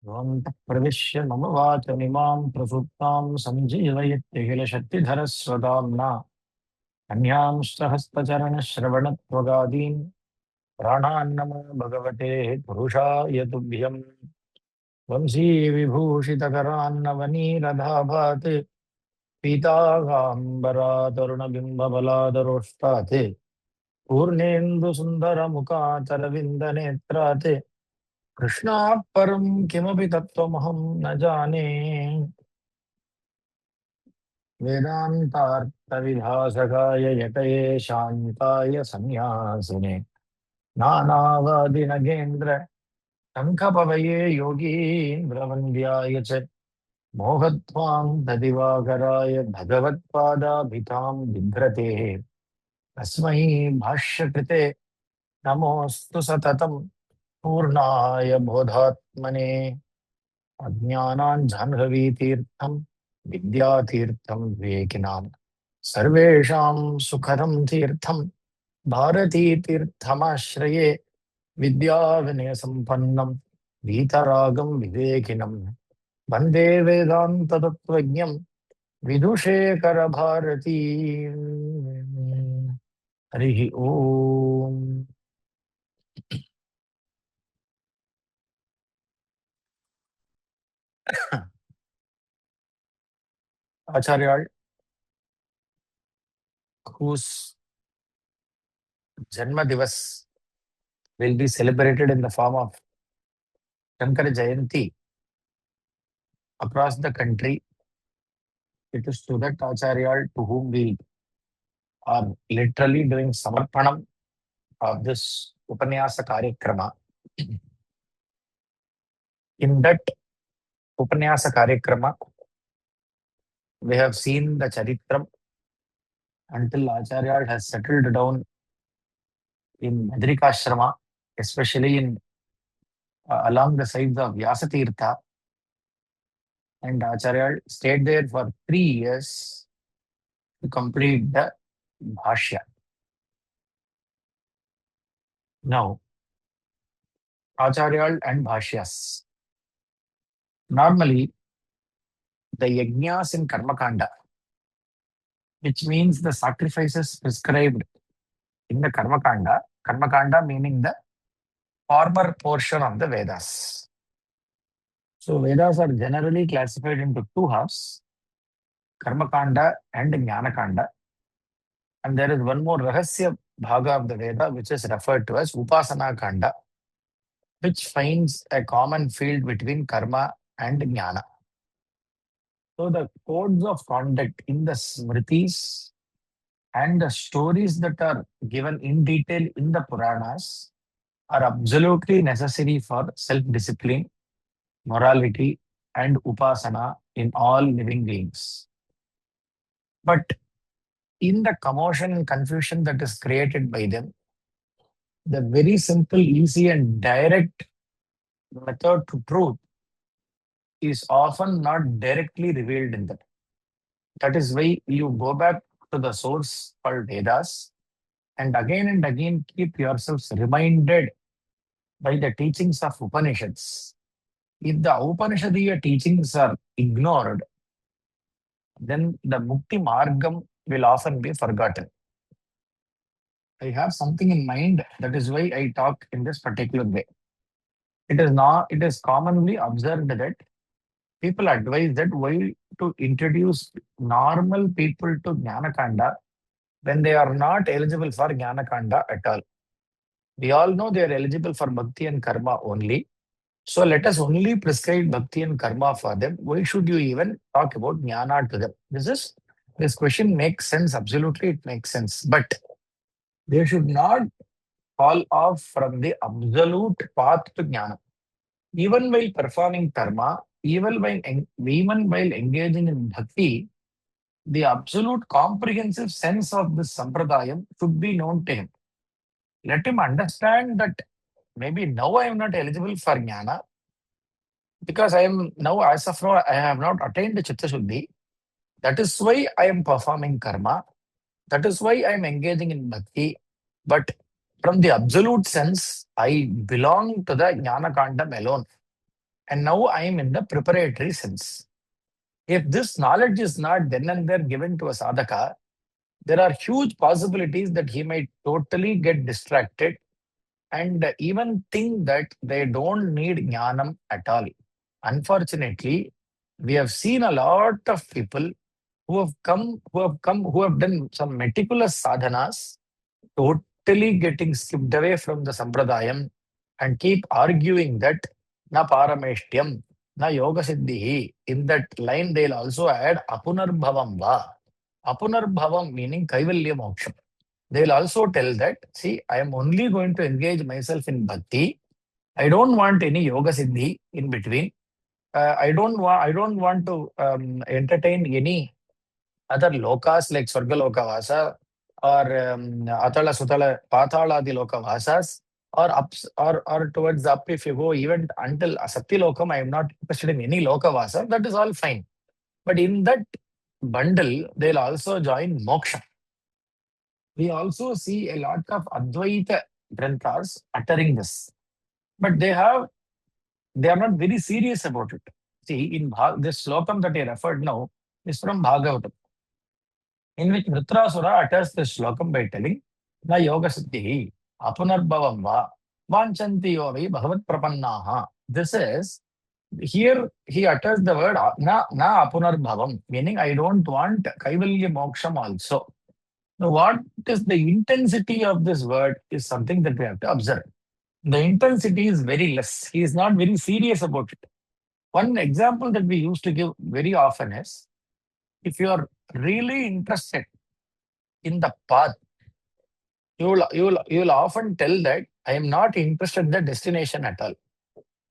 प्रविश्य मम वाचमिमां प्रसुप्तां सञ्जीवयत्यखिलशक्तिधरस्वदाम्ना अन्यांश्च हस्तचरणश्रवणत्वगादीन् प्राणान्नमो भगवते पुरुषाय तुभ्यम् वंशीविभूषितकरान्नवनीरधाभात् पीतागाम्बरातरुणबिम्बबलादरोष्टात् पूर्णेन्दुसुन्दरमुखाचरविन्दनेत्रात् कृष्णात् परं किमपि तत्त्वमहं न जाने वेदान्तार्थविभासकाय यतये शान्ताय सन्न्यासिने नानावादिनगेन्द्र शङ्खपवये योगीन्द्रवन्द्याय च मोहध्वां ददिवाकराय भगवत्पादाभितां बिभ्रते तस्मै भाष्यकृते नमोऽस्तु सततं पूर्णाय बोधात्मने अज्ञानाञ्जह्नवीतीर्थं विद्यातीर्थं विवेकिनां सर्वेषां सुखदं तीर्थं भारतीतीर्थमाश्रये विद्याविनयसम्पन्नं वीतरागं विवेकिनं वन्दे वेदान्ततत्त्वज्ञं विदुषेखरभारती हरिः ओम् Acharya, whose Janma Divas will be celebrated in the form of Shankara Jayanti across the country. It is to that Acharya to whom we are literally doing Samarpanam of this Upanyasa Karyakrama. In that Upanyasa Karyakrama, we have seen the Charitram until Acharya has settled down in Madrikashrama, especially in along the sides of Vyasa Tirtha. And Acharya stayed there for 3 years to complete the Bhashya. Now, Acharya and Bhashyas. Normally, the yajnas in Karmakanda, which means the sacrifices prescribed in the Karmakanda meaning the former portion of the Vedas. So, Vedas are generally classified into 2 halves, Karmakanda and Jnanakanda. And there is one more Rahasya Bhaga of the Veda, which is referred to as Upasana Kanda, which finds a common field between Karma and Jnana. So the codes of conduct in the Smritis and the stories that are given in detail in the Puranas are absolutely necessary for self-discipline, morality, and upasana in all living beings. But in the commotion and confusion that is created by them, the very simple, easy, and direct method to truth is often not directly revealed in them. That is why you go back to the source called Vedas and again keep yourselves reminded by the teachings of Upanishads. If the Upanishadiya teachings are ignored, then the Mukti Margam will often be forgotten. I have something in mind, that is why I talk in this particular way. It is commonly observed that people advise that why to introduce normal people to Jnanakanda when they are not eligible for Jnanakanda at all. We all know they are eligible for Bhakti and Karma only. So let us only prescribe Bhakti and Karma for them. Why should you even talk about Jnana to them? This question makes sense. Absolutely, it makes sense. But they should not fall off from the absolute path to Jnana. Even while performing Karma, even while engaging in Bhakti, the absolute comprehensive sense of this Sampradayam should be known to him. Let him understand that maybe now I am not eligible for Jnana because I am now, as of now, I have not attained the Chitta Shuddhi. That is why I am performing Karma. That is why I am engaging in Bhakti. But from the absolute sense, I belong to the Jnana Kandam alone. and now I am in the preparatory sense. If this knowledge is not then and there given to a sadhaka, there are huge possibilities that he might totally get distracted and even think that they don't need jnanam at all. Unfortunately, we have seen a lot of people who have done some meticulous sadhanas, totally getting skipped away from the sampradayam and keep arguing that na parameshtyam, na yoga siddhi. In that line, they'll also add apunarbhavam va. Apunarbhavam meaning kaivalya moksha. They'll also tell that, see, I am only going to engage myself in bhakti. I don't want any yoga siddhi in between. I don't want to entertain any other lokas like Swarga Loka Vasa or Atala Sutala Pathala Adi Loka Vasas or or towards up if you go even until Sati Lokam, I am not interested in any Loka Vasa, that is all fine. But in that bundle, they'll also join moksha. We also see a lot of Advaita granthas uttering this. But they are not very serious about it. See, in this slokam that I referred now is from Bhagavatam, in which Vritrasura utters this slokam by telling, Na yoga siddhi, apunarbhavam va, vanchanti yovi bhagavat prapannaha. This is, here he utters the word na apunarbhavam, meaning I don't want kaivalya moksham also. Now, what is the intensity of this word is something that we have to observe. The intensity is very less. He is not very serious about it. One example that we used to give very often is, if you are really interested in the path, you will often tell that I am not interested in the destination at all.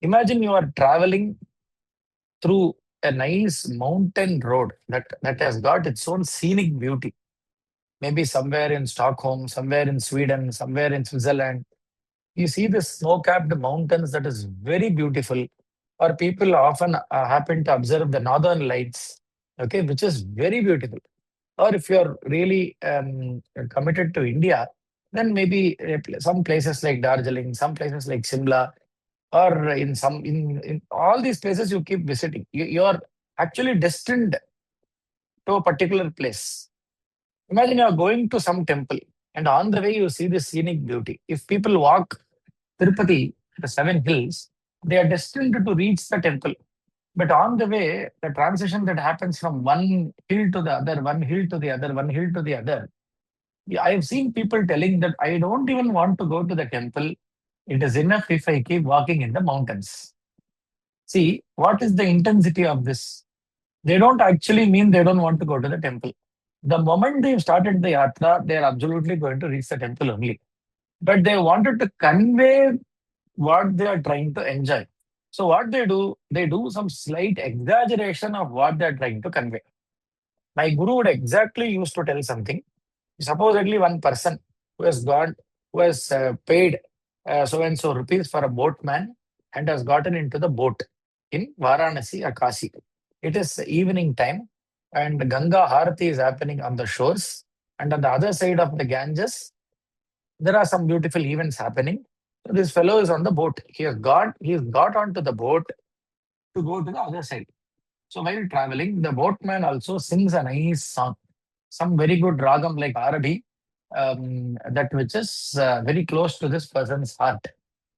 Imagine you are traveling through a nice mountain road that has got its own scenic beauty. Maybe somewhere in Stockholm, somewhere in Sweden, somewhere in Switzerland. You see the snow-capped mountains that is very beautiful. Or people often happen to observe the northern lights, okay, which is very beautiful. Or if you're really committed to India, then maybe some places like Darjeeling, some places like Simla, or in all these places you keep visiting. You're actually destined to a particular place. Imagine you're going to some temple and on the way you see the scenic beauty. If people walk Tirupati, the seven hills, they are destined to reach the temple. But on the way, the transition that happens from one hill to the other, one hill to the other, one hill to the other, I have seen people telling that I don't even want to go to the temple. It is enough if I keep walking in the mountains. See, what is the intensity of this? They don't actually mean they don't want to go to the temple. The moment they've started the yatra, they are absolutely going to reach the temple only. But they wanted to convey what they are trying to enjoy. So what they do some slight exaggeration of what they are trying to convey. My guru would exactly used to tell something. Supposedly one person who has paid so and so rupees for a boatman and has gotten into the boat in Varanasi or Kashi. It is evening time and Ganga Harati is happening on the shores. And on the other side of the Ganges, there are some beautiful events happening. So this fellow is on the boat. He has got onto the boat to go to the other side. So while traveling, the boatman also sings a nice song, some very good ragam like Arabi, that which is very close to this person's heart.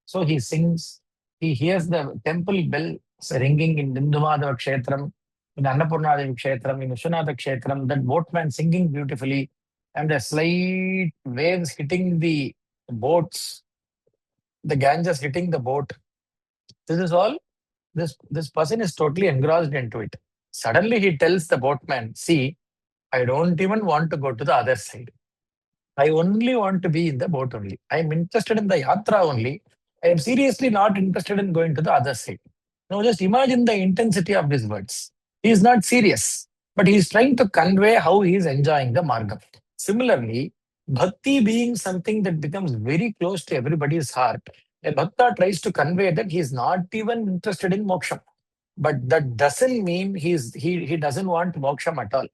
So he sings, he hears the temple bell ringing in Dindumadava Kshetram, in Annapurnadevi Kshetram, in Vishwanatha Kshetram, that boatman singing beautifully, and the slight waves hitting the boats, the Ganges hitting the boat. This is all, this person is totally engrossed into it. Suddenly he tells the boatman, see, I don't even want to go to the other side. I only want to be in the boat only. I am interested in the yatra only. I am seriously not interested in going to the other side. Now just imagine the intensity of his words. He is not serious, but he is trying to convey how he is enjoying the margam. Similarly, bhakti being something that becomes very close to everybody's heart, a bhakta tries to convey that he is not even interested in moksha. But that doesn't mean he doesn't want moksha at all.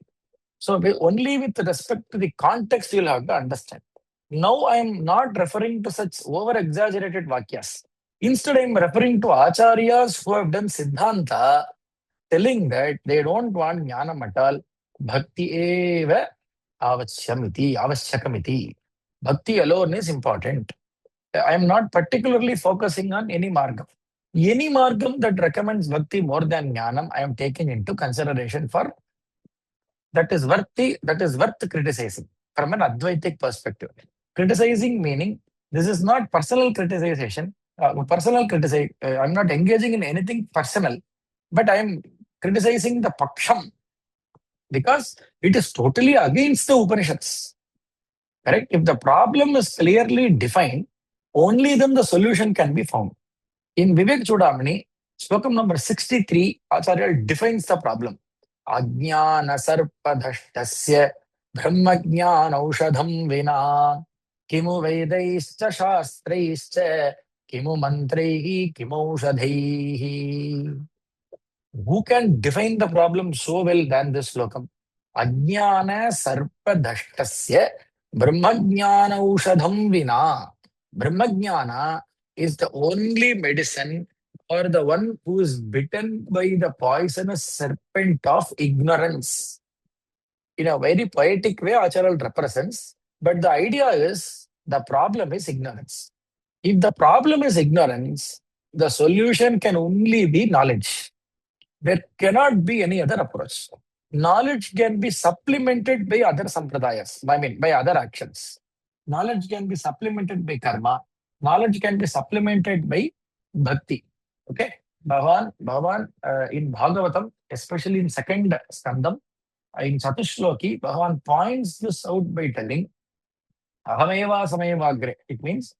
So only with respect to the context you'll have to understand. Now I am not referring to such over-exaggerated vakyas. Instead, I'm referring to acharyas who have done siddhanta, telling that they don't want jnanam at all. Bhakti eva avashyakamiti. Bhakti alone is important. I am not particularly focusing on any margam. Any margam that recommends bhakti more than jnanam, I am taking into consideration for that is worth criticizing from an Advaitic perspective. Criticizing meaning this is not personal criticization. I'm not engaging in anything personal, but I am criticizing the paksham because it is totally against the Upanishads. Correct? If the problem is clearly defined, only then the solution can be found. In Vivek Chudamani, slokam number 63, Acharya defines the problem. Ajnana sarpadhashtasya brahmajnana aushadham vina kimu vedaischa shastraischa kimu mantraihi kimu aushadhaihi. Who can define the problem so well than this slokam? Ajnana sarpadhashtasya brahmajnana aushadham vina. Brahmajnana is the only medicine or the one who is bitten by the poisonous serpent of ignorance. In a very poetic way, Acharya represents, but the idea is the problem is ignorance. If the problem is ignorance, the solution can only be knowledge. There cannot be any other approach. Knowledge can be supplemented by other sampradayas, I mean, by other actions. Knowledge can be supplemented by karma. Knowledge can be supplemented by bhakti. Okay? Bhagavan, in Bhagavatam, especially in second skandam, in Chatushloki, Bhagavan points this out by telling, Ahameva Samevagre. It means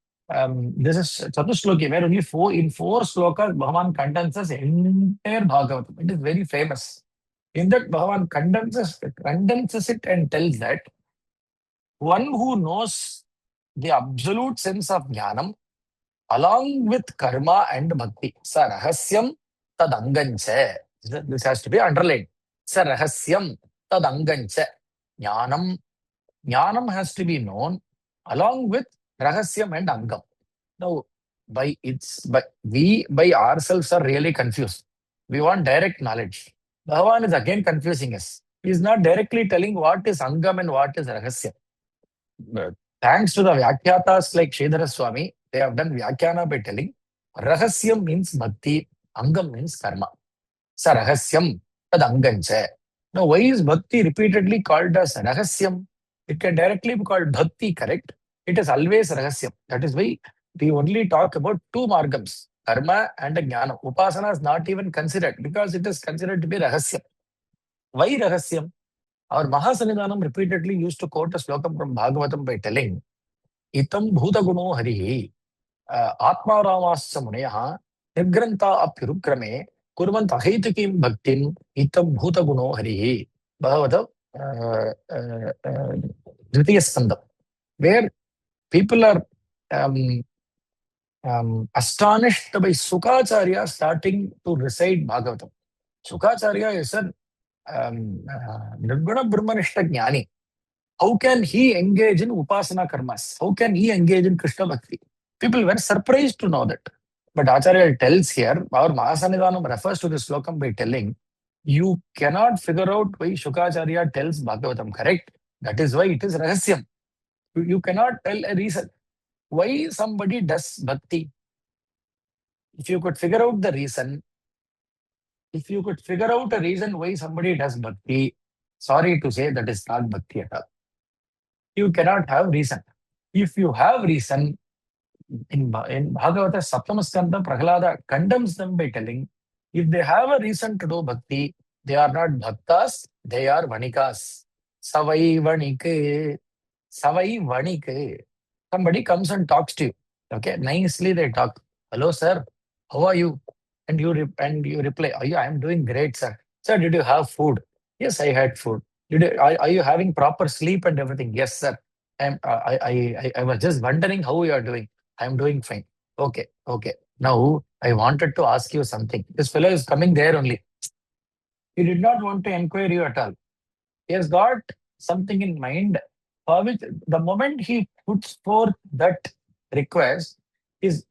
this is Chatushloki, where only in four slokas, Bhagavan condenses entire Bhagavatam. It is very famous. In that, Bhagavan condenses it and tells that one who knows the absolute sense of jnanam along with karma and bhakti, sa rahasyam tad angancha. This has to be underlined. Sa rahasyam tad angancha. Jnanam has to be known along with rahasyam and angam. Now, we by ourselves are really confused. We want direct knowledge. Bhagavan is again confusing us. He is not directly telling what is angam and what is rahasya. Thanks to the Vyakyatas like Sridhara Swami, they have done Vyakyana by telling Rahasyam means bhakti, Angam means karma. Sa Rahasyam tad Angancha. Now, why is bhakti repeatedly called as Rahasyam? It can directly be called bhakti, correct? It is always Rahasyam. That is why we only talk about two margams, karma and jnana. Upasana is not even considered because it is considered to be Rahasyam. Why Rahasyam? Our Mahasanidhanam repeatedly used to quote a slokam from Bhagavatam by telling, Itam bhutaguno harihi atma ramasya muneha nirgranta apyurukrame kurvant ahetikim bhaktin itam bhutaguno harihi. Bhagavatam Dvitiya Skandam, where people are astonished by Sukacharya starting to recite Bhagavatam. Sukacharya is a Nirguna Brahmanishta Jnani. How can he engage in Upasana Karmas? How can he engage in Krishna Bhakti? People were surprised to know that. But Acharya tells here, our Mahasanidhanam refers to this slokam by telling, you cannot figure out why Shukacharya tells Bhagavatam, correct? That is why it is Rahasyam. You cannot tell a reason why somebody does Bhakti. If you could figure out the reason, if you could figure out a reason why somebody does Bhakti, sorry to say that is not Bhakti at all. You cannot have reason. If you have reason, in Bhagavata Saptamaskanda, Prahlada condemns them by telling, if they have a reason to do bhakti, they are not bhaktas, they are vanikas. Savai vanike. Savai vanike. Somebody comes and talks to you. Okay, nicely they talk. Hello, sir. How are you? And you reply, oh, yeah, I am doing great, sir. Sir, did you have food? Yes, I had food. Are you having proper sleep and everything? Yes, sir. I was just wondering how you are doing. I'm doing fine. Okay, okay. Now, I wanted to ask you something. This fellow is coming there only. He did not want to inquire you at all. He has got something in mind for which the moment he puts forth that request, his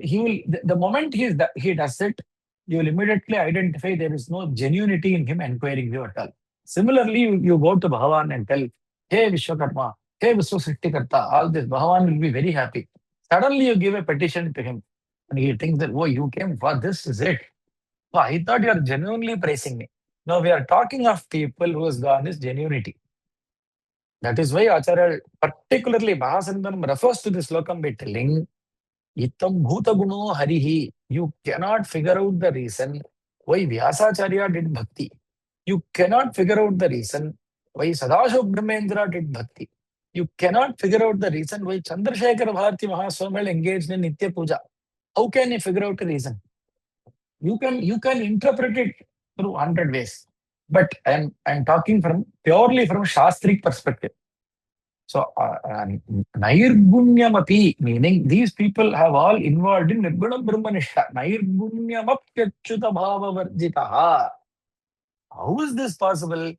he will, the moment he does it, you will immediately identify there is no genuinity in him inquiring you at all. Similarly, you go to Bhagavan and tell, hey Vishwakarma, hey Vishwasrishtikarta, all this, Bhagavan will be very happy. Suddenly you give a petition to him and he thinks that, oh, you came for this, is it? So I thought you are genuinely praising me. Now we are talking of people who has gone this genuinity. That is why Acharya, particularly Mahasandanam, refers to this slokam by telling, Itam bhuta guno harihi. You cannot figure out the reason why Vyasacharya did bhakti. You cannot figure out the reason why Sadashiva Brahmendra did bhakti. You cannot figure out the reason why Chandrasekhara Bharati Mahaswami engaged in Nitya Puja. How can you figure out a reason? You can interpret it through 100 ways. But I'm talking purely from Shastric perspective. So, Nairgunyamapi, meaning these people have all involved in Nirguna Brahmanishta. Nairgunyamapyachyuta bhava varjitaha. How is this possible?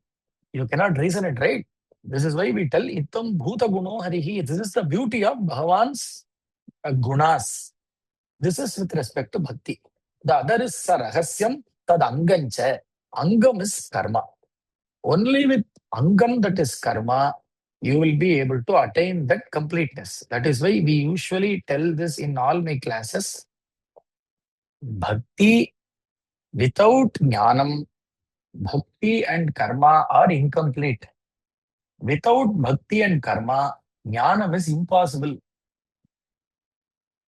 You cannot reason it, right? This is why we tell Itam Bhuta Guno Harihi. This is the beauty of Bhagavan's gunas. This is with respect to bhakti. The other is Sarahasyam Tad Angancha. Angam is karma. Only with Angam, that is karma, you will be able to attain that completeness. That is why we usually tell this in all my classes. Bhakti without jnanam, bhakti and karma are incomplete. Without bhakti and karma, jnanam is impossible.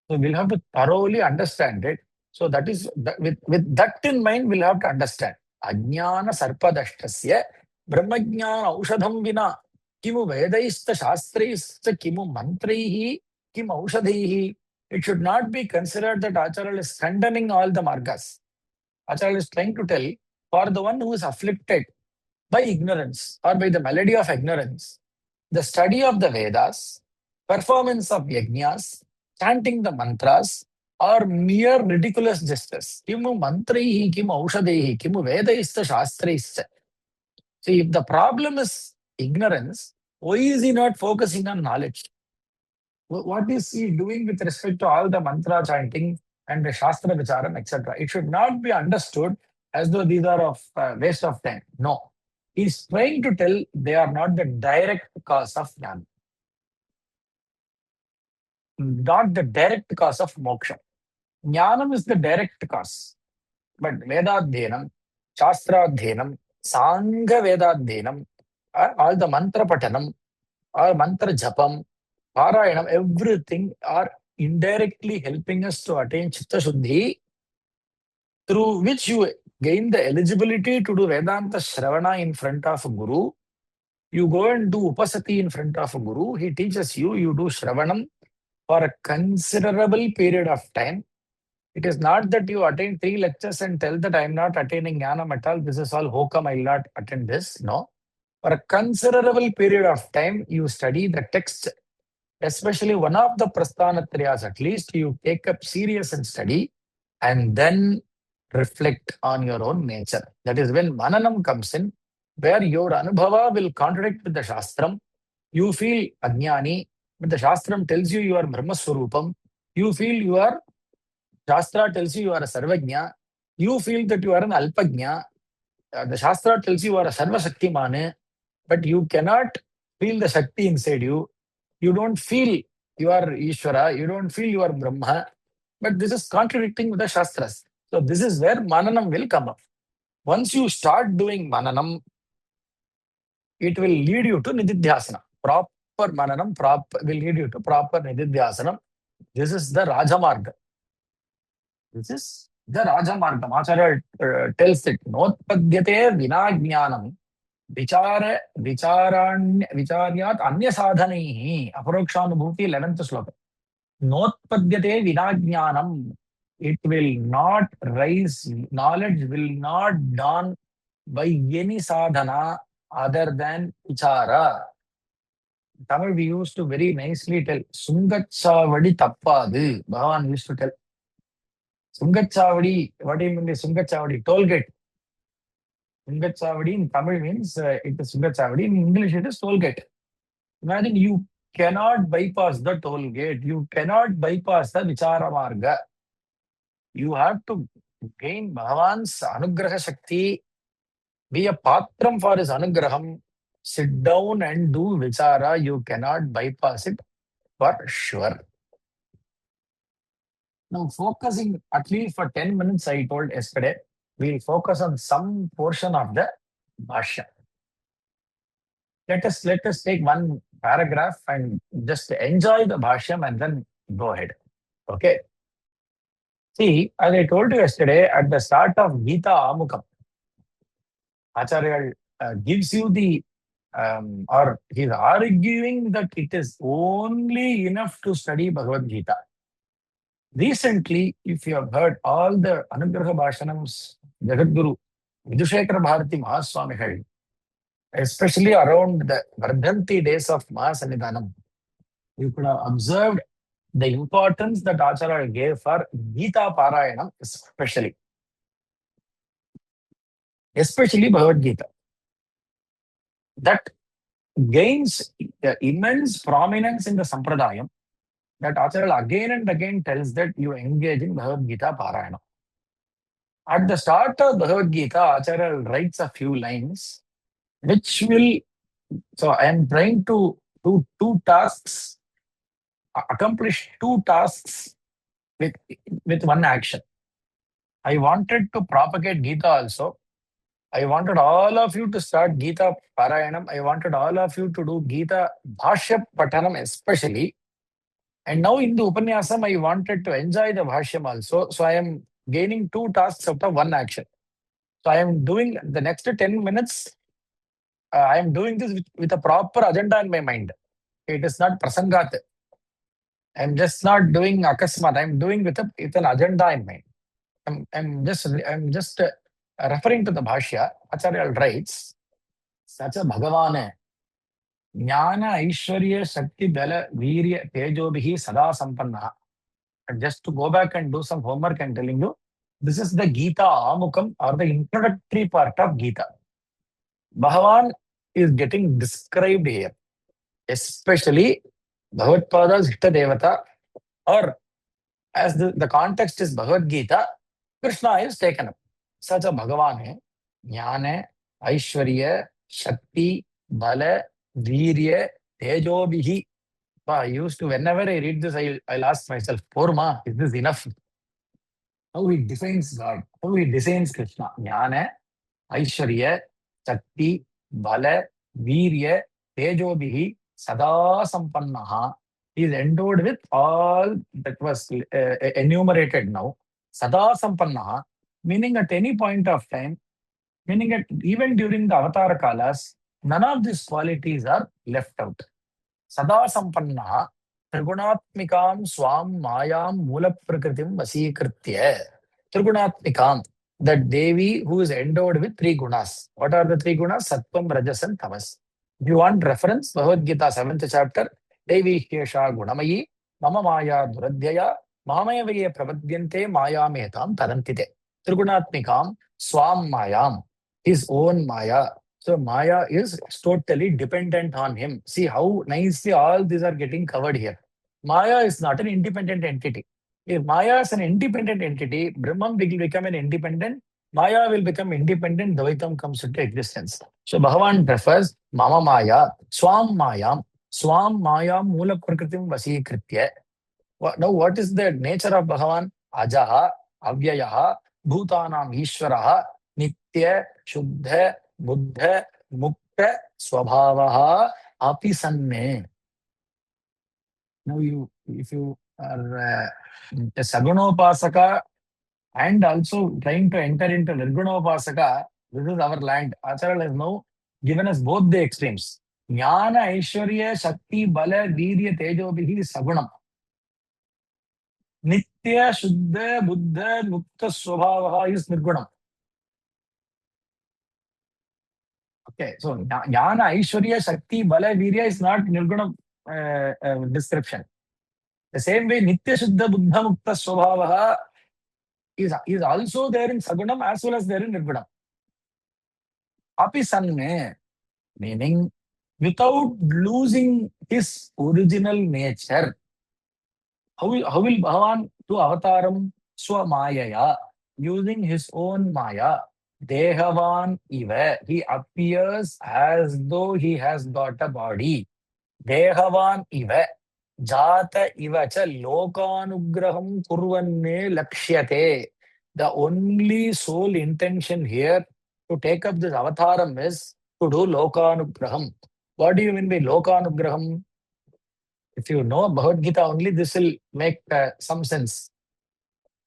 So we'll have to thoroughly understand it. So that is, with that in mind, we'll have to understand. Ajnana sarpadashtasya brahmajnana aushadham vina kimu vedaista shastraista kimu mantraihi kim aushadhihi. It should not be considered that Acharya is condemning all the margas. Acharya is trying to tell, for the one who is afflicted by ignorance or by the malady of ignorance, the study of the Vedas, performance of yajnas, chanting the mantras, are mere ridiculous gestures. Kimu mantraihi, kimu aushadaihi, kimu vedaista shastraista. See, if the problem is ignorance, why is he not focusing on knowledge? What is he doing with respect to all the mantra chanting and the shastra vicharam, etc.? It should not be understood as though these are of waste of time. No. He's trying to tell they are not the direct cause of jnana, not the direct cause of moksha. Jnanam is the direct cause. But Vedadhenam, Shastradhenam, Sangha Vedadhenam, all the mantra patanam, or mantra japam, Parayanam, everything are indirectly helping us to attain Chitta Shuddhi, through which you gain the eligibility to do Vedanta Shravana in front of a Guru. You go and do Upasati in front of a Guru. He teaches you, you do Shravanam for a considerable period of time. It is not that you attend 3 lectures and tell that I am not attaining Jnanam at all. This is all hokum, I will not attend this. No. For a considerable period of time, you study the text, especially one of the Prasthanatriyas at least, you take up serious and study, and then reflect on your own nature. That is when Mananam comes in, where your Anubhava will contradict with the Shastram. You feel Ajnani, but the Shastram tells you you are Brahma Swarupam. You feel you are, Shastra tells you are a Sarvajna. You feel that you are an Alpajna. The Shastra tells you are a Sarva Shaktimane, but you cannot feel the Shakti inside you. You don't feel you are Ishvara. You don't feel you are Brahma. But this is contradicting with the Shastras. So this is where Mananam will come up. Once you start doing Mananam, it will lead you to Nididhyasana. Proper Mananam will lead you to proper Nididhyasana. This is the Rajamarga. This is the Rajamarga. Acharya tells it, Notpadyate vinajnanam vicharyat anya sadhanaihi. Aparokshanubhuti, 11th sloka. Notpadyate vinajnanam. It will not rise, knowledge will not dawn by any sadhana other than vichara. Tamil we used to very nicely tell, Sungachavadi tappadu. Bhagavan used to tell. Sungachavadi, what do you mean by Sungachavadi? Toll gate. Sungachavadi in Tamil means it is Sungachavadi. In English it is toll gate. Imagine you cannot bypass the toll gate. You cannot bypass the Vichara Marga. You have to gain Bhagavan's Anugraha Shakti, be a patram for his Anugraham, sit down and do Vichara. You cannot bypass it for sure. Now, focusing at least for 10 minutes, I told yesterday, we'll focus on some portion of the Bhashya. Let us take one paragraph and just enjoy the Bhashyam and then go ahead. Okay. See, as I told you yesterday, at the start of Gita Amukam, Acharya gives you the, or he's arguing that it is only enough to study Bhagavad Gita. Recently, if you have heard all the Anugraha Bhashanams, Jagadguru, Vidushekara Bharati Mahaswamigal, especially around the Vardhanti days of Mahasanidhanam, you could have observed the importance that Acharya gave for Gita Parayanam, especially Bhagavad Gita. That gains immense prominence in the Sampradayam, that Acharya again and again tells that you engage in Bhagavad Gita Parayana. At the start of Bhagavad Gita, Acharya writes a few lines, which will, so I am trying to do two tasks, accomplish two tasks with one action. I wanted to propagate Gita also. I wanted all of you to start Gita Parayanam. I wanted all of you to do Gita Bhashya Patanam especially. And now in the Upanyasam, I wanted to enjoy the Bhashyam also. So I am gaining two tasks out of one action. So I am doing the next 10 minutes. I am doing this with a proper agenda in my mind. It is not prasangat. I am just not doing akasmat. I am doing with an agenda in mind. I'm just referring to the Bhashya. Acharya writes, Sacha Bhagavane, Jnana Aishwarya Shakti Bala Virya Tejobhihi Sada Sampanna. And just to go back and do some homework, I'm telling you, this is the Gita Amukam or the introductory part of Gita. Bhagavan is getting described here, especially Bhagavad-pada's Ishta Devata, or as the context is Bhagavad Gita, Krishna is taken up. Such a Bhagavan, Jnana, Aishwarya, Shakti, Bala, Virya, Tejobhihi. I used to, whenever I read this, I'll ask myself, Porma, is this enough? How he defines God, how he defines Krishna. Jnana, Aishwarya, Shakti, Bala, Virya, Tejobhihi, Sada Sampannaha. He is endowed with all that was enumerated now. Sada Sampannaha, meaning at any point of time, meaning that even during the Avatara Kalas, none of these qualities are left out. Sada Sampannaha, Trigunatmikam Swam Mayam Mula Prakritim Vasikritya. Trigunatmikam, that Devi who is endowed with three gunas. What are the three gunas? Sattvam, Rajas, and Tamas. If you want reference, Bhagavad Gita 7th chapter, Devi Hyesha Gunamayi, Mama Maya Duradhyaya, Mamayavaye Prabhadyante Maya Metam Tarantite. Trigunatmikam Swam Mayam, his own Maya. So Maya is totally dependent on him. See how nicely all these are getting covered here. Maya is not an independent entity. If Maya is an independent entity, Brahman will become an independent, Maya will become independent, Dvaitam comes into existence. So Bhagavan prefers Mama Maya, Swam Mayam, Swam Mayam Mula Prakritim Vasikritya. Now what is the nature of Bhagavan? Ajaha, Avyayaha, Bhutanam Ishvaraha, Nitya, Shuddha, Buddha, Mukta, Swabhavaha, Apisanne. Now if you are a Sagunopasaka and also trying to enter into Nirgunopasaka, this is our land. Acharya has now given us both the extremes. Jnana, Aishwarya, Shakti, Bala, Virya, Tejobhihi is Sagunam. Nitya, Shuddha, Buddha, Mukta, Swabhavaha is Nirgunam. Okay, so Jnana, Aishwarya, Shakti, Bala, Virya is not Nirguna description. The same way, Nitya, Shuddha, Buddha, Mukta, Swabhavaha is also there in Sagunam as well as there in Nirgunam. Apisanne, meaning without losing his original nature. How will Bhagavan do avataram swamayaya, using his own maya? Dehavan iva. He appears as though he has got a body. Dehavan iva. Jata iva cha lokanugraham kurvanne lakshyate. The only sole intention here to take up this avataram is to do lokanugraham. What do you mean by lokanugraham? If you know Bhagavad Gita only, this will make some sense.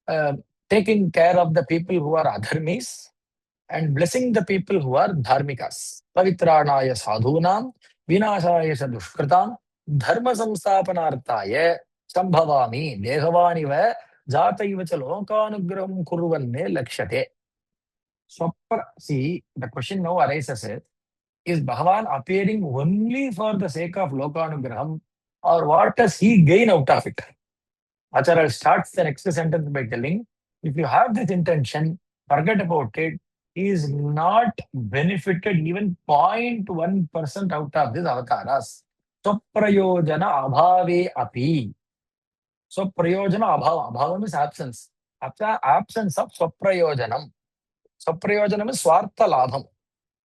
Uh, Taking care of the people who are adharmis and blessing the people who are dharmikas. Pavitranaya sadhunam, vinashaya sa dushkritam, dharma samstapanartaya, sambhavami, dehavaniva, jataiva cha lokanugraham kurvanne lakshate. See, the question now arises is Bhagavan appearing only for the sake of lokanugraham, or what does he gain out of it? Acharya starts the next sentence by telling, if you have this intention, forget about it. He is not benefited even 0.1% out of these avatars. Swaprayojana abhave api. Swaprayojana abhava. Abhava means absence. Absence of swaprayojanam. Swaprayojanam is swartha labham.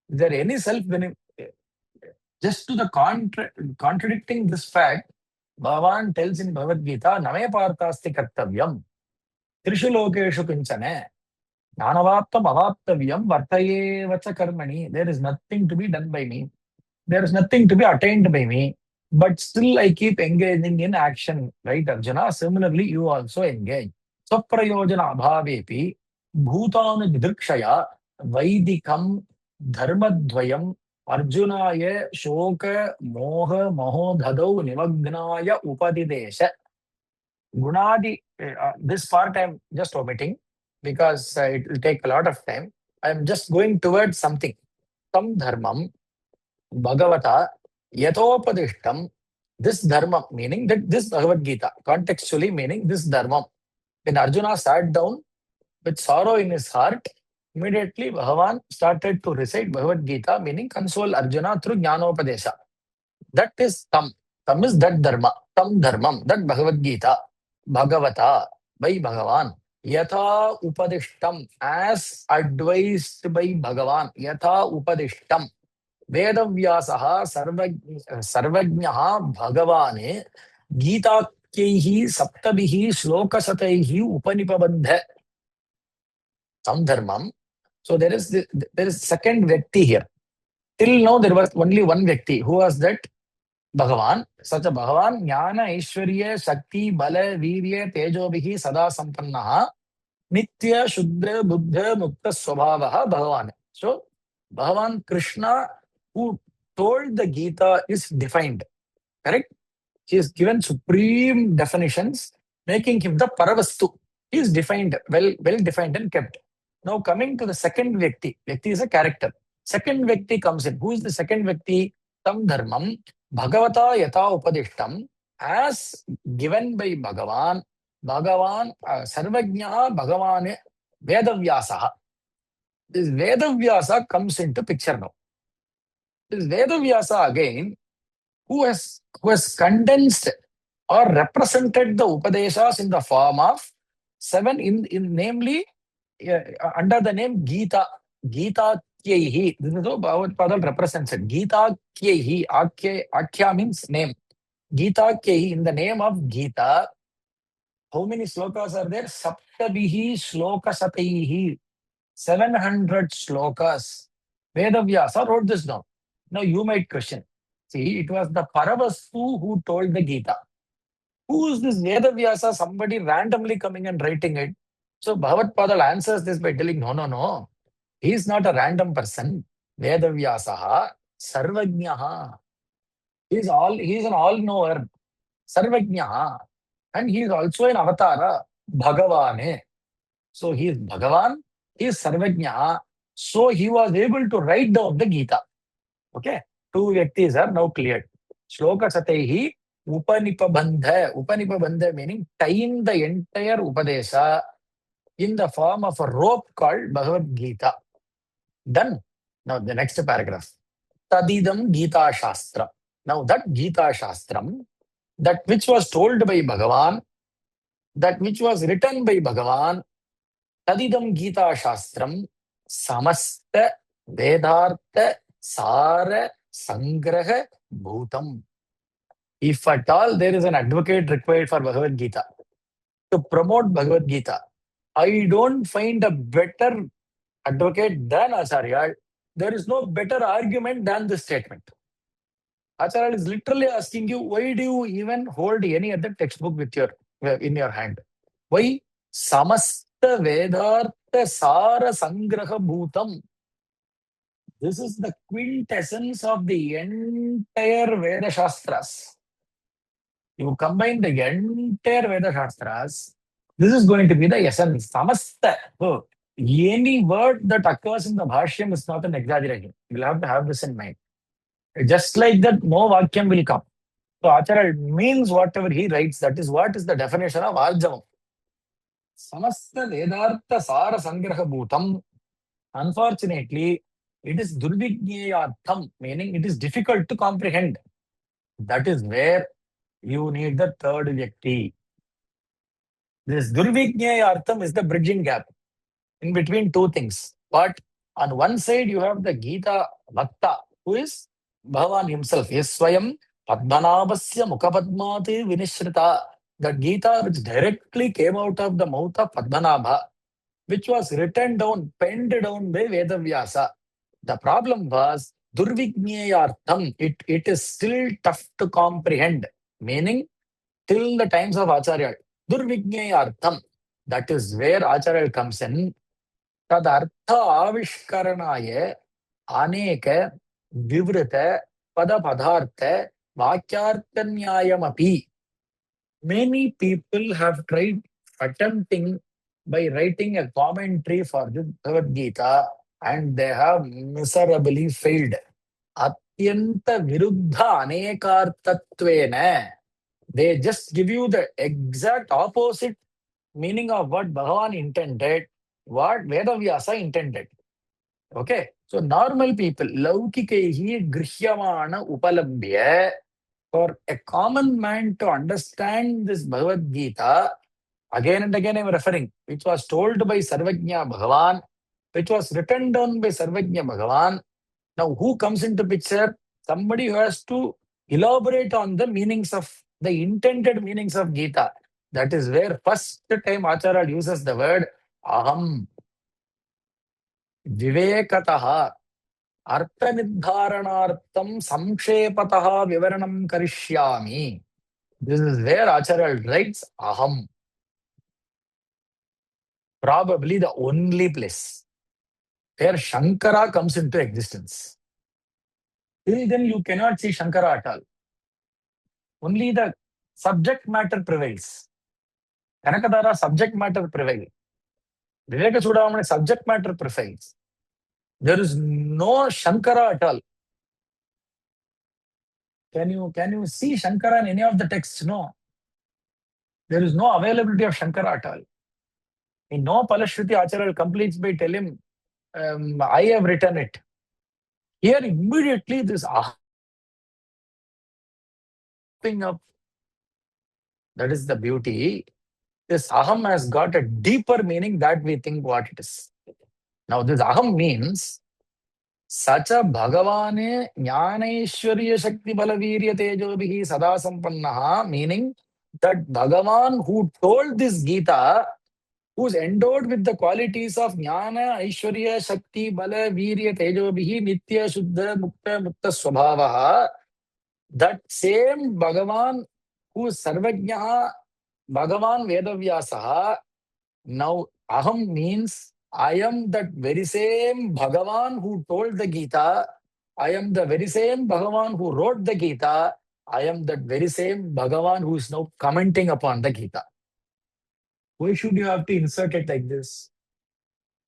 Is there any self-benefit? Just to the contradicting this fact, Bhagavan tells in Bhagavad Gita, Name partasti kartavyam, Trishu lokeshu kinchane, Nanavaptam avaptavyam, Vartaye vacha karmani. There is nothing to be done by me. There is nothing to be attained by me. But still I keep engaging in action. Right, Arjuna? Similarly, you also engage. Swaprayojana abhavepi, bhutanu didrikshaya, vaidikam, dharmadvayam, Arjunaya shoka moha mahodhadau nimagnaya upadidesha. Gunadi, this part I am just omitting because it will take a lot of time. I am just going towards something. Tam dharmam bhagavata yathopadishtam. This dharma, meaning that this Bhagavad Gita, contextually meaning this dharma. When Arjuna sat down with sorrow in his heart, immediately Bhagavan started to recite Bhagavad Gita, meaning console Arjuna through Jnanopadesha. That is Tam. Tam is that Dharma. Tam Dharmam. That Bhagavad Gita. Bhagavata. By Bhagavan. Yatha Upadishtam. As advised by Bhagavan. Yatha Upadishtam. Vedavyasaha Sarvajnaha Bhagavane Gitakyaihi Saptabihi Slokasataihi Upanipabandha. Tam Dharmam. So there is second Vyakti here. Till now there was only one Vyakti. Who was that? Bhagavan. Such a Bhagavan, Jnana, Aishwarya, Shakti, Bala, Virya, Tejobhihi, Sada Sampannaha, Nitya, Shuddha, Buddha, Mukta, Swabhavaha, Bhagavan. So, Bhagavan Krishna, who told the Gita, is defined. Correct? He is given supreme definitions, making him the Paravastu. He is defined, well defined and kept. Now, coming to the second Vyakti. Vyakti is a character. Second Vyakti comes in. Who is the second Vyakti? Tam Dharmam. Bhagavata yata upadishtam, as given by Bhagavan, Sarvajna Bhagavan Vedavyasa. This Vedavyasa comes into picture now. This Vedavyasa again, who has condensed or represented the Upadeshas in the form of 7, namely under the name Gita. Gita Kyehi. This is how Bhagavad Padal represents it. Gita Kyehi. Akhya means name. Gita Kyehi, in the name of Gita. How many slokas are there? Saptabihi Slokasataihi. 700 slokas. Vedavyasa wrote this down. Now you might question. See, it was the Paravastu who told the Gita. Who is this Vedavyasa? Somebody randomly coming and writing it. So Bhagavad Padal answers this by telling, no. He is not a random person. Vedavyasaha Sarvajnaha. He is an all-knower. Sarvajnaha. And he is also an avatara. Bhagavane. So he is Bhagavan. He is Sarvajnaha. So he was able to write down the Gita. Okay. Two Vyaktis are now cleared. Shloka Satehi Upanipabandha. Upanipabandha meaning tying the entire Upadesha in the form of a rope called Bhagavad Gita. Done. Now the next paragraph. Tadidam Gita Shastra. Now that Gita Shastram, that which was told by Bhagavan, that which was written by Bhagavan, Tadidam Gita Shastram, Samasta Vedartha Sara Sangraha Bhutam. If at all there is an advocate required for Bhagavad Gita, to promote Bhagavad Gita, I don't find a better advocate than Acharya. There is no better argument than this statement. Acharya is literally asking you, why do you even hold any other textbook with in your hand? Why? Samasta Vedartha Sara Sangraha Bhutam. This is the quintessence of the entire Veda Shastras. You combine the entire Veda Shastras, this is going to be the essence. Samasta. Oh, any word that occurs in the Bhashyam is not an exaggeration. You'll have to have this in mind. Just like that, no Vakyam will come. So Acharya means whatever he writes, that is what is the definition of Arjavam. Samasta Vedartha Sara Sangraha Bhutam. Unfortunately, it is Durvigneyartham, meaning it is difficult to comprehend. That is where you need the third Vyakti. This Durvigneyartham is the bridging gap in between two things. But on one side, you have the Gita Bhakta, who is Bhagavan himself. Yasvayam Padmanabhasya Mukhapadmati Vinishrita. The Gita which directly came out of the mouth of Padmanabha, which was written down, penned down by Vyasa. The problem was Durvigneyartham. It is still tough to comprehend, meaning till the times of Acharya. Durvigneyartham. That is where Acharya comes in. Tad artha avishkaranaye aneka vivrita pada padartha vakyarthanyayam api. Many people have tried attempting by writing a commentary for the Bhagavad Gita and they have miserably failed. Atyanta viruddha anekartatvena. They just give you the exact opposite meaning of what Bhagavan intended, what Vedavyasa intended. Okay? So normal people, laukikaihi grihyamana upalabhya, for a common man to understand this Bhagavad Gita, again and again I'm referring, which was told by Sarvajna Bhagavan, which was written down by Sarvajna Bhagavan. Now who comes into picture? Somebody who has to elaborate on the meanings of, the intended meanings of Gita. That is where first time Acharya uses the word aham. Vivekataha artha nidharanartham samkshepataha vivaranam karishyami. This is where Acharya writes aham. Probably the only place where Shankara comes into existence. Till then you cannot see Shankara at all. Only the subject matter prevails. Kanakadara subject matter prevails. Viveka Chudamani subject matter prevails. There is no Shankara at all. Can you see Shankara in any of the texts? No. There is no availability of Shankara at all. In no Palashruti, Acharya completes by telling him, I have written it. Here immediately this aham up. That is the beauty. This aham has got a deeper meaning that we think what it is. Now this aham means Sacha Bhagavane Jnanaishwarya Shakti Balavirya Tejobhihi Sada Sampannaha, meaning that Bhagavan who told this Gita, who is endowed with the qualities of Jnana, Aishwarya, Shakti, Bala, Virya, Tejobhihi, Nitya, Shuddha, Mukta, Mukta Swabhavaha, that same Bhagavan who is Sarvajnaha, Bhagavan Vedavyasa, now aham means I am that very same Bhagavan who told the Gita, I am the very same Bhagavan who wrote the Gita, I am that very same Bhagavan who is now commenting upon the Gita. Why should you have to insert it like this?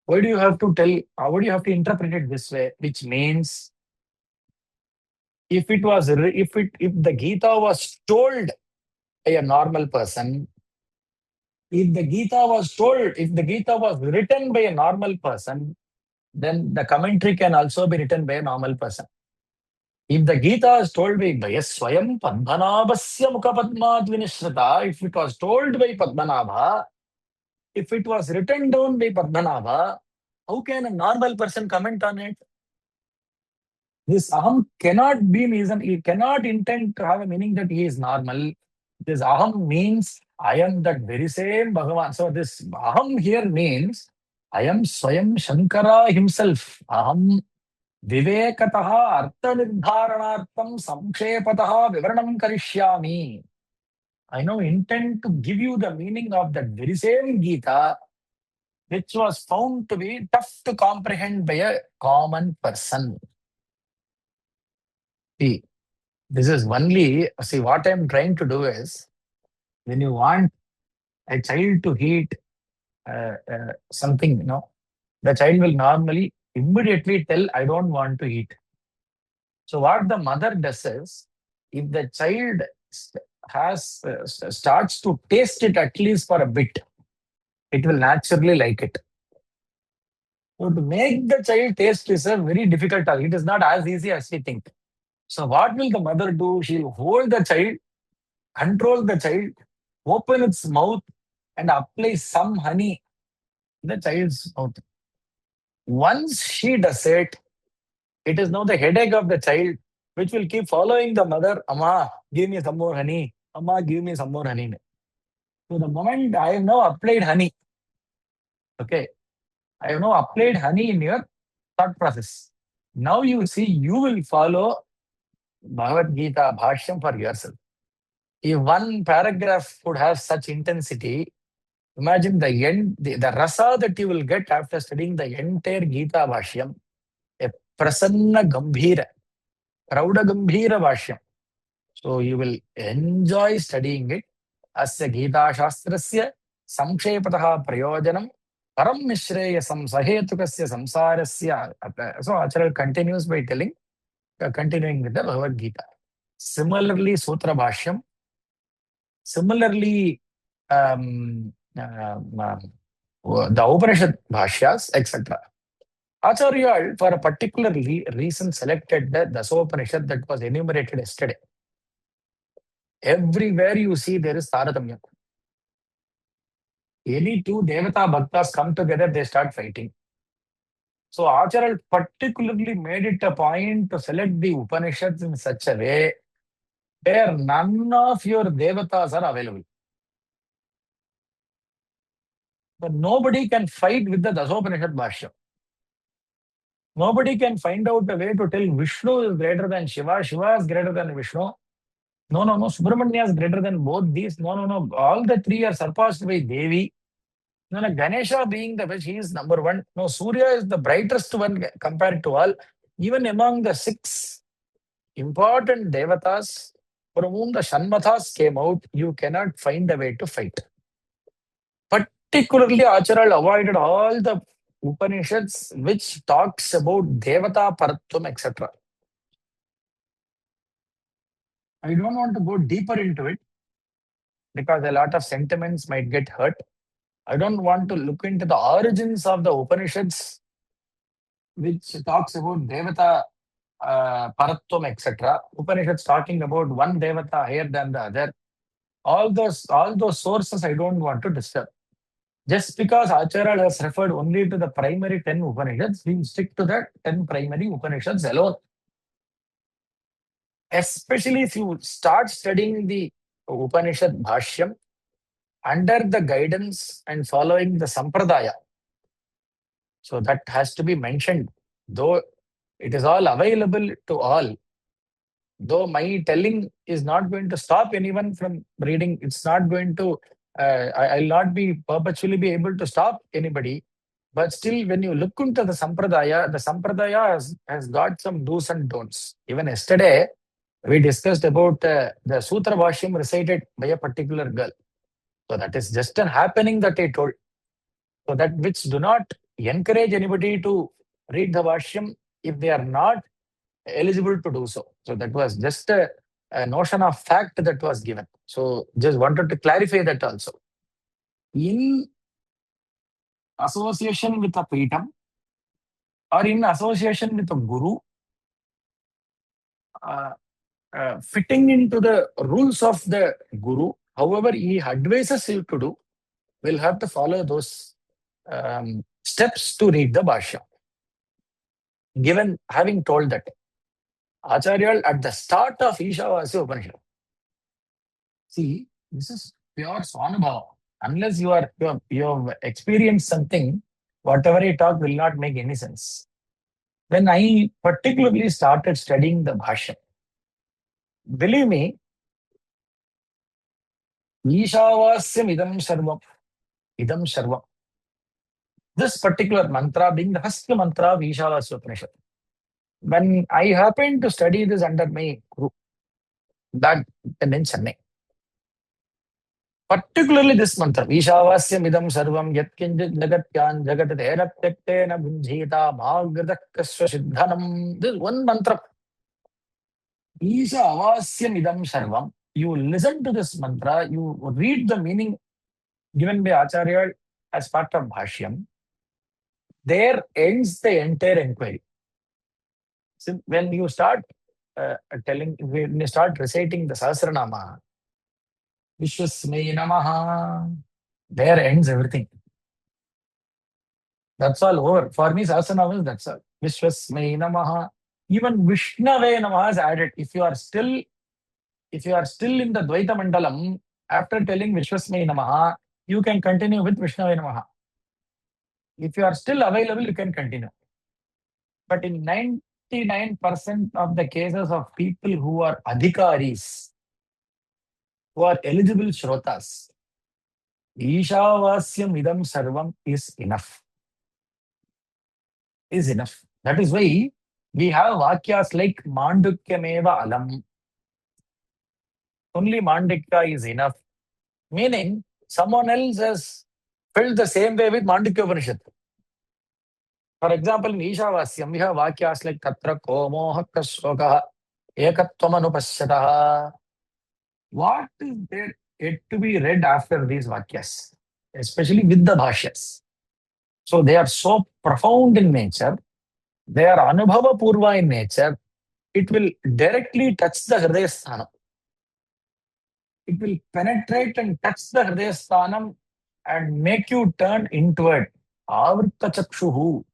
Why do you have to why do you have to interpret it this way? Which means if the Gita was told by a normal person, if the Gita was written by a normal person, then the commentary can also be written by a normal person. If the Gita is told by Swayam Padmanabhasya Mukha Padmat Vinishrita, if it was told by Padmanabha, if it was written down by Padmanabha, how can a normal person comment on it? This aham cannot be reason, he cannot intend to have a meaning that he is normal. This aham means I am that very same Bhagavan. So this aham here means I am Swayam Shankara himself. Aham Vivekataha Artha Nirdharanartham Samkshepataha Vivaranam Karishyami. I now intend to give you the meaning of that very same Gita, which was found to be tough to comprehend by a common person. See, this is only, see, what I'm trying to do is, when you want a child to eat something, the child will normally immediately tell, I don't want to eat. So what the mother does is, if the child starts to taste it at least for a bit, it will naturally like it. So to make the child taste is a very difficult task. It is not as easy as we think. So what will the mother do? She'll hold the child, control the child, open its mouth, and apply some honey in the child's mouth. Once she does it, it is now the headache of the child, which will keep following the mother. Amma, give me some more honey. Amma, give me some more honey. So the moment I have now applied honey, okay, I have now applied honey in your thought process. Now you see, you will follow Bhagavad Gita Bhashyam for yourself. If one paragraph could have such intensity, imagine the rasa that you will get after studying the entire Gita Bhashyam, a prasanna gambhira, rauda gambhira Bhashyam. So you will enjoy studying it. Asya Gita Shastrasya Samkshepataha Prayojanam Param Mishreyasam Sahetukasya Samsarasya. So Acharya continues by continuing with the Bhagavad Gita. Similarly, Sutra Bhashyam. Similarly, the Upanishad Bhashyas, etc. Acharya, for a particular reason, selected the Dasopanishad that was enumerated yesterday. Everywhere you see there is Taratamya. Any two Devata Bhaktas come together, they start fighting. So Acharya particularly made it a point to select the Upanishads in such a way where none of your Devatas are available. But nobody can fight with the Dasopanishad Bhashya. Nobody can find out a way to tell Vishnu is greater than Shiva, Shiva is greater than Vishnu. No, Subramanya is greater than both these. No. All the three are surpassed by Devi. No, Ganesha being the best, he is number one. No, Surya is the brightest one compared to all. Even among the 6 important devatas from whom the Shanmathas came out, you cannot find a way to fight. Particularly, Acharya avoided all the Upanishads which talks about Devata, Paratvam, etc. I don't want to go deeper into it because a lot of sentiments might get hurt. I don't want to look into the origins of the Upanishads which talks about Devata, Paratvam, etc. Upanishads talking about one Devata higher than the other. All those sources I don't want to disturb. Just because Acharya has referred only to the primary 10 Upanishads, we stick to the 10 primary Upanishads alone. Especially if you start studying the Upanishad Bhashyam under the guidance and following the Sampradaya. So that has to be mentioned. Though it is all available to all, though my telling is not going to stop anyone from reading, it's not going to, I'll not be perpetually be able to stop anybody. But still, when you look into the Sampradaya has got some do's and don'ts. Even yesterday, we discussed about the Sutra Bhashyam recited by a particular girl. So that is just an happening that I told. So that which do not encourage anybody to read the Bhashyam if they are not eligible to do so. So that was just a notion of fact that was given. So just wanted to clarify that also. In association with a Peetam or in association with a Guru, fitting into the rules of the guru, however he advises you to do, will have to follow those steps to read the Bhashya. Given having told that, Acharya at the start of Ishavasya Upanishad, see, this is pure Swanubhava. Unless you have experienced something, whatever you talk will not make any sense. When I particularly started studying the Bhashya, believe me, Ishavasyam idam sarvam. This particular mantra being the first mantra of Ishavasya Upanishad. When I happened to study this under my group, that in Chennai, particularly this mantra, Ishavasyam idam sarvam yatkinjit jagatyan jagat teratyakte bhunjita bhagradakasva siddhanam. This one mantra, Ishavasyam idam sarvam. You listen to this mantra, you read the meaning given by Acharya as part of Bhashyam. There ends the entire inquiry. So when you start when you start reciting the Sahasranama, Vishwasmai Namaha, there ends everything. That's all over. For me, Sahasranama, that's all. Vishwasmai Namaha. Even Vishnave Namaha is added. If you are still in the Dvaita Mandalam, after telling Vishwasmai Namaha, you can continue with Vishnave Namaha. If you are still available, you can continue. But in 99% of the cases of people who are adhikaris, who are eligible shrotas, Ishavasyam idam sarvam is enough. Is enough. That is why we have vakyas like Mandukyameva alam. Only Mandukya is enough. Meaning, someone else has felt the same way with Mandukya Upanishad. For example, in Ishavasyam, we have vakyas like Tatra Komoha Kashokaha Ekatvamanupashyataha. What is there yet to be read after these vakyas, especially with the bhashyas? So they are so profound in nature, they are anubhava purva in nature, it will directly touch the hridaya sthanam. It will penetrate and touch the hridaya sthanam and make you turn inward. Avrta chakshuhu,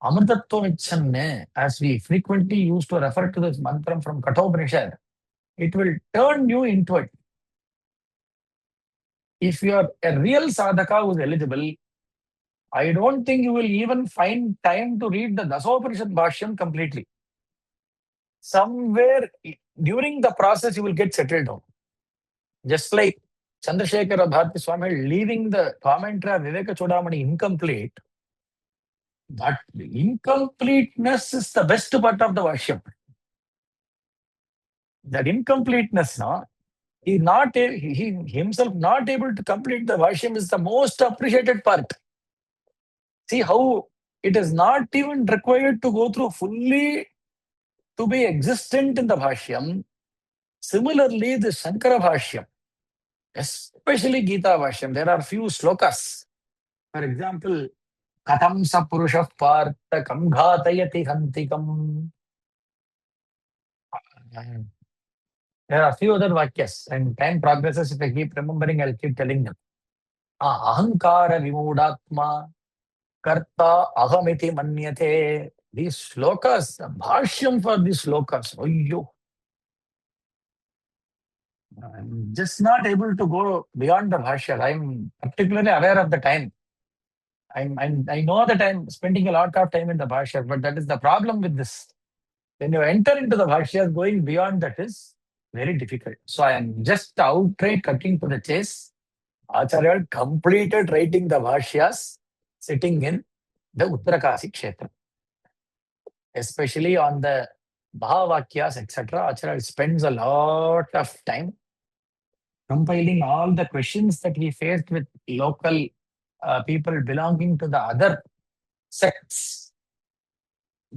amrtatvam ichanne, as we frequently used to refer to this mantra from Kathopanishad, it will turn you inward. If you are a real sadhaka who is eligible, I don't think you will even find time to read the Dasopanishad Bhashyam completely. Somewhere during the process, you will get settled down. Just like Chandrasekhara Bharati Swami leaving the commentary of Viveka Chodamani incomplete, but the incompleteness is the best part of the Bhashyam. That incompleteness, no? He himself not able to complete the Bhashyam is the most appreciated part. See how it is not even required to go through fully to be existent in the Bhashyam. Similarly, the Shankara Bhashyam, especially Gita Bhashyam, there are few slokas. For example, Katham sa purusha partha kam ghatayati hantikam. There are a few other vakyas, and time progresses. If I keep remembering, I'll keep telling them. Ahankara vimudatma karta ahamiti manyate. These slokas, the bhashyam for these slokas. I'm just not able to go beyond the bhashya. I'm particularly aware of the time. I know that I'm spending a lot of time in the bhashya, but that is the problem with this. When you enter into the bhashya, going beyond that is very difficult. So I am just outright cutting to the chase. Acharya completed writing the bhashyas sitting in the Uttarakashi Kshetra. Especially on the Bhavakyas, etc. Acharya spends a lot of time compiling all the questions that he faced with local people belonging to the other sects.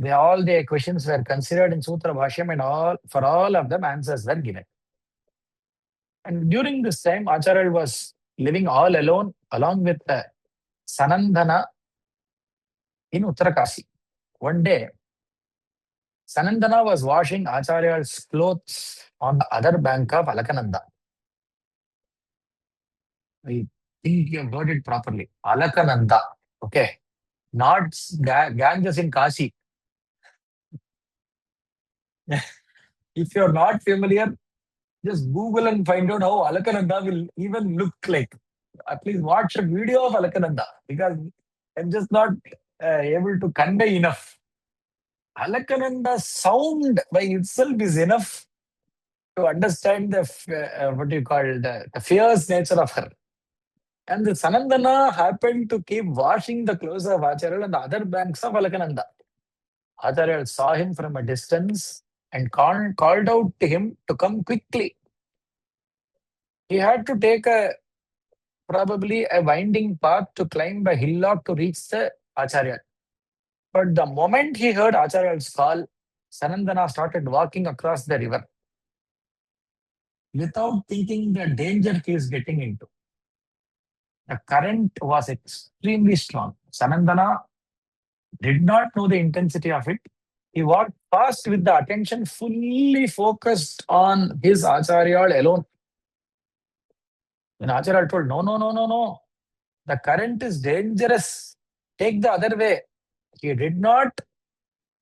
All the questions were considered in Sutra Bhashyam, and for all of them answers were given. And during this time, Acharya was living all alone along with Sanandana in Uttarakashi. One day, Sanandana was washing Acharya's clothes on the other bank of Alakananda. I think you have heard it properly. Alakananda. Okay. Not Ganges in Kashi. If you're not familiar, just Google and find out how Alakananda will even look like. At least watch a video of Alakananda, because I'm just not able to convey enough. Alakananda sound by itself is enough to understand what you call the fierce nature of her. And the Sanandana happened to keep washing the clothes of Acharya on the other banks of Alakananda. Acharya saw him from a distance and called out to him to come quickly. He had to take probably a winding path to climb a hillock to reach the Acharya. But the moment he heard Acharya's call, Sanandana started walking across the river without thinking the danger he is getting into. The current was extremely strong. Sanandana did not know the intensity of it. He walked fast with the attention fully focused on his Acharya alone. When Acharya told, no, no, no, no, no, the current is dangerous, take the other way. He did not,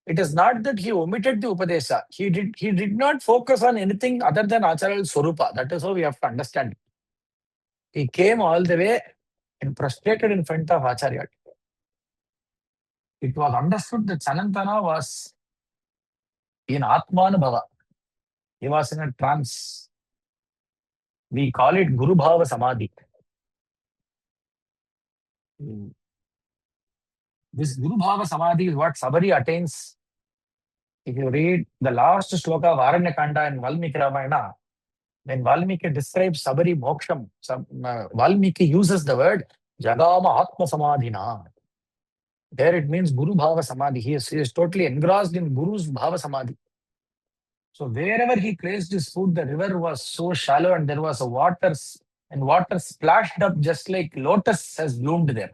it is not that he omitted the Upadesha. He did not focus on anything other than Acharya's Swarupa. That is how we have to understand it. He came all the way and prostrated in front of Acharya. It was understood that Sanandana was in Atmanubhava. He was in a trance. We call it Guru Bhava Samadhi. This Guru Bhava Samadhi is what Sabari attains. If you read the last sloka of Aranya Kanda in Valmiki Ramayana, when Valmiki describes Sabari Moksham, Valmiki uses the word Jagama Atma Samadhina. There it means Guru Bhava Samadhi. He is totally engrossed in Guru's Bhava Samadhi. So wherever he placed his foot, the river was so shallow and there was a water splashed up just like lotus has bloomed there.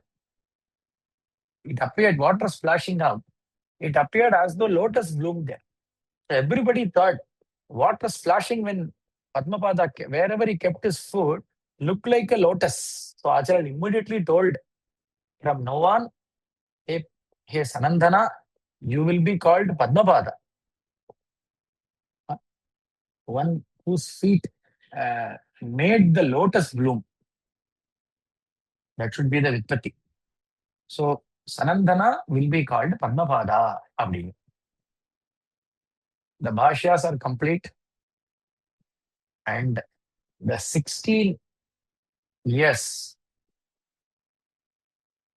It appeared, water splashing out. It appeared as though lotus bloomed there. So everybody thought water splashing when Padmapada, wherever he kept his foot, looked like a lotus. So Acharya immediately told, from now on, hey Sanandana, you will be called Padmapada. One whose feet made the lotus bloom. That should be the Vitpati. So Sanandana will be called Padmapada. The Bhashyas are complete, and the 16 years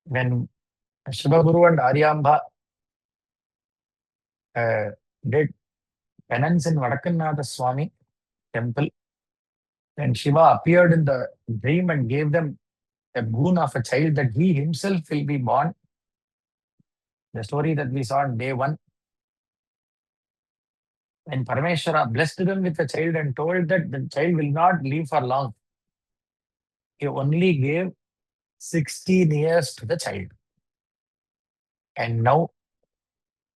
when Shivaguru and Aryambha did penance in Vadakkannatha Swami temple, and Shiva appeared in the dream and gave them a boon of a child that he himself will be born. The story that we saw on day 1. When Parameshwara blessed them with a child and told that the child will not live for long, he only gave 16 years to the child. And now,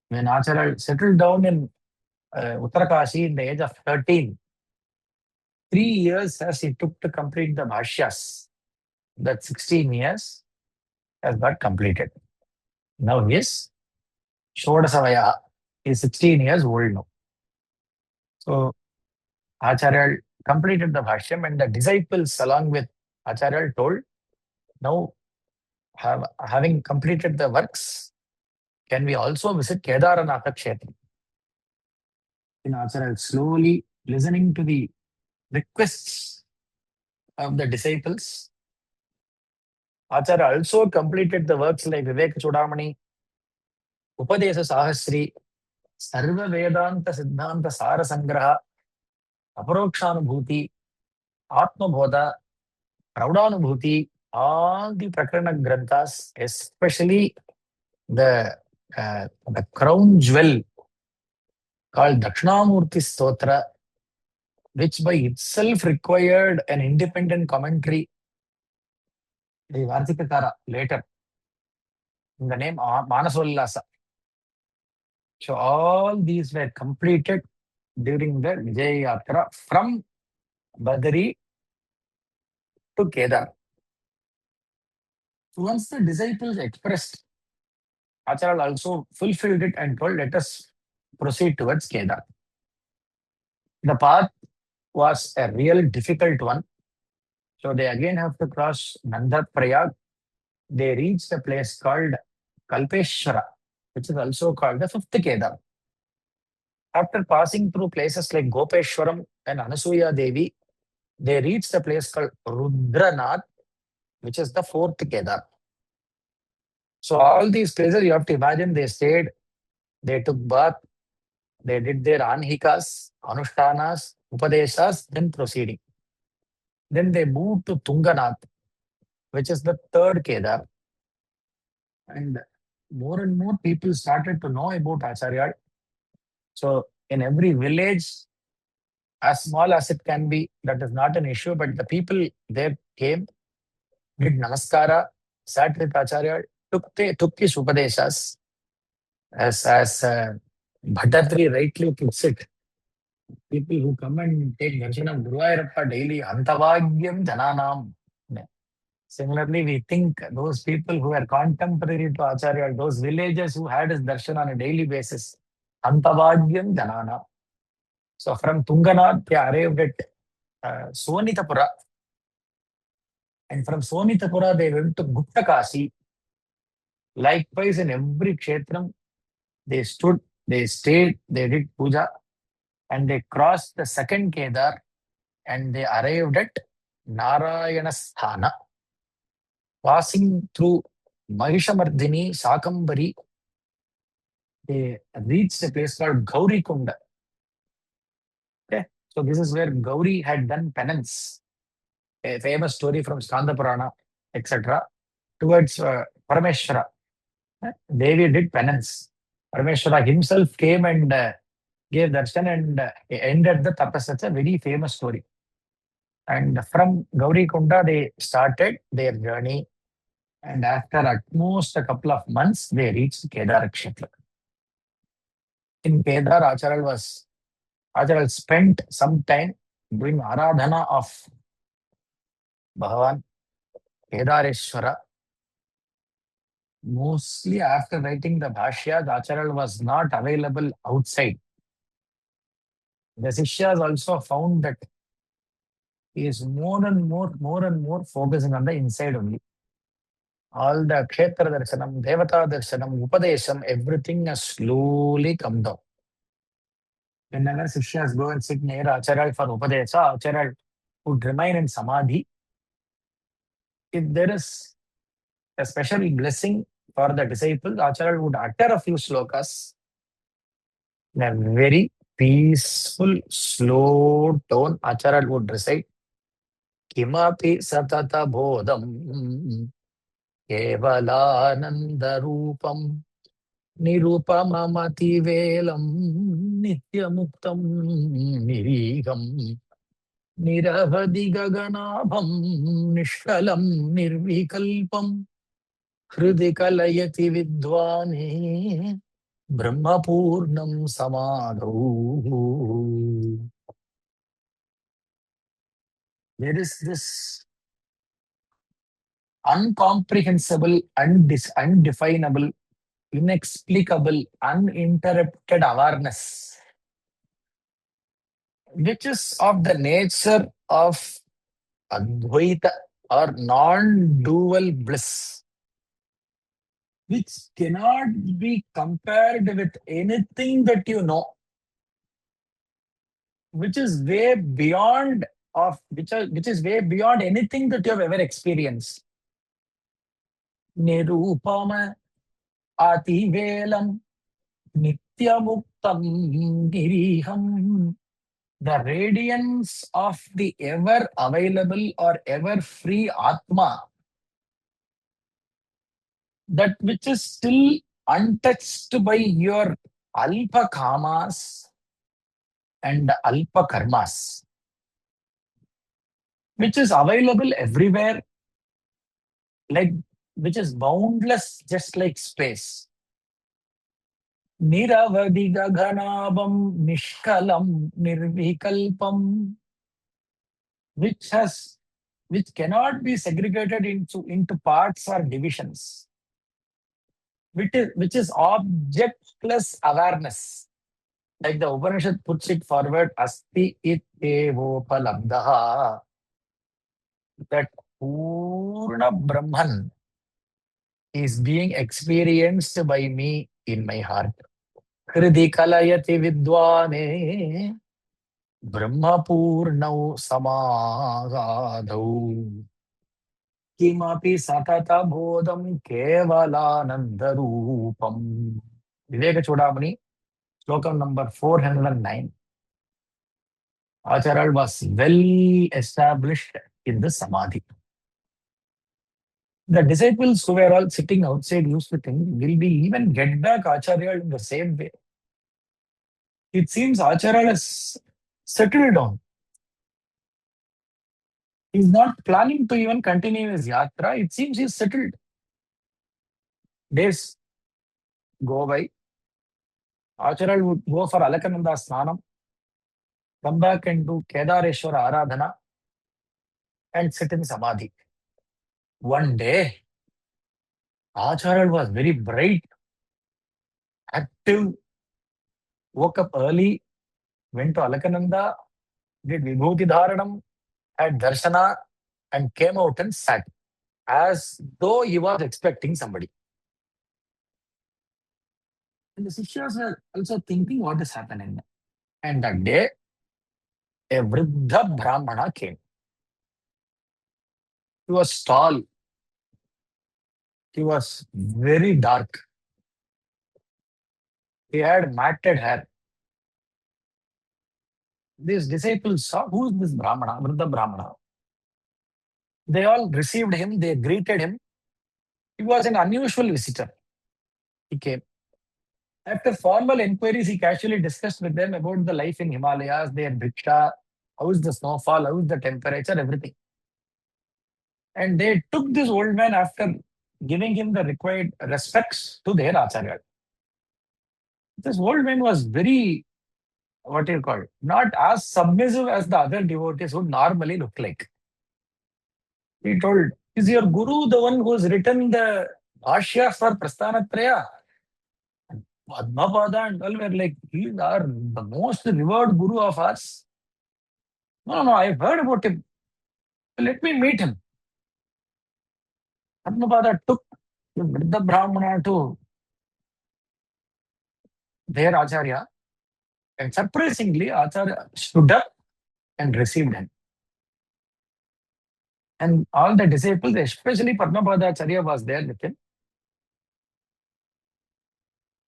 when Acharya settled down in Uttarakashi in the age of 13, 3 years as he took to complete the Bhashyas, that 16 years has got completed. Now he is Shodasavaya. He is 16 years old now. So Acharya completed the Bhashyam, and the disciples along with Acharya told, now having completed the works, can we also visit Kedaranatha Kshetra? In Acharya slowly listening to the requests of the disciples, Acharya also completed the works like Vivek Chudamani, Upadesa Sahasri, Sarva Vedanta Siddhanta Sara Sangraha, Aparokshanubhuti, Atma Bodha, Praudanubhuti, all the Prakarana Granthas, especially the crown jewel called Dakshinamurti Stotra, which by itself required an independent commentary. The Vartikakara later, in the name Manasollasa. So all these were completed during the Vijaya Yatra from Badri to Kedar. So once the disciples expressed, Acharya also fulfilled it and told, let us proceed towards Kedar. The path was a real difficult one. So they again have to cross Nanda Prayag. They reached a place called Kalpeshwara, which is also called the fifth Kedar. After passing through places like Gopeshwaram and Anasuya Devi, they reached a place called Rudranath, which is the fourth Kedar. So all these places, you have to imagine, they stayed, they took bath, they did their anhikas, anushtanas, upadeshas, then proceeding. Then they moved to Tunganath, which is the third Kedar. And more people started to know about Acharya. So in every village, as small as it can be, that is not an issue, but the people there came, did namaskara, sat with Acharya, took his upadeshas, as Bhattatri rightly puts it. People who come and take darshanam Guruvayurappa daily, antavagyam jananam. Similarly, we think those people who are contemporary to Acharya, those villagers who had his darshan on a daily basis, antavagyam janana. So from Tunganath, they arrived at Sonitapura. And from Sonitapura, they went to Uttarakashi. Likewise, in every kshetram, they stood, they stayed, they did puja, and they crossed the second Kedar and they arrived at Narayanasthana. Passing through Mahishamardhini, Sakambari, they reached a place called Gauri Kunda. Okay? So this is where Gauri had done penance. A famous story from Skanda Purana, etc. Towards Parameshwara. Devi did penance. Parameshwara himself came and gave darshan and ended the tapas. That's a very famous story. And from Gauri Kunda, they started their journey. And after at most a couple of months, they reached Kedar Kshetra. In Kedar, Acharya spent some time doing Aradhana of Bhagavan Kedareshwara. Mostly after writing the Bhashyas, Acharya was not available outside. The Sishyas also found that he is more and more focusing on the inside only. All the Kshetra Darshanam, Devata Darshanam, Upadesham, everything has slowly come down. Whenever Sishyas go and sit near Acharya for Upadesha, Acharya would remain in Samadhi. If there is a special blessing for the disciples, Acharya would utter a few slokas in a very peaceful, slow tone. Acharya would recite, Kimapi satata bodham kevalananda rupam nirupamamati velam nityamuktam nirigam niravadi gaganabham nishkalam nirvikalpam hृदि कलयति विद्वाने ब्रह्मपूर्णं समाधौ. There is this uncomprehensible, undefinable, inexplicable, uninterrupted awareness, which is of the nature of Advaita or non-dual bliss, which cannot be compared with anything that you know, which is way beyond which is way beyond anything that you have ever experienced. Nirupama ativelam nityamuktam niriham. The radiance of the ever available or ever free Atma, that which is still untouched by your alpa kamas and alpa karmas, which is available everywhere, like which is boundless, just like space. Niravadi Gaganabam Nishkalam Nirvikalpam, which cannot be segregated into parts or divisions, which is objectless awareness. Like the Upanishad puts it forward, Asti it evopalabdha, that Purna Brahman is being experienced by me in my heart. Hridi kalayati vidwane Brahma Purnau Samagadau Kimapi Satata Bodham Kevalananda Rupam. Viveka Chudamani, slokam number 409. Acharya was well established in the Samadhi. The disciples who were all sitting outside used to think, will we even get back Acharya in the same way? It seems Acharya has settled down. He's not planning to even continue his yatra. It seems he's settled. Days go by. Acharya would go for Alakananda Snanam, come back and do Kedareshwara Aradhana, and sit in Samadhi. One day, Acharya was very bright, active, woke up early, went to Alakananda, did Vibhuti Dharanam, had Darshana, and came out and sat, as though he was expecting somebody. And the Sishyas were also thinking what is happening. And that day, a Vriddha Brahmana came. He was tall. He was very dark. He had matted hair. These disciples saw, who is this Brahmana, Vriddha Brahmana? They all received him, they greeted him. He was an unusual visitor. He came. After formal inquiries, he casually discussed with them about the life in Himalayas, their bhiksha, how is the snowfall, how is the temperature, everything. And they took this old man after giving him the required respects to their Acharya. This old man was very, what do you call it, not as submissive as the other devotees would normally look like. He told, is your guru the one who has written the Bhashyas for Prasthanatraya? Padmapada and all were like, he is the most revered guru of us. No, I've heard about him. Let me meet him. Padmapada took the Vriddha Brahmana to their Acharya, and surprisingly, Acharya stood up and received him. And all the disciples, especially Padmapadacharya, was there with him.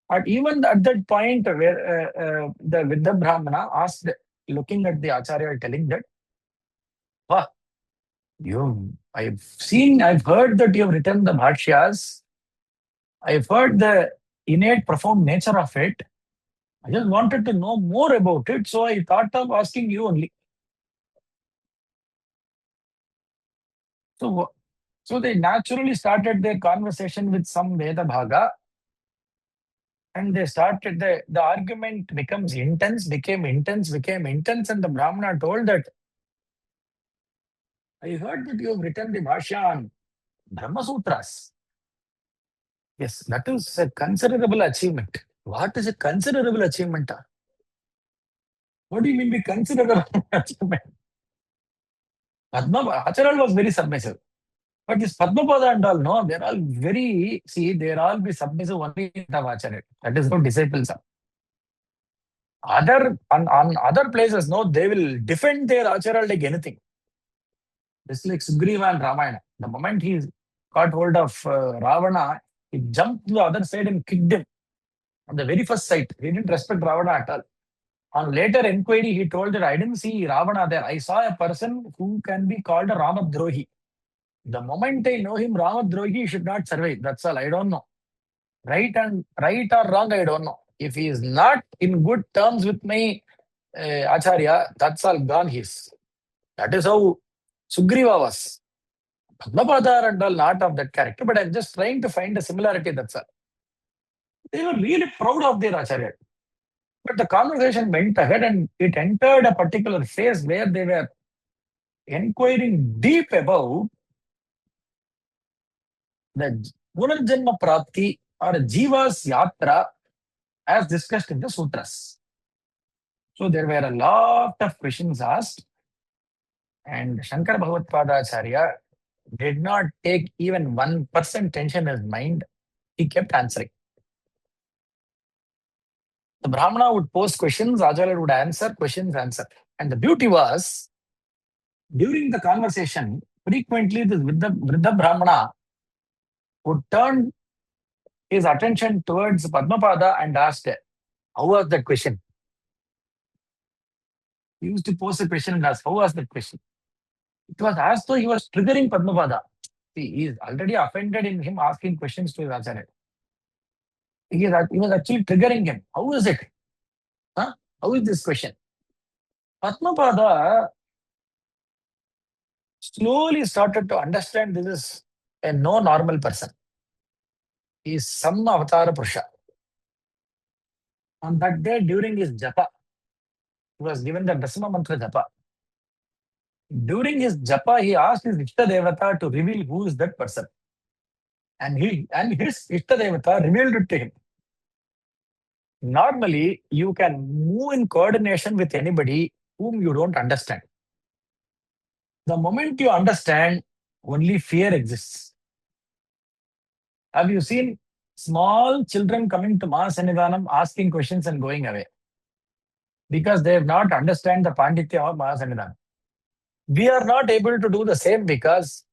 But even at that point where the Vidya Brahmana asked, looking at the Acharya, telling that, wow, I've heard that you've written the Bhashyas. I've heard the innate, profound nature of it. I just wanted to know more about it, so I thought of asking you only. So they naturally started their conversation with some Veda Bhaga, and they started, the argument became intense, and the Brahmana told that, I heard that you have written the Bhashya on Brahma Sutras. Yes, that is a considerable achievement. What is a considerable achievement? What do you mean by considerable achievement? Acharya was very submissive. But this Padmapada and all, no, they're all they'll all be submissive only in the Acharya. That is how disciples are. On other places, no, they will defend their Acharya like anything. Just like Sugriva and Ramayana. The moment he got hold of Ravana, he jumped to the other side and kicked him. On the very first sight, he didn't respect Ravana at all. On later inquiry, he told that I didn't see Ravana there. I saw a person who can be called a Ramadrohi. The moment I know him, Ramadrohi should not survive. That's all. I don't know. Right or wrong, I don't know. If he is not in good terms with my Acharya, that's all gone his. That is how Sugriva was. Padmapada and all not of that character, but I'm just trying to find a similarity, that's all. They were really proud of their Acharya. But the conversation went ahead and it entered a particular phase where they were inquiring deep about the Punarjanma Prapti or Jiva's Yatra as discussed in the sutras. So there were a lot of questions asked, and Shankara Bhagavad did not take even 1% tension in his mind. He kept answering. The Brahmana would pose questions, Acharya would answer, questions, answer. And the beauty was, during the conversation, frequently this Vriddha Brahmana would turn his attention towards Padmapada and asked, how was that question? He used to pose a question and ask, how was that question? It was as though he was triggering Padmapada. See, he is already offended in him asking questions to his Acharya. He was actually triggering him. How is it? Huh? How is this question? Padmapada slowly started to understand this is a no normal person. He is some avatar Purusha. On that day, during his japa, he was given the Dasama Mantra japa. During his japa, he asked his Ishta Devata to reveal who is that person. And his Ishta Devata revealed it to him. Normally, you can move in coordination with anybody whom you don't understand. The moment you understand, only fear exists. Have you seen small children coming to Maha Sannidhanam asking questions and going away? Because they have not understand the Panditya of Maha Sannidhanam. We are not able to do the same because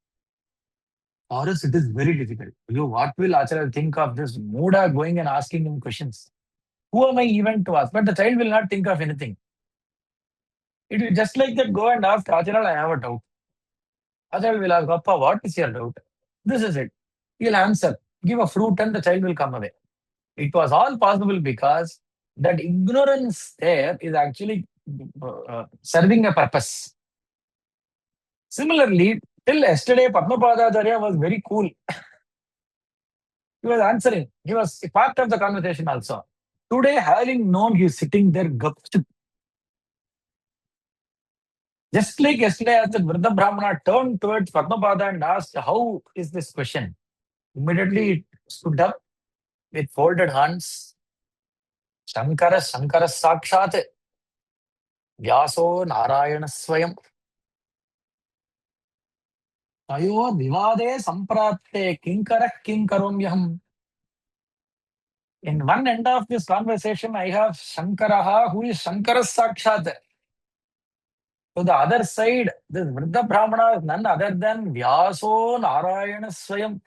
for us it is very difficult. What will Acharya think of this Muda going and asking him questions? Who am I even to ask? But the child will not think of anything. It will just like that go and ask Acharya, I have a doubt. Acharya will ask, Papa, what is your doubt? This is it. He'll answer. Give a fruit and the child will come away. It was all possible because that ignorance there is actually serving a purpose. Similarly, till yesterday, Padmapadacharya was very cool. He was answering. He was a part of the conversation also. Today, having known he is sitting there, just like yesterday, as the Vriddha Brahmana turned towards Padmapada and asked, how is this question? Immediately it stood up with folded hands. Shankara Sakshat, Vyaso Narayana Swayam. Tayo Vivade Samprate Kinkara Kinkaromyam. In one end of this conversation, I have Shankaraha, who is Shankara Sakshat. To the other side, this Vriddha Brahmana is none other than Vyaso Narayana Swayam.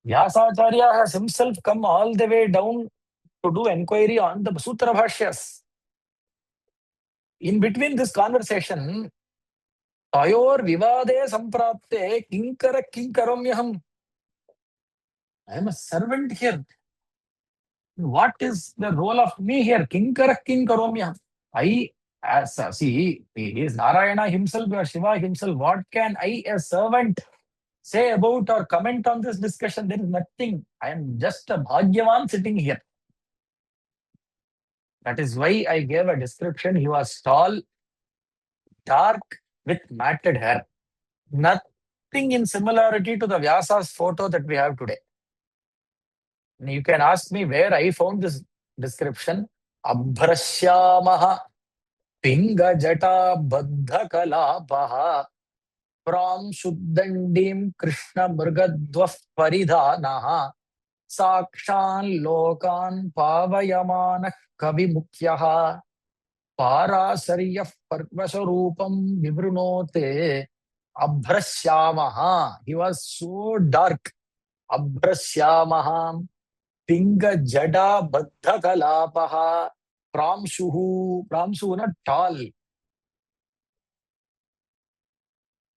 Vyasacharya has himself come all the way down to do inquiry on the Sutra Bhashyas. In between this conversation, Tayor Vivade Samprapte Kinkara Kinkaromyaham. I am a servant here. What is the role of me here? Kinkara Kinkaromyaham. See, he is Narayana himself or Shiva himself. What can I, a servant, say about or comment on this discussion? There is nothing. I am just a Bhagyavan sitting here. That is why I gave a description. He was tall, dark, with matted hair. Nothing in similarity to the Vyasa's photo that we have today. You can ask me where I found this description. Abhrashyamaha Pinga Jata Baddha Kalapaha Pram Shuddhandim Krishna Murgadvaf Paridhanaha Sakshan Lokan Pavayamana Kavimukyaha Parasarya Parvasarupam Vibrunote Abhrashyamaha. He was so dark. Abhrashyamaha Pinga Jada Baddha Kalapaha Pramshuhu not tall.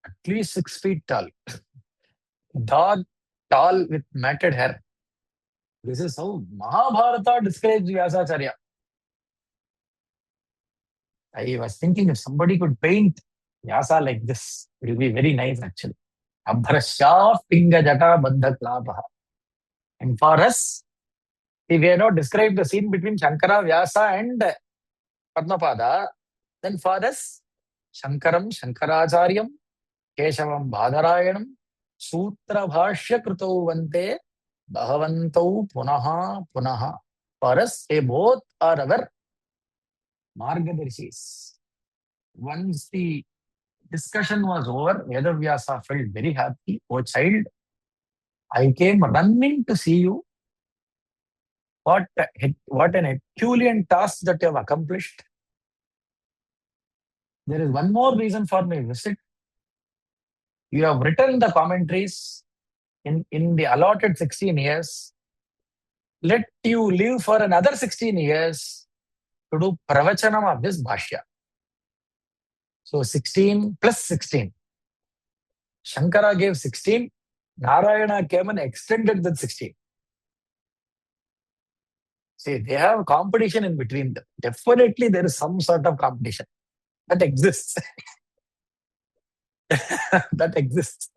At least 6 feet tall. Dark, tall with matted hair. This is how Mahabharata describes Vyasacharya. I was thinking if somebody could paint Vyasa like this, it will be very nice actually. Abhrasya Pinga Jata Baddha Kalapaha. And for us, If we have not described the scene between Shankara, Vyasa, and Padmapada, then for us, Shankaram, Shankaracharyam, Keshavam, Bhadarayanam, Sutra Bhashya Krutau Vante, Bhavantau Punaha Punaha. For us, they both are our Margadarshis. Once the discussion was over, Vedavyasa felt very happy. Oh child, I came running to see you. What an Herculean task that you have accomplished. There is one more reason for my visit. You have written the commentaries in the allotted 16 years. Let you live for another 16 years to do pravachanam of this bhashya. So 16 plus 16. Shankara gave 16. Narayana came and extended that 16. See, they have competition in between them. Definitely there is some sort of competition that exists. That exists.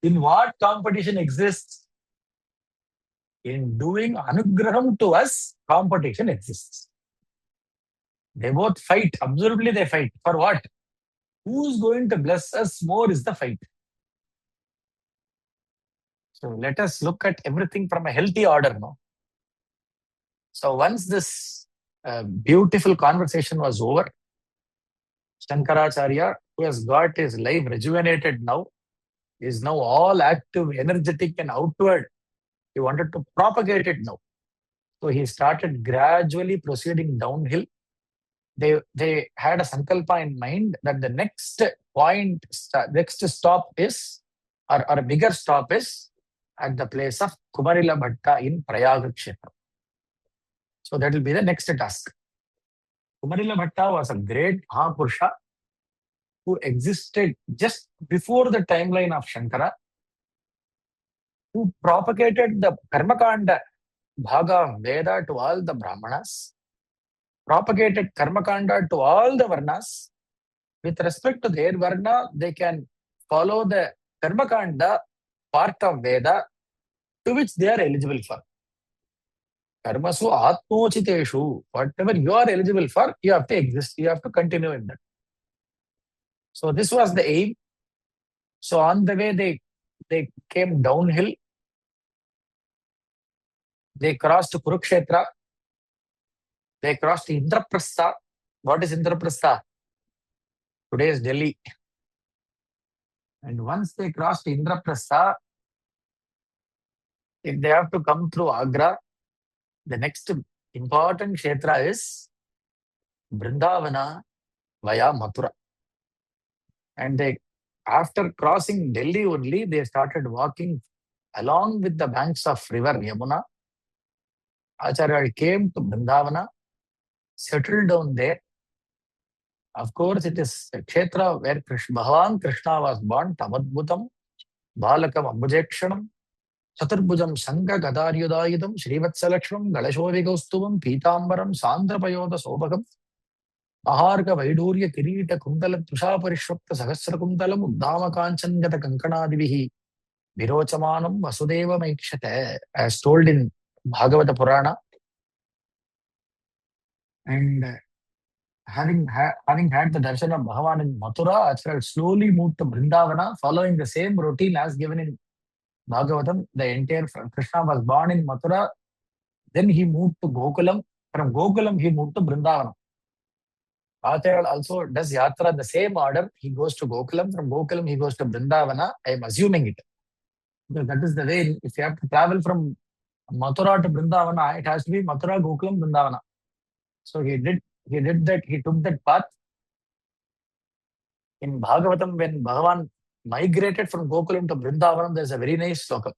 In what competition exists? In doing anugraham to us, competition exists. They both fight. Absolutely, they fight. For what? Who's going to bless us more is the fight. So let us look at everything from a healthy order now. So once this beautiful conversation was over, Shankaracharya, who has got his life rejuvenated now, is now all active, energetic, and outward. He wanted to propagate it now. So he started gradually proceeding downhill. They had a sankalpa in mind that the next point, next stop is, or a bigger stop is, at the place of Kumarila Bhatta in Prayaga Kshetra. So that will be the next task. Kumarila Bhatta was a great Mahapurusha who existed just before the timeline of Shankara, who propagated the Karmakanda Bhaga of Veda to all the Brahmanas, propagated Karmakanda to all the Varnas. With respect to their Varna, they can follow the Karmakanda part of Veda to which they are eligible for. Karmasu Atmochiteshu, whatever you are eligible for, you have to exist, you have to continue in that. So this was the aim. So on the way, they came downhill. They crossed Kurukshetra. They crossed Indraprastha. What is Indraprastha? Today is Delhi. And once they crossed Indraprastha, if they have to come through Agra, the next important kshetra is Vrindavana via Mathura. And after crossing Delhi only, they started walking along with the banks of river Yamuna. Acharya came to Vrindavana, settled down there. Of course, it is a kshetra where Bhagavan Krishna was born, Tamadbhutam, Balakam Ambujekshanam, Chaturbhujam Sanga Gadaryudayidam, Srivatsalakshram, Galashovigaustubam, Pitambaram, Sandrapayoda Sobhagam, Maharga Vaidurya Kirita Kundala Tusha Parishwapta Sahasra Kundalam, Uddama Kanchangata Kankanadivihi, Virochamanam Vasudeva Maikshate, as told in Bhagavata Purana. And having had the darshan of Bhagavan in Mathura, Acharya slowly moved to Vrindavana, following the same routine as given in Bhagavatam. The entire Krishna was born in Mathura, then he moved to Gokulam. From Gokulam, he moved to Vrindavana. Acharya also does yatra in the same order. He goes to Gokulam. From Gokulam, he goes to Vrindavana. I am assuming it, because that is the way. If you have to travel from Mathura to Vrindavana, it has to be Mathura, Gokulam, Vrindavana. So he did that. He took that path. In Bhagavatam, when Bhagavan migrated from Gokulam to Vrindavanam, there's a very nice sloka.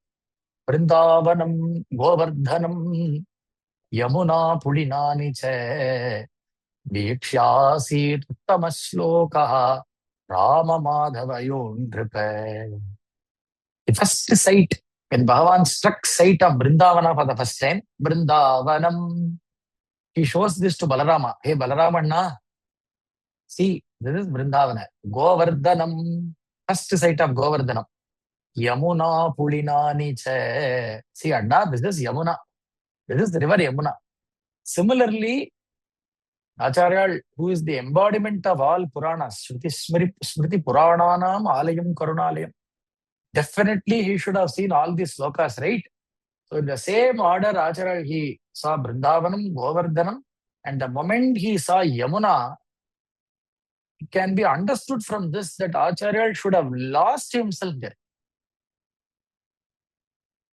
Vrindavanam Govardhanam Yamuna Pulinani Che Vikshyasit Uttamaslokaha Rama Madhavayon Dripe. The first sight, when Bhagavan struck sight of Vrindavana for the first time, Vrindavanam, he shows this to Balarama. Hey Balaramana, see, this is Vrindavana. Govardhanam, first sight of Govardhanam. Yamuna Pulinani Che. See, Adda, this is Yamuna. This is the river Yamuna. Similarly, Acharya, who is the embodiment of all Puranas, Smriti Purananam Alayam Karunalayam. Definitely he should have seen all these slokas, right? So in the same order, Acharya, he saw Vrindavanam, Govardhanam, and the moment he saw Yamuna, it can be understood from this that Acharya should have lost himself there.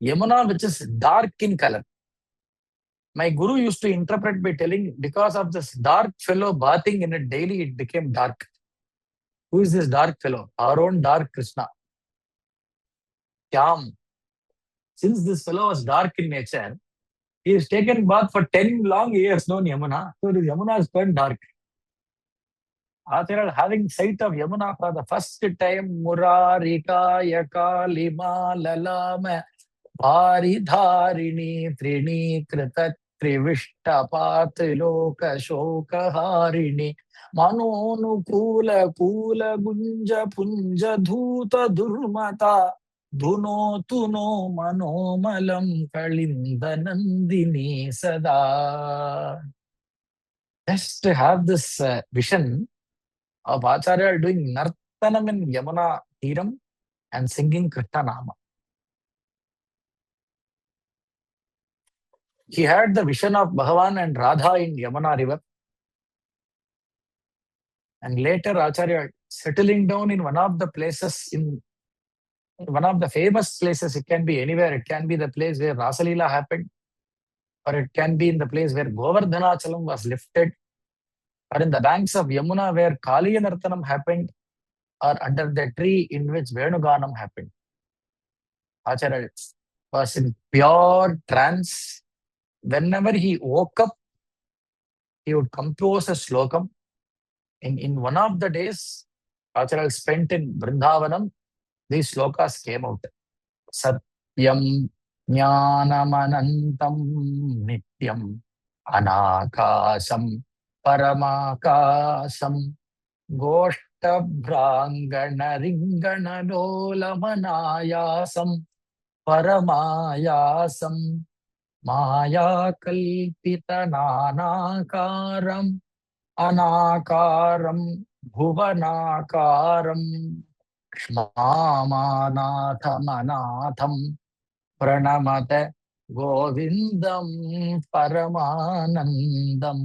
Yamuna, which is dark in color. My guru used to interpret by telling, because of this dark fellow bathing in it daily, it became dark. Who is this dark fellow? Our own dark Krishna. Kyam. Since this fellow was dark in nature, he has taken bath for 10 long years, known Yamuna. So this Yamuna has turned dark. Acharya, having sight of Yamuna for the first time, Murarika, Yaka, Lima, Lalama, Paridharini, Trini, Krita, Trivishta, Triloka, Shoka, Harini, Manonukula, Kula, Gunja, Punja, Dhuta, Durmata, Dhuno, Tuno, Manomalam, Kalinda, Nandini, Sada. Just to have this vision of Acharya doing Nartanam in Yamuna Tiram and singing Krishna Nama. He had the vision of Bhagavan and Radha in Yamuna river. And later Acharya settling down in one of the places, in one of the famous places. It can be anywhere. It can be the place where Rasalila happened, or it can be in the place where Govardhanachalam was lifted, or in the banks of Yamuna where Kaliya Nartanam happened, or under the tree in which Venuganam happened. Acharya was in pure trance. Whenever he woke up, he would compose a slokam. In one of the days, Acharya spent in Vrindavanam, these slokas came out. Satyam Jnanamanantam Nityam Anakasam Paramakasam Goshtabhrangana Ringana Lolamanayasam Paramayasam Maya Kalpita Nanakaram Anakaram Bhuvanakaram Shmamanathamanatham Pranamata Govindam Paramanandam.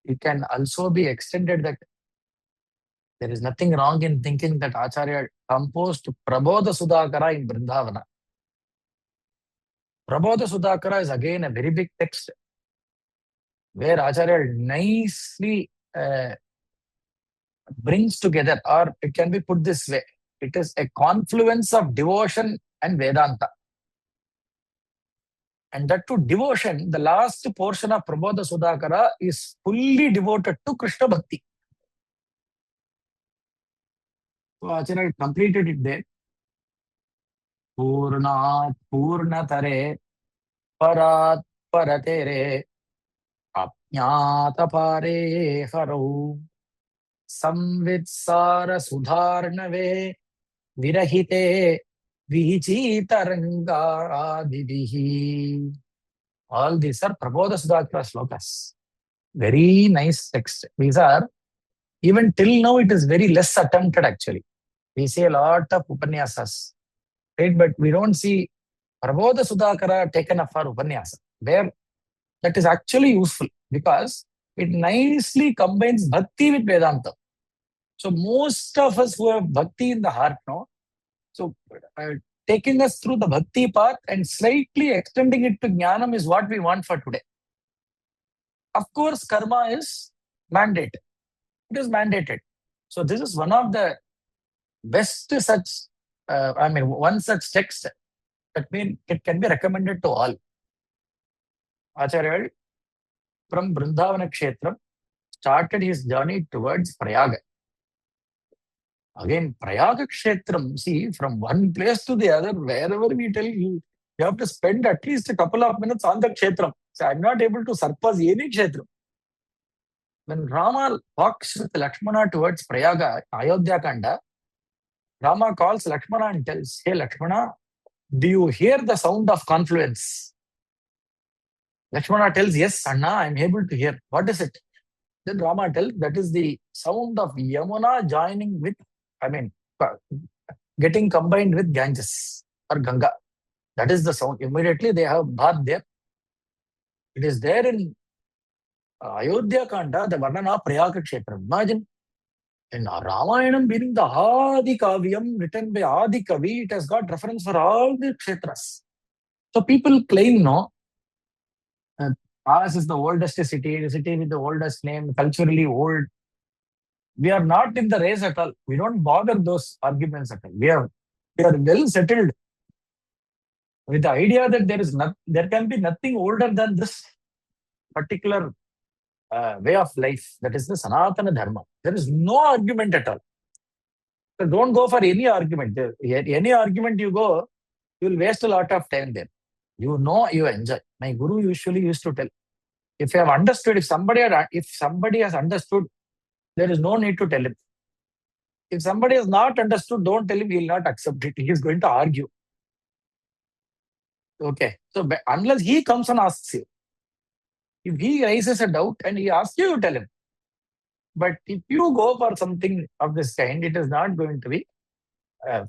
It can also be extended that there is nothing wrong in thinking that Acharya composed Prabodha Sudhakara in Vrindavana. Prabodha Sudhakara is again a very big text where Acharya nicely brings together, or it can be put this way, it is a confluence of devotion and Vedanta. And that to devotion, the last portion of Prabodha Sudhakara is fully devoted to Krishna Bhakti. So Acharya completed it there. Purnat Purnatare Parat Paratere Apnyata Pare Haro Samvitsara Sudharnave Virahite Vichitaranga Didihi. All these are Prabodha Sudhakara slokas. Very nice text. These are, even till now, it is very less attempted actually. We see a lot of Upanyasas, right? But we don't see Prabodha Sudhakara taken up for Upanyasa, where that is actually useful because it nicely combines Bhakti with Vedanta. So most of us who have Bhakti in the heart now, so taking us through the Bhakti path and slightly extending it to Jnanam is what we want for today. Of course, karma is mandated. It is mandated. So this is one of the best such, one such text that means it can be recommended to all. Acharya from Vrindavana Kshetram started his journey towards Prayaga. Again, Prayaga Kshetram, see, from one place to the other, wherever we tell you, you have to spend at least a couple of minutes on the Kshetram. So I'm not able to surpass any Kshetram. When Rama walks with Lakshmana towards Prayaga, Ayodhya Kanda, Rama calls Lakshmana and tells, hey Lakshmana, do you hear the sound of confluence? Lakshmana tells, yes, Anna, I'm able to hear. What is it? Then Rama tells, that is the sound of Yamuna joining with, getting combined with Ganges or Ganga. That is the sound. Immediately they have bath there. It is there in Ayodhya Kanda, the Varnana Prayaga Kshetra. Imagine, in Ramayanam being the Adi Kavyam written by Adi Kavi, it has got reference for all the Kshetras. So people claim, no, ours is the oldest city, the city with the oldest name, culturally old. We are not in the race at all. We don't bother those arguments at all. We are well settled with the idea that there can be nothing older than this particular way of life. That is the Sanatana Dharma. There is no argument at all. So don't go for any argument. Any argument you go, you will waste a lot of time there. You know, you enjoy. My guru usually used to tell, if you have understood, if somebody has understood, there is no need to tell him. If somebody has not understood, don't tell him, he will not accept it. He is going to argue. Okay. So unless he comes and asks you, if he raises a doubt and he asks you, you tell him. But if you go for something of this kind, it is not going to be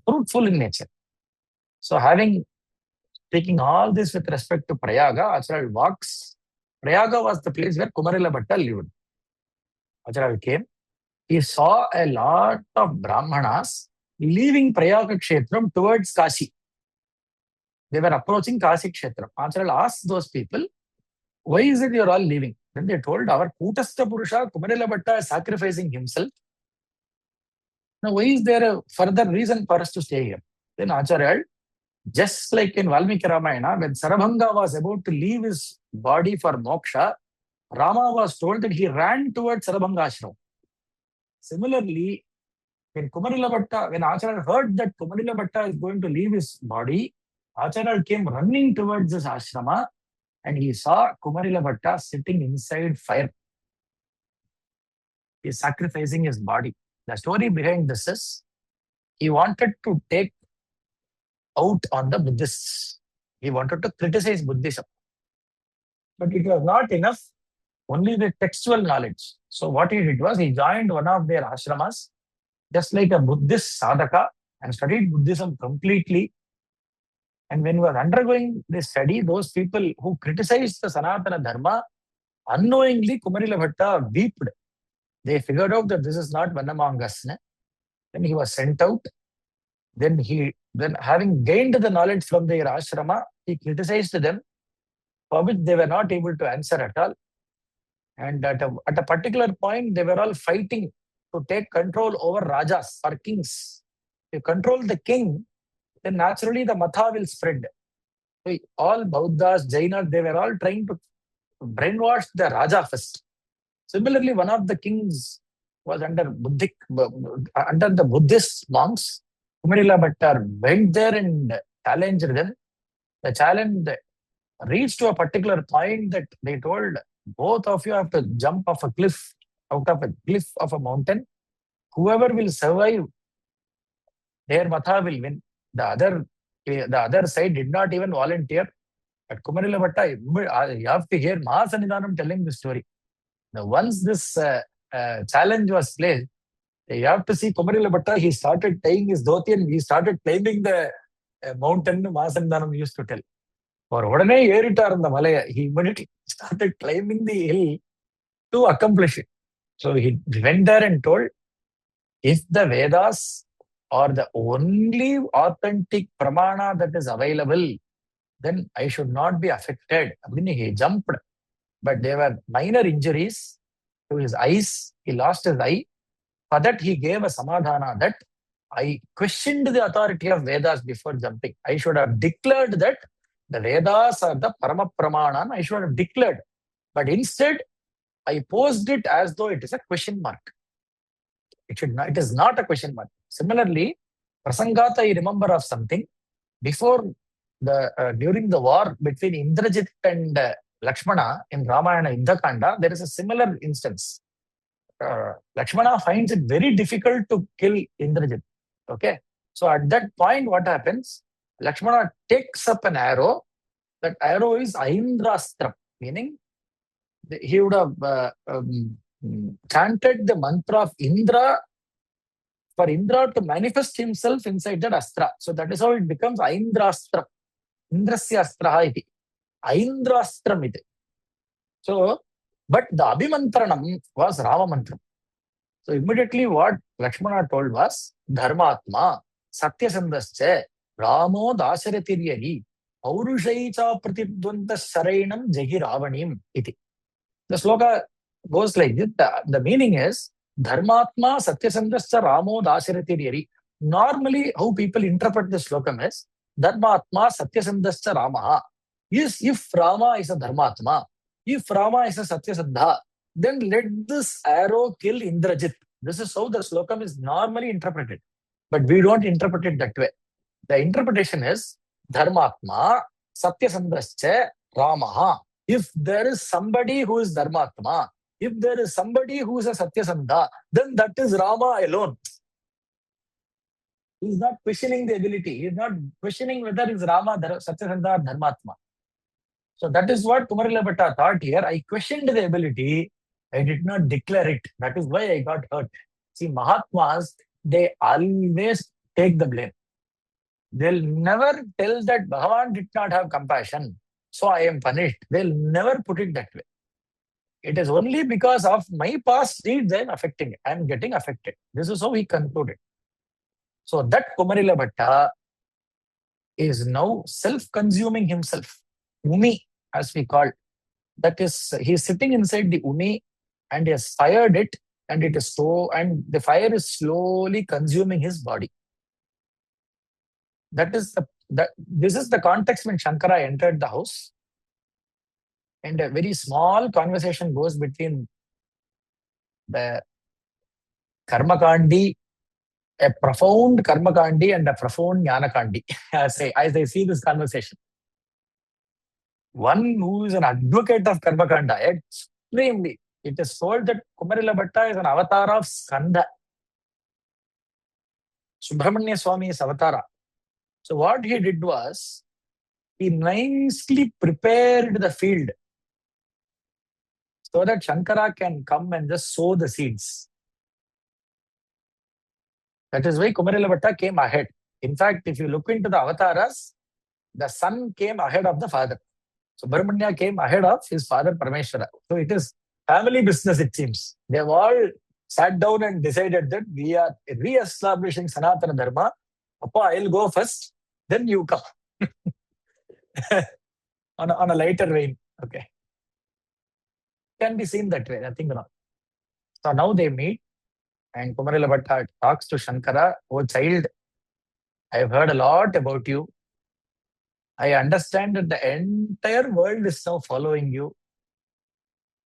fruitful in nature. So taking all this with respect to Prayaga, Acharya walks. Prayaga was the place where Kumarila Bhatta lived. Acharya came. He saw a lot of Brahmanas leaving Prayaga Kshetram towards Kashi. They were approaching Kashi Kshetram. Acharya asked those people, why is it you're all leaving? Then they told, our Kutastha Purusha, Kumarila Bhatta, is sacrificing himself. Now, why is there a further reason for us to stay here? Then Acharya, just like in Valmiki Ramayana, when Sarabhanga was about to leave his body for moksha, Rama was told that he ran towards Sarabhanga ashram. Similarly, when Acharya heard that Kumarila Bhatta is going to leave his body, Acharya came running towards this ashrama and he saw Kumarila Bhatta sitting inside fire. He is sacrificing his body. The story behind this is, he wanted to take out on the Buddhists. He wanted to criticize Buddhism. But it was not enough, only the textual knowledge. So what he did was, he joined one of their ashramas, just like a Buddhist sadhaka, and studied Buddhism completely. And when he was undergoing this study, those people who criticized the Sanatana Dharma, unknowingly Kumarila Bhatta wept. They figured out that this is not Vanamangasna. Then he was sent out. Then having gained the knowledge from their ashrama, he criticized them, for which they were not able to answer at all. And at a particular point, they were all fighting to take control over rajas or kings. If you control the king, then naturally the matha will spread. So all Bauddhas, Jainas, they were all trying to brainwash the raja first. Similarly, one of the kings was under the Buddhist monks. Kumarila Bhatta went there and challenged them. The challenge reached to a particular point that they told, both of you have to jump off a cliff, out of a cliff of a mountain. Whoever will survive, their matha will win. The other side did not even volunteer. But Kumarila Bhatta, you have to hear Mahasanidanam telling the story. Now, once this challenge was placed, you have to see Kumarila Bhatta, he started tying his dhoti and he started climbing the mountain, Mahasanidanam used to tell. For Odane Eritar in the Malaya, he immediately started climbing the hill to accomplish it. So he went there and told, if the Vedas are the only authentic pramana that is available, then I should not be affected. He jumped, but there were minor injuries to his eyes. He lost his eye. For that, he gave a samadhana that I questioned the authority of Vedas before jumping. I should have declared that the Vedas are the Parama Pramana. I should have declared. But instead, I posed it as though it is a question mark. It is not a question mark. Similarly, Prasangata, I remember of something. During the war between Indrajit and Lakshmana in Ramayana Indakanda, there is a similar instance. Lakshmana finds it very difficult to kill Indrajit. Okay. So at that point, what happens? Lakshmana takes up an arrow. That arrow is Aindrastram, meaning he would have chanted the mantra of Indra for Indra to manifest himself inside that astra. So that is how it becomes Aindrastram. Indrasya astraha iti. Aindrastram iti. So, but the Abhimantranam was Rama mantram. So immediately what Lakshmana told was Dharmatma, Satyasandascha, Ramo Dasaratiriyari, Aurushaicha Pratidvanta Sarainam Jagi Ravanim iti. The sloka goes like this. The meaning is Dharmatma Satyasandascha Ramo Dasaratiriyari. Normally, how people interpret this slokam is Dharmatma Satyasandascha Ramaha. Yes, if Rama is a Dharmatma, if Rama is a Satyasandha, then let this arrow kill Indrajit. This is how the slokam is normally interpreted. But we don't interpret it that way. The interpretation is Dharmatma Satyasandascha Ramaha. If there is somebody who is Dharmatma, if there is somebody who is a Satyasandha, then that is Rama alone. He is not questioning the ability. He is not questioning whether it is Rama, Satyasandha, or Dharmatma. So that is what Kumarila Bhatta thought here. I questioned the ability. I did not declare it. That is why I got hurt. See, Mahatmas, they always take the blame. They'll never tell that Bhagavan did not have compassion, so I am punished. They'll never put it that way. It is only because of my past deeds I am affecting it. I am getting affected. This is how he concluded. So that Kumarila Bhatta is now self-consuming himself. Umi, as we call. That is, he is sitting inside the Umi and he has fired it, and it is so, and the fire is slowly consuming his body. This is the context when Shankara entered the house, and a very small conversation goes between the Karmakandi, a profound Karmakandi and a profound Jnanakandi, as I see this conversation. One who is an advocate of Karmakanda, extremely. It is told that Kumarila Bhatta is an avatar of Kanda. Subramanya Swami is avatara. So what he did was, he nicely prepared the field so that Shankara can come and just sow the seeds. That is why Kumarila Bhatta came ahead. In fact, if you look into the avataras, the son came ahead of the father. So Subramanya came ahead of his father Parameshwara. So it is family business, it seems. They have all sat down and decided that we are re-establishing Sanatana Dharma. Appa, I'll go first, then you come. on a lighter vein. Okay. Can be seen that way, nothing wrong. So now they meet, and Kumarila Bhatta talks to Shankara. Oh child, I have heard a lot about you. I understand that the entire world is now following you.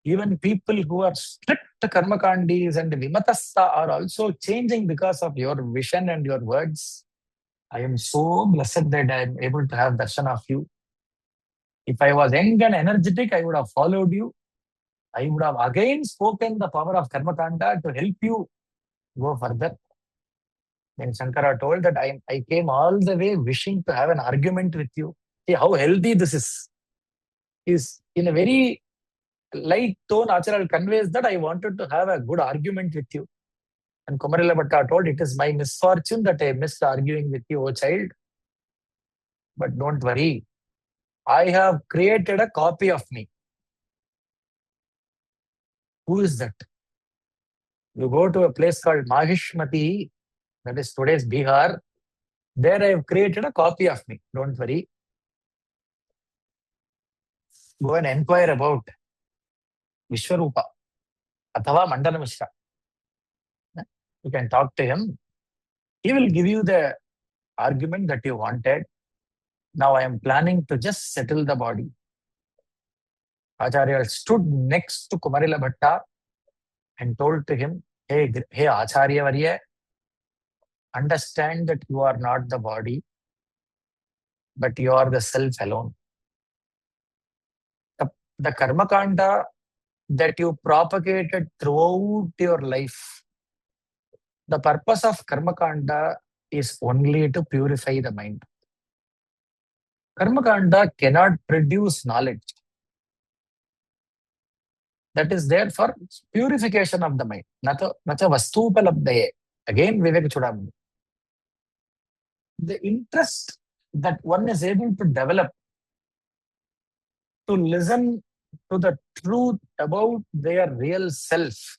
Even people who are strict karmakandis and vimatasta are also changing because of your vision and your words. I am so blessed that I am able to have darshan of you. If I was young and energetic, I would have followed you. I would have again spoken the power of karmakanda to help you go further. Then Shankara told that I came all the way wishing to have an argument with you. See how healthy this is. Is in a very light tone, Acharya conveys that I wanted to have a good argument with you. And Kumarila Bhatta told, it is my misfortune that I missed arguing with you, O child. But don't worry. I have created a copy of me. Who is that? You go to a place called Mahishmati, that is today's Bihar. There I have created a copy of me. Don't worry. Go and inquire about Vishwarupa, Athava Mandana Mishra. You can talk to him. He will give you the argument that you wanted. Now I am planning to just settle the body. Acharya stood next to Kumarila Bhatta and told to him, hey Acharya Varya, understand that you are not the body, but you are the self alone. The karmakanda that you propagated throughout your life, the purpose of karmakanda is only to purify the mind. Karmakanda cannot produce knowledge. That is there for purification of the mind. Nacha vastupalabdaye. Again, Vivek Chudamani. The interest that one is able to develop to listen to the truth about their real self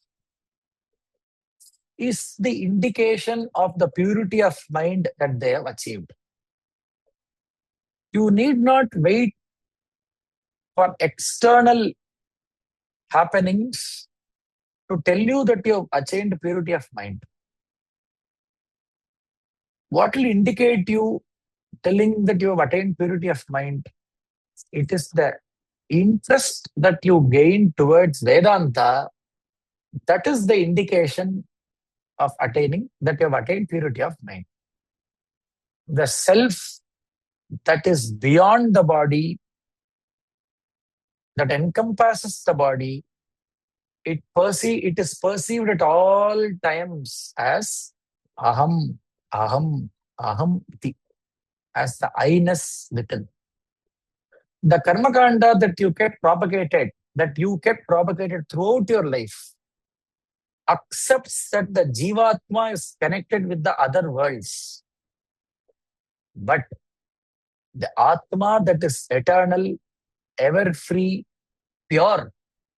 is the indication of the purity of mind that they have achieved. You need not wait for external happenings to tell you that you have attained purity of mind. What will indicate you telling that you have attained purity of mind? It is the interest that you gain towards Vedanta. That is the indication of attaining that you have attained purity of mind. The self that is beyond the body, that encompasses the body, it is perceived at all times as aham, aham, aham iti, as the I-ness within. The karmakanda that you kept propagated throughout your life, accepts that the jivatma is connected with the other worlds. But the atma that is eternal, ever free, pure,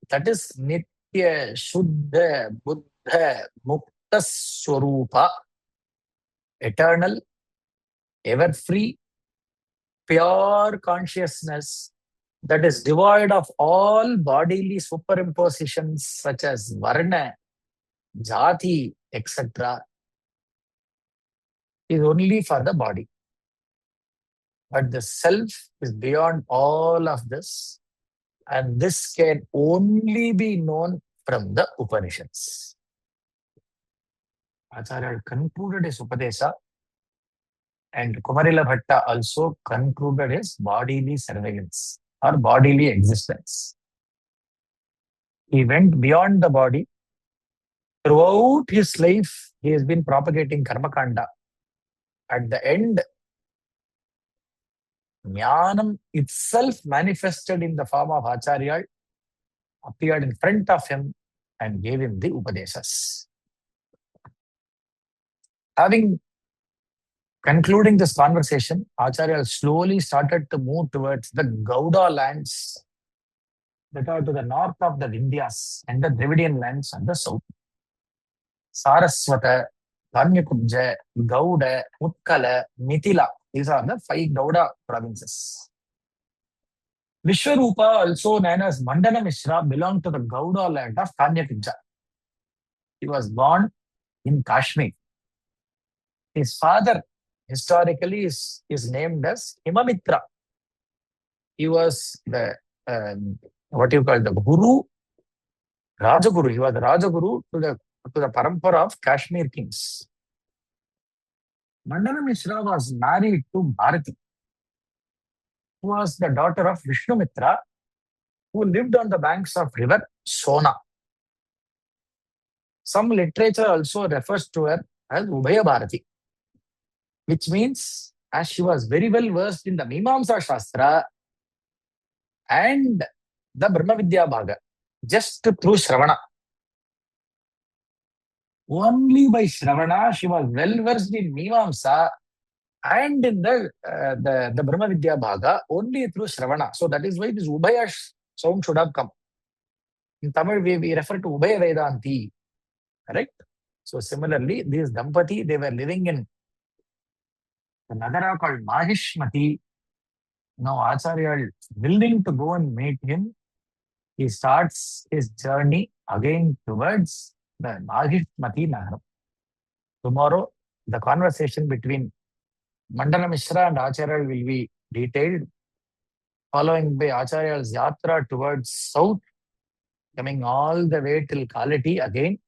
that is nitya, shuddha, buddha, mukta swarupa, eternal, ever free, pure consciousness that is devoid of all bodily superimpositions such as varna, jati, etc., is only for the body. But the self is beyond all of this, and this can only be known from the Upanishads. Acharya concluded his Upadesa, and Kumarila Bhatta also concluded his bodily surveillance or bodily existence. He went beyond the body. Throughout his life, he has been propagating Karmakanda. At the end, Jnanam itself manifested in the form of Acharya, appeared in front of him and gave him the Upadesas. Concluding this conversation, Acharya slowly started to move towards the Gauda lands that are to the north of the Vindhyas and the Dravidian lands on the south. Saraswata, Kanyakubja, Gauda, Utkala, Mithila. These are the 5 Gauda provinces. Vishwarupa, also known as Mandana Mishra, belonged to the Gauda land of Kanyakubja. He was born in Kashmir. His father, historically, is named as Himamitra. He was the, the Guru, Rajaguru. He was the Rajaguru to the parampara of Kashmir kings. Mandana Mishra was married to Bharati, who was the daughter of Vishnumitra, who lived on the banks of river Sona. Some literature also refers to her as Ubhaya Bharati, which means as she was very well versed in the Mimamsa Shastra and the Brahma Vidya Bhaga, just through Shravana. Only by Shravana, she was well versed in Mimamsa and in the Brahma Vidya Bhaga, only through Shravana. So that is why this Ubhaya sound should have come. In Tamil, we refer to Ubhaya Vedanti, correct? So similarly, these Dampati, they were living in a Nagara called Mahishmati. Now Acharya, willing to go and meet him, he starts his journey again towards the Mahishmati Nagaram. Tomorrow, the conversation between Mandana Mishra and Acharya will be detailed, following by Acharya's yatra towards south, coming all the way till Kalati again,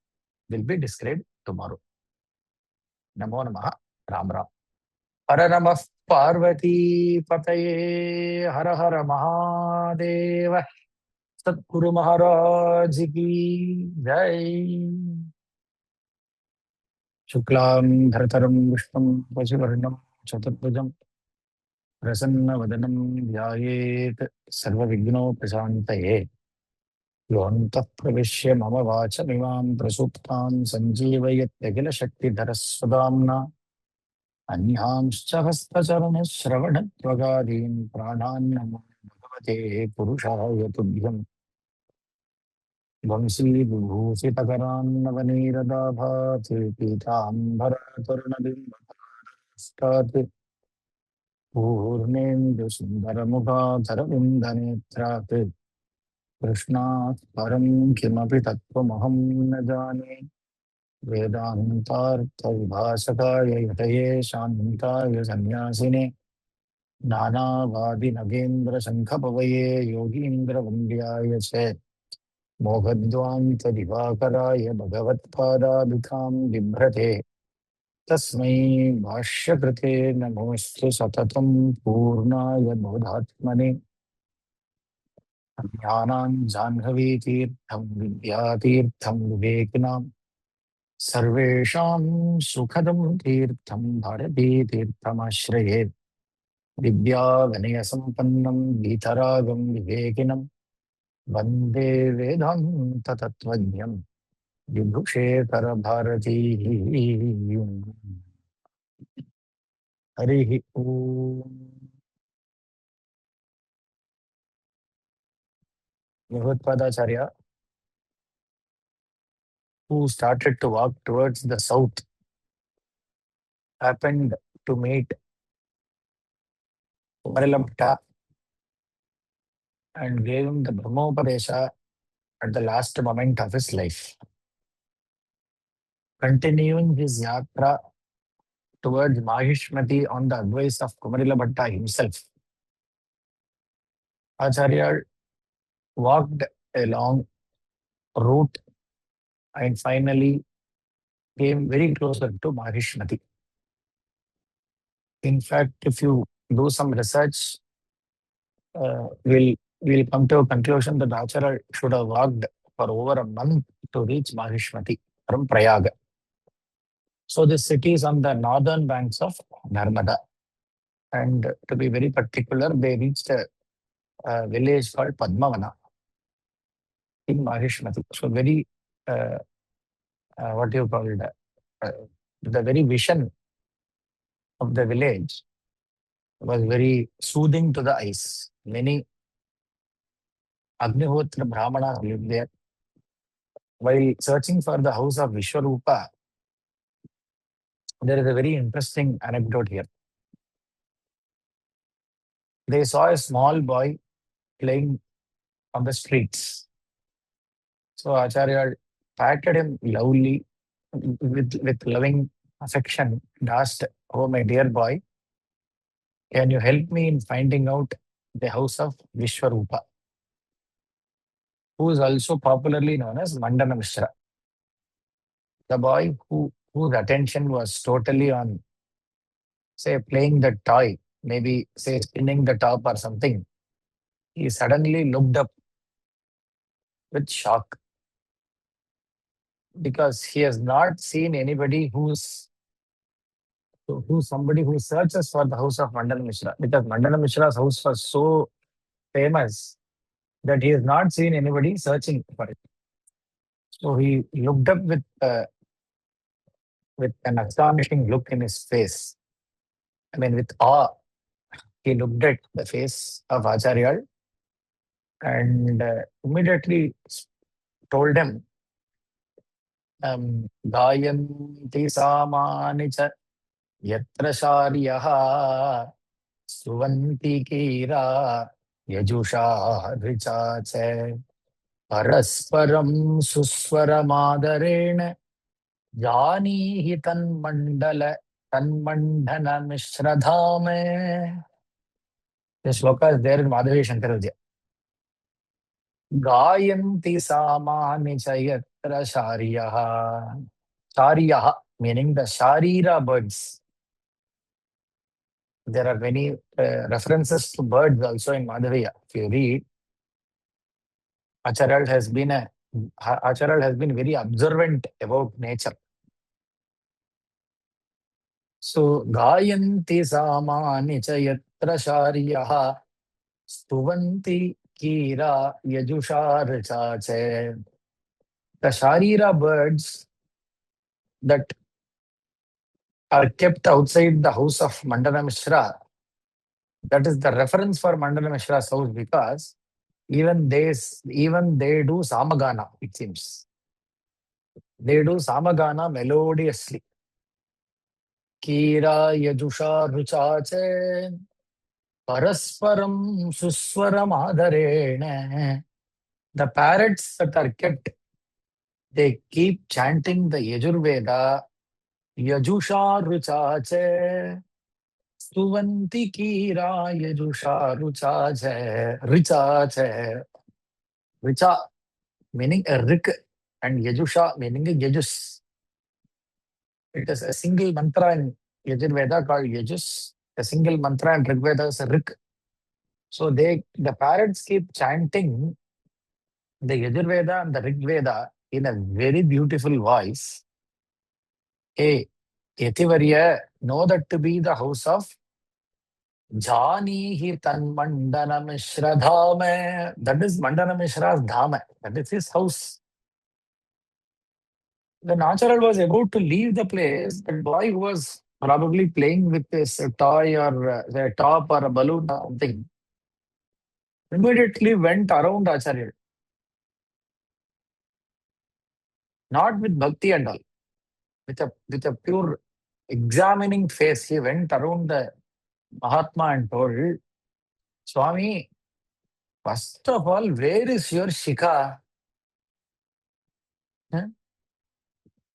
will be described tomorrow. Namo Namaha, Ram Ram. Hara Namah Parvati Pataye, Hara Hara Mahadeva, Satguru Maharaj Ki Jai. Shuklam Dhartaram Vishnam Vasivarnam Chaturbhujam प्रसन्नवदनं ध्यायेत् सर्वविघ्नोपशान्तये। योऽन्तः प्रविश्य मम वाचमिमां प्रसुप्तां सञ्जीवयत्यखिलशक्तिधरस्वदाम्ना अन्यांश्च हस्तचरणश्रवणत्वगादीन् प्राणान्नमो भगवते पुरुषाय तुभ्यम्। वंशीविभूषितकरान्नवनीरदाभात् पीताम्बरतरुणबिम्बफलास्तात् पूर्णेन्दुसुन्दरमुखाधरविन्दनेत्रात् कृष्णात् परं किमपि तत्त्वमहं न जाने। वेदान्तार्थविभासकाय यतये शान्ताय सन्न्यासिने नानावादिनगेन्द्रशङ्खपवये योगीन्द्रवन्द्याय च मोहध्वान्तदिवाकराय भगवत्पादाभिधां बिभ्रते तस्मै भाष्यकृते नमोऽस्तु सततं पूर्णाय बोधात्मने। ज्ञानाञ्जाह्नवीतीर्थं विद्यातीर्थं विवेकिनां सर्वेषां सुखदं तीर्थं भारतीतीर्थमाश्रये। विद्याविनयसम्पन्नं वीतरागं विवेकिनं वन्दे वेदान्ततत्त्वज्ञं विभुषेकरभारतीः। हरिः ओम्। Bhagavad who started to walk towards the south, happened to meet Kumarilabhatta and gave him the Brahmopadesha at the last moment of his life. Continuing his yatra towards Mahishmati on the advice of Kumarilabhatta himself, Acharya walked a long route and finally came very closer to Mahishmati. In fact, if you do some research, we'll come to a conclusion that Acharya should have walked for over a month to reach Mahishmati from Prayaga. So this city is on the northern banks of Narmada. And to be very particular, they reached a village called Padmavana in Mahishmati. So very, what you call it, the very vision of the village was very soothing to the eyes. Many Agnihotra Brahmanas lived there. While searching for the house of Vishwarupa, there is a very interesting anecdote here. They saw a small boy playing on the streets. So Acharya patted him lovely with loving affection and asked, "Oh, my dear boy, can you help me in finding out the house of Vishwarupa, who is also popularly known as Mandana Mishra?" The boy whose attention was totally on, say, playing the toy, maybe, say, spinning the top or something, he suddenly looked up with shock because he has not seen anybody who's somebody who searches for the house of Mandana Mishra, because Mandana Mishra's house was so famous that he has not seen anybody searching for it. So he looked up with an astonishing look in his face. I mean, with awe, he looked at the face of Acharya and immediately told him, Gayanti samani cha yatra sharyaha suvanti kira yajusha richache parasparam suswaramadarena janihi tanmandana mishradhame. The shloka is there in Madhavi Shankaracharya. Gayanti samani chayatra shariyaha. Shariyaha, meaning the Sharira birds. There are many references to birds also in Madhaviya. If you read, Acharya has been very observant about nature. So, Gayanti samani chayatra Uttarasharya stuvanti kira yajusha richache. The Sharira birds that are kept outside the house of Mandana Mishra, that is the reference for Mandana Mishra's house because even they do samagana, it seems. They do samagana melodiously. Kira yajusha ruchache parasparam suswaram adarene. The parrots that are kept, they keep chanting the Yajurveda. Yajusha ruchache stuvanti kira yajusha ruchache richache. Richa meaning a rik and yajusha meaning a yajus. It is a single mantra in Yajurveda called yajus. A single mantra in Rigveda is a rik. So the parrots keep chanting the Yajurveda and the Rigveda in a very beautiful voice. Hey, Yativarya, know that to be the house of Janihi Tan Mandana Mishra Dhame. That is Mandana Mishra's Dhame. That is his house. The Natural was about to leave the place. That boy who was probably playing with his toy or a top or a balloon or something immediately went around Acharya. Not with bhakti and all. With a pure examining face, he went around the Mahatma and told, Swami, first of all, where is your shikha? Huh?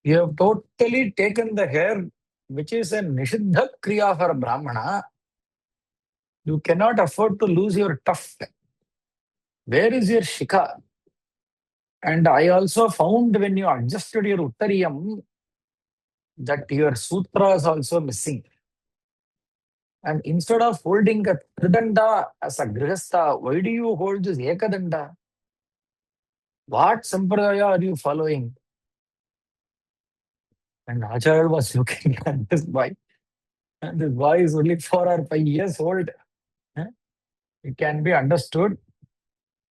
You have totally taken the hair, which is a nishiddha kriya for a Brahmana. You cannot afford to lose your tuft. Where is your shikha? And I also found when you adjusted your uttariyam that your sutra is also missing. And instead of holding a tridanda as a grihastha, why do you hold this ekadanda? What sampradaya are you following? And Acharya was looking at this boy. And this boy is only 4 or 5 years old. It can be understood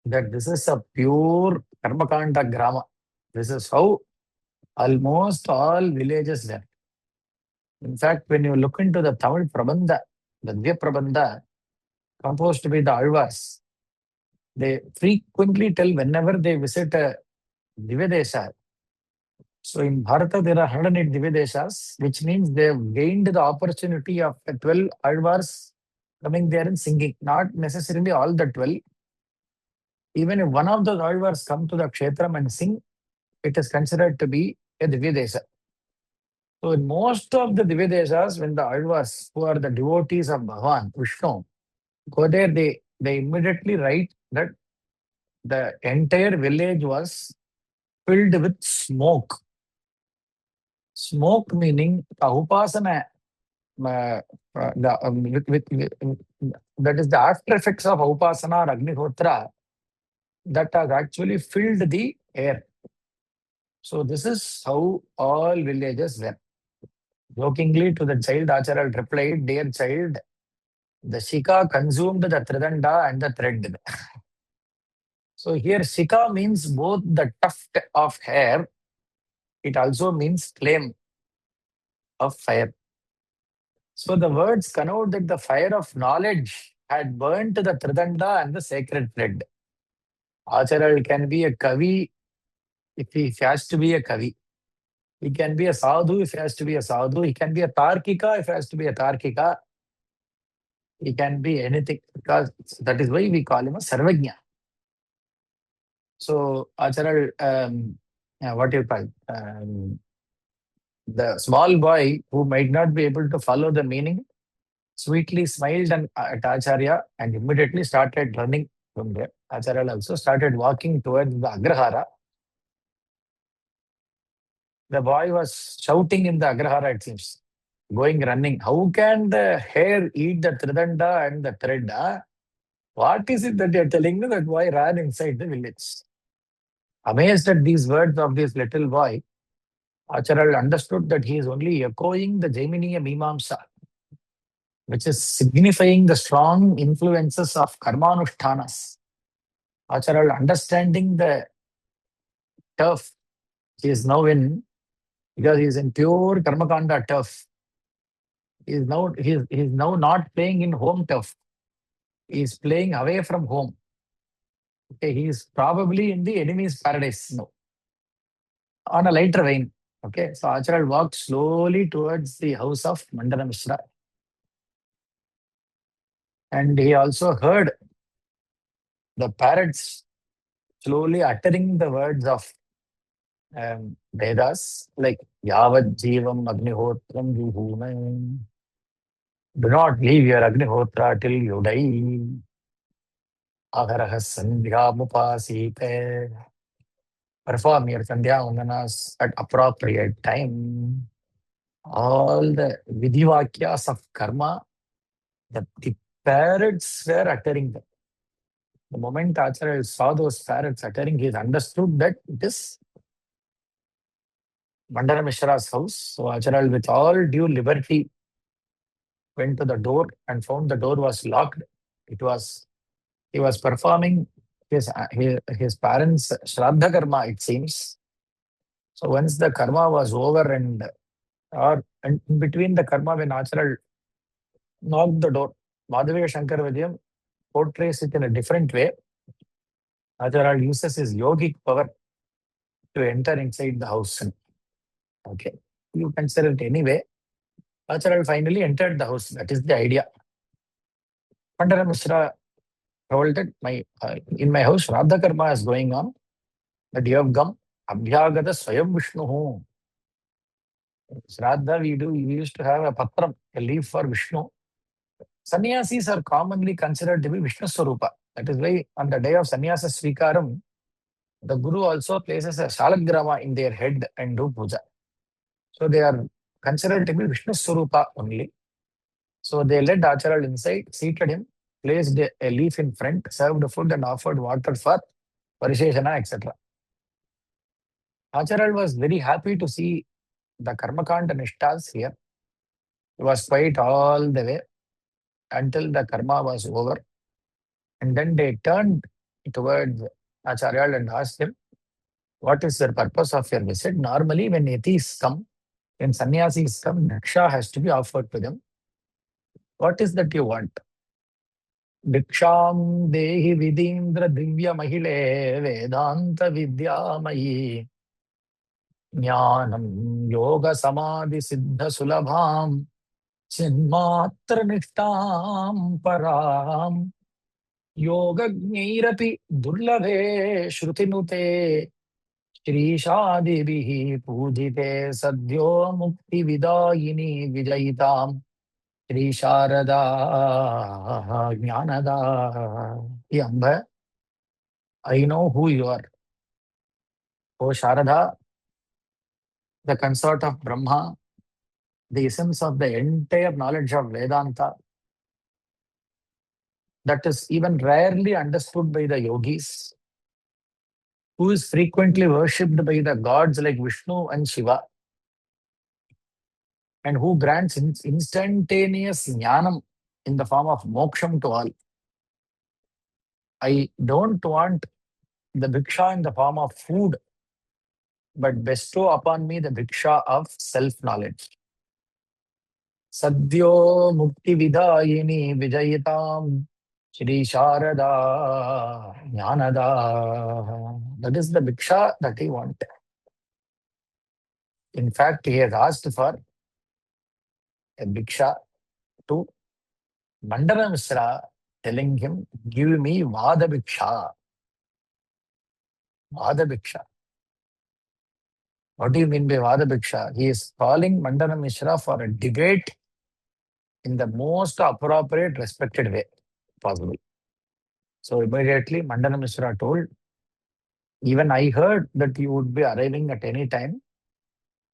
that this is a pure Karmakanda Grama. This is how almost all villages are. In fact, when you look into the Tamil Prabandha, the Divya Prabandha, composed by the Alvars, they frequently tell whenever they visit a Divyadesha. So in Bharata, there are 108 Divyadeshas, which means they have gained the opportunity of the 12 Alvars coming there and singing. Not necessarily all the 12. Even if one of the Alvars come to the Kshetram and sing, it is considered to be a Divyadesha. So in most of the Divyadeshas, when the Alvars, who are the devotees of Bhagavan Krishna, go there, they immediately write that the entire village was filled with smoke. Smoke meaning the upasana, that is the after effects of upasana or agnihotra that has actually filled the air. So this is how all villages were. Jokingly to the child, Acharya replied, dear child, the shika consumed the tridanda and the thread. So here shika means both the tuft of hair, it also means flame of fire. So the words connote that the fire of knowledge had burnt the tridanda and the sacred thread. Acharya can be a kavi if he has to be a kavi. He can be a sadhu if he has to be a sadhu. He can be a tarkika if he has to be a tarkika. He can be anything because that is why we call him a sarvajna. So Acharya, what do you call? The small boy who might not be able to follow the meaning sweetly smiled at Acharya and immediately started running from there. Acharya also started walking towards the Agrahara. The boy was shouting in the Agrahara, it seems, going running. How can the hare eat the tridanda and the thread? Huh? What is it that you're telling me? That boy ran inside the village. Amazed at these words of this little boy, Acharya understood that he is only echoing the Jaiminiya Mimamsa. which is signifying the strong influences of karmanushtanas. Acharya understanding the turf he is now in, because he is in pure karmakanda turf. He is now not playing in home turf. He is playing away from home. Okay, he is probably in the enemy's paradise now, on a lighter vein. Okay, so Acharya walked slowly towards the house of Mandana Mishra. And he also heard the parrots slowly uttering the words of Vedas, like Yavad Jivam Agnihotram Juhunam. Do not leave your Agnihotra till you die. Agaraha Sandhya Mupasite. Perform your Sandhya Vandanas at appropriate time. All the Vidivakyas of karma that the parrots were uttering them. The moment Acharya saw those parrots uttering, he understood that it is Mandana Mishra's house. So Acharya, with all due liberty, went to the door and found the door was locked. He was performing his parents' Shraddha karma, it seems. So once the karma was over and in between the karma, when Acharya knocked the door, Madhavya Shankar Vidyam portrays it in a different way. Acharya uses his yogic power to enter inside the house. Okay, you consider it anyway. Acharya finally entered the house. That is the idea. Mandana Mishra told that in my house, Shraddha karma is going on, that you have come, Abhyagata Swayam Vishnu. Shraddha, we used to have a patram, a leaf for Vishnu. Sannyasis are commonly considered to be Vishnu Swarupa. That is why on the day of Sannyasa Swikaram, the Guru also places a Shalagrama in their head and do puja. So they are considered to be Vishnu Swarupa only. So they led Acharya inside, seated him, placed a leaf in front, served food and offered water for Parisheshana, etc. Acharya was very happy to see the Karmakanda Nishtas here. He was quiet all the way until the karma was over. And then they turned towards Acharya and asked him, what is the purpose of your visit? Normally, when yatis come, when sannyasis come, Diksha has to be offered to them. What is that you want? Diksham dehi vidindra divya mahile vedanta vidyamayi jnanam yoga samadhi siddha sulabham chinmatra nishtam param yogajnairapi durlabhe shrutinute श्रीशादिभिः पूजिते सद्यो मुक्तिविदायिनी विजयिताम् Shri Sharda Dnyanada. Hey, Amba, I know who you are. O Sharada, the consort of Brahma, the essence of the entire knowledge of Vedanta, that is even rarely understood by the yogis, who is frequently worshipped by the gods like Vishnu and Shiva, and who grants instantaneous jnanam in the form of moksham to all. I don't want the bhiksha in the form of food, but bestow upon me the bhiksha of self-knowledge. Sadhyo mukti vidayini vijayitam Shri Sharada Jnanada. That is the bhiksha that he wanted. In fact, he has asked for a bhiksha to Mandana Mishra, telling him, give me Vada Bhiksha. Vada Bhiksha. What do you mean by Vada Bhiksha? He is calling Mandana Mishra for a debate in the most appropriate, respected way possible. So immediately Mandana Mishra told, even I heard that you would be arriving at any time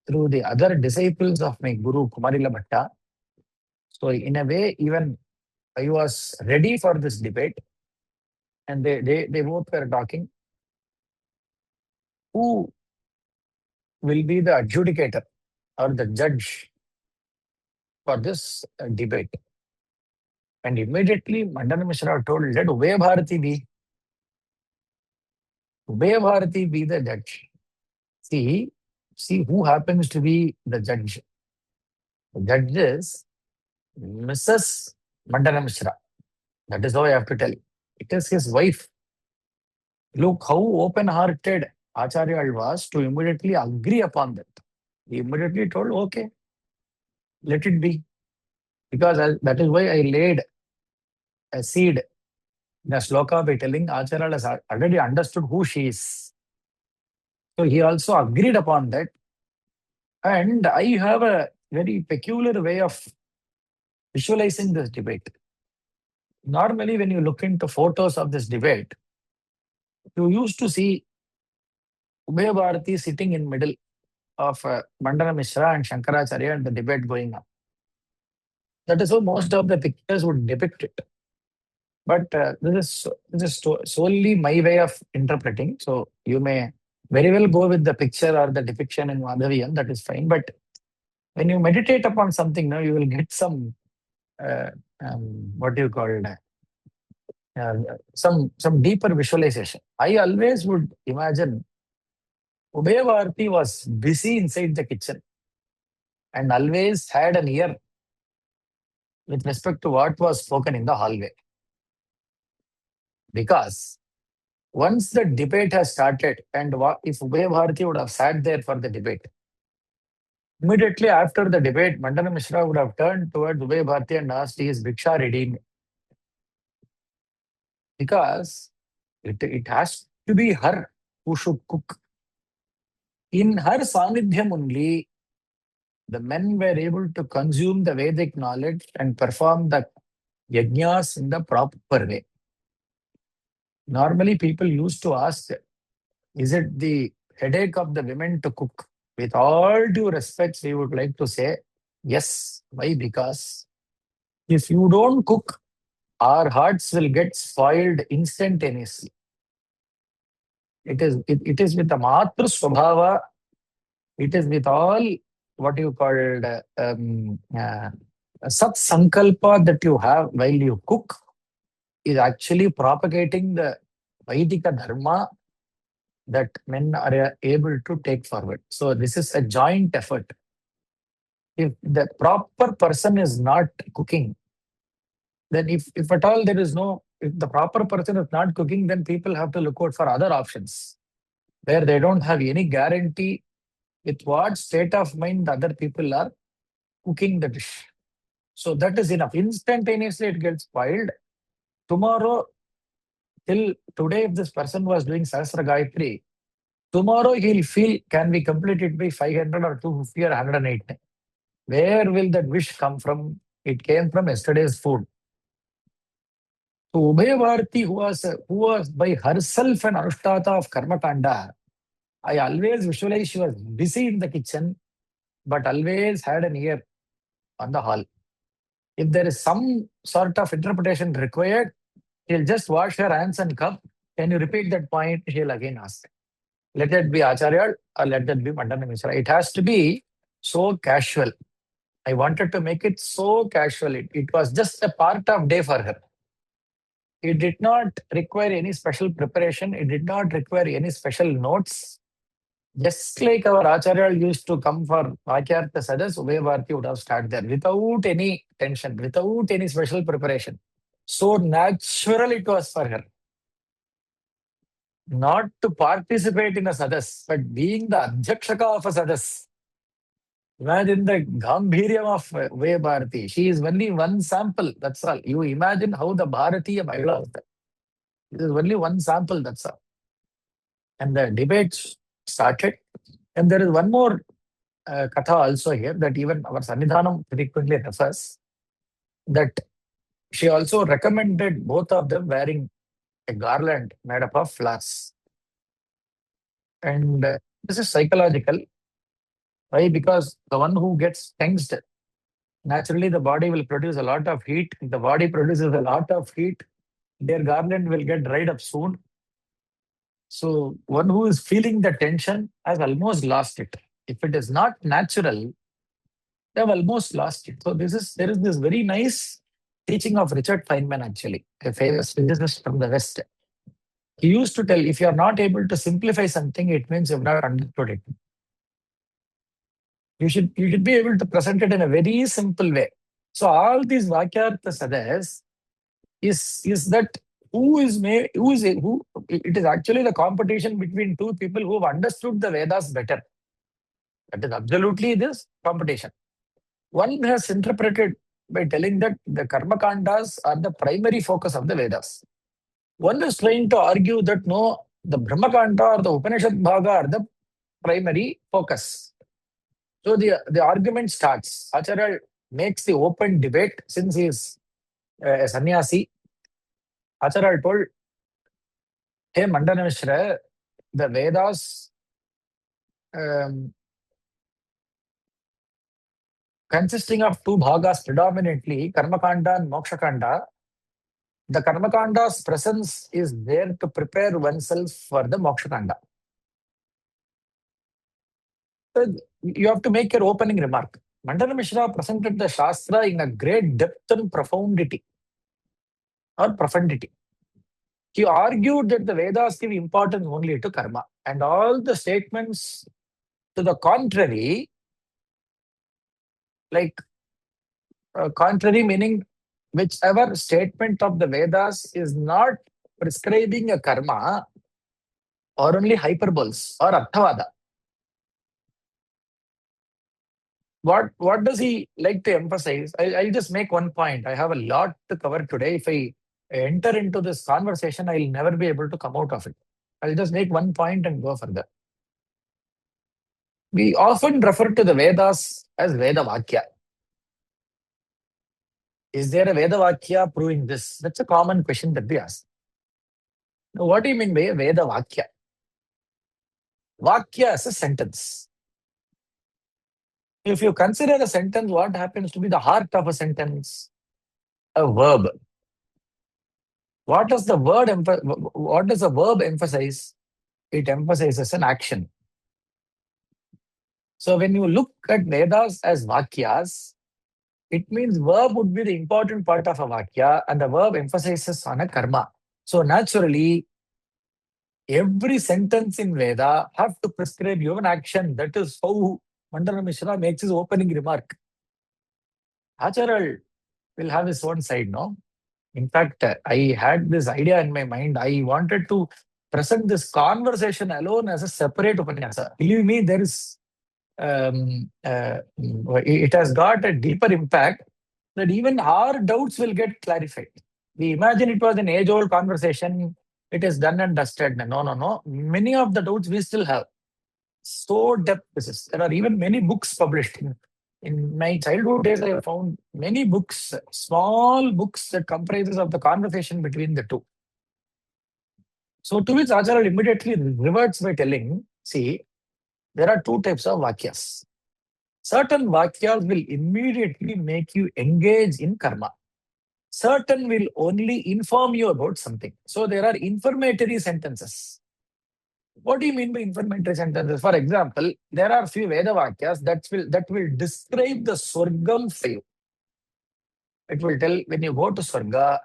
through the other disciples of my Guru Kumarila Bhatta. So in a way, even I was ready for this debate. And they both were talking. Who will be the adjudicator or the judge for this debate? And immediately Mandana Mishra told, let Ubhaya Bharati be. Ubhaya Bharati be the judge. See who happens to be the judge. The judge is Mrs. Mandana Mishra. That is how I have to tell. It is his wife. Look how open-hearted Acharya was to immediately agree upon that. He immediately told, okay, let it be. Because that is why I laid a seed in a sloka by telling Acharya has already understood who she is. So he also agreed upon that. And I have a very peculiar way of visualizing this debate. Normally, when you look into photos of this debate, you used to see Ubhaya Bharati sitting in middle of Mandana Mishra and Shankaracharya and the debate going on. That is how most of the pictures would depict it. But this is solely my way of interpreting. So you may very well go with the picture or the depiction in Madhaviyan, that is fine. But when you meditate upon something, now you will get some, uh, what do you call it? Some deeper visualization. I always would imagine Ubhaya Bharati was busy inside the kitchen and always had an ear with respect to what was spoken in the hallway. Because once the debate has started, and if Ubhaya Bharati would have sat there for the debate, immediately after the debate, Mandana Mishra would have turned towards Ubhaya Bharati and asked, is Bhiksha ready? Because it has to be her who should cook. In her sanidhyam only, the men were able to consume the Vedic knowledge and perform the yajnas in the proper way. Normally, people used to ask, is it the headache of the women to cook? With all due respect, we would like to say, yes. Why? Because if you don't cook, our hearts will get spoiled instantaneously. It is with the matru swabhava, it is with all what you called satsankalpa that you have while you cook, is actually propagating the Vaidika dharma that men are able to take forward. So this is a joint effort. If the proper person is not cooking, then if at all if the proper person is not cooking, then people have to look out for other options where they don't have any guarantee with what state of mind the other people are cooking the dish. So that is enough. Instantaneously it gets spoiled. Tomorrow, till today, if this person was doing Sahasra Gayatri, tomorrow he'll feel, can we complete it by 500 or 250 or 108? Where will that wish come from? It came from yesterday's food. So Ubhaya Bharati, who was by herself an Anushtata of Karma Kanda, I always visualize she was busy in the kitchen, but always had an ear on the hall. If there is some sort of interpretation required, she'll just wash her hands and come. Can you repeat that point? She'll again ask. Let it be Acharya or let that be Mandana Mishra. It has to be so casual. I wanted to make it so casual. It was just a part of day for her. It did not require any special preparation. It did not require any special notes. Just like our Acharya used to come for Vakyartha Sadas, Ubhaya Bharati would have started there without any tension, without any special preparation. So natural it was for her. Not to participate in a Sadas, but being the Adhyakshaka of a Sadas. Imagine the Gambhiryam of Ubhaya Bharati. She is only one sample, that's all. You imagine how the Bharatiya Mahila is. This is only one sample, that's all. And the debate started. And there is one more katha also here that even our Sannidhanam frequently refers, that she also recommended both of them wearing a garland made up of flowers. And this is psychological. Why? Because the one who gets tensed, naturally the body will produce a lot of heat. If the body produces a lot of heat, their garland will get dried up soon. So one who is feeling the tension has almost lost it. If it is not natural, they have almost lost it. So there is this very nice teaching of Richard Feynman, actually, a famous physicist from the West. He used to tell, if you are not able to simplify something, it means you've not understood it. You should be able to present it in a very simple way. So all these Vakyartha Sadas is that who it is actually the competition between two people who have understood the Vedas better. That is absolutely this competition. One has interpreted by telling that the Karma Kandas are the primary focus of the Vedas. One is trying to argue that no, the Brahma Kanda or the Upanishad Bhaga are the primary focus. So the argument starts. Acharya makes the open debate since he is a sannyasi. Acharya told, hey Mandana Mishra, the Vedas consisting of two bhagas predominantly, Karmakanda and Mokshakanda, the Karmakanda's presence is there to prepare oneself for the Mokshakanda. So you have to make your opening remark. Mandana Mishra presented the Shastra in a great depth and profundity. He argued that the Vedas give importance only to karma, and all the statements to the contrary, like contrary meaning whichever statement of the Vedas is not prescribing a karma, or only hyperboles or arthavada. What does he like to emphasize? I'll just make one point. I have a lot to cover today. If I enter into this conversation, I'll never be able to come out of it. I'll just make one point and go further. We often refer to the Vedas as Veda Vakya. Is there a Veda Vakya proving this? That's a common question that we ask. Now, what do you mean by a Veda Vakya? Vakya is a sentence. If you consider a sentence, what happens to be the heart of a sentence? A verb. What does the verb emphasize? It emphasizes an action. So when you look at Vedas as Vakyas, it means verb would be the important part of a Vakya, and the verb emphasizes on a karma. So naturally, every sentence in Veda have to prescribe you an action. That is how Mandana Mishra makes his opening remark. Acharya will have his own side, no? In fact, I had this idea in my mind. I wanted to present this conversation alone as a separate upanyasa. Believe me, there is it has got a deeper impact that even our doubts will get clarified. We imagine it was an age-old conversation. It is done and dusted. No. Many of the doubts we still have. So depth this is. There are even many books published. In my childhood days, I have found many books, small books that comprises of the conversation between the two. So to which Acharya immediately reverts by telling, see, there are two types of Vakyas. Certain Vakyas will immediately make you engage in karma. Certain will only inform you about something. So there are informatory sentences. What do you mean by informatory sentences? For example, there are few Veda Vakyas that will describe the Swargam for you. It will tell when you go to Swarga,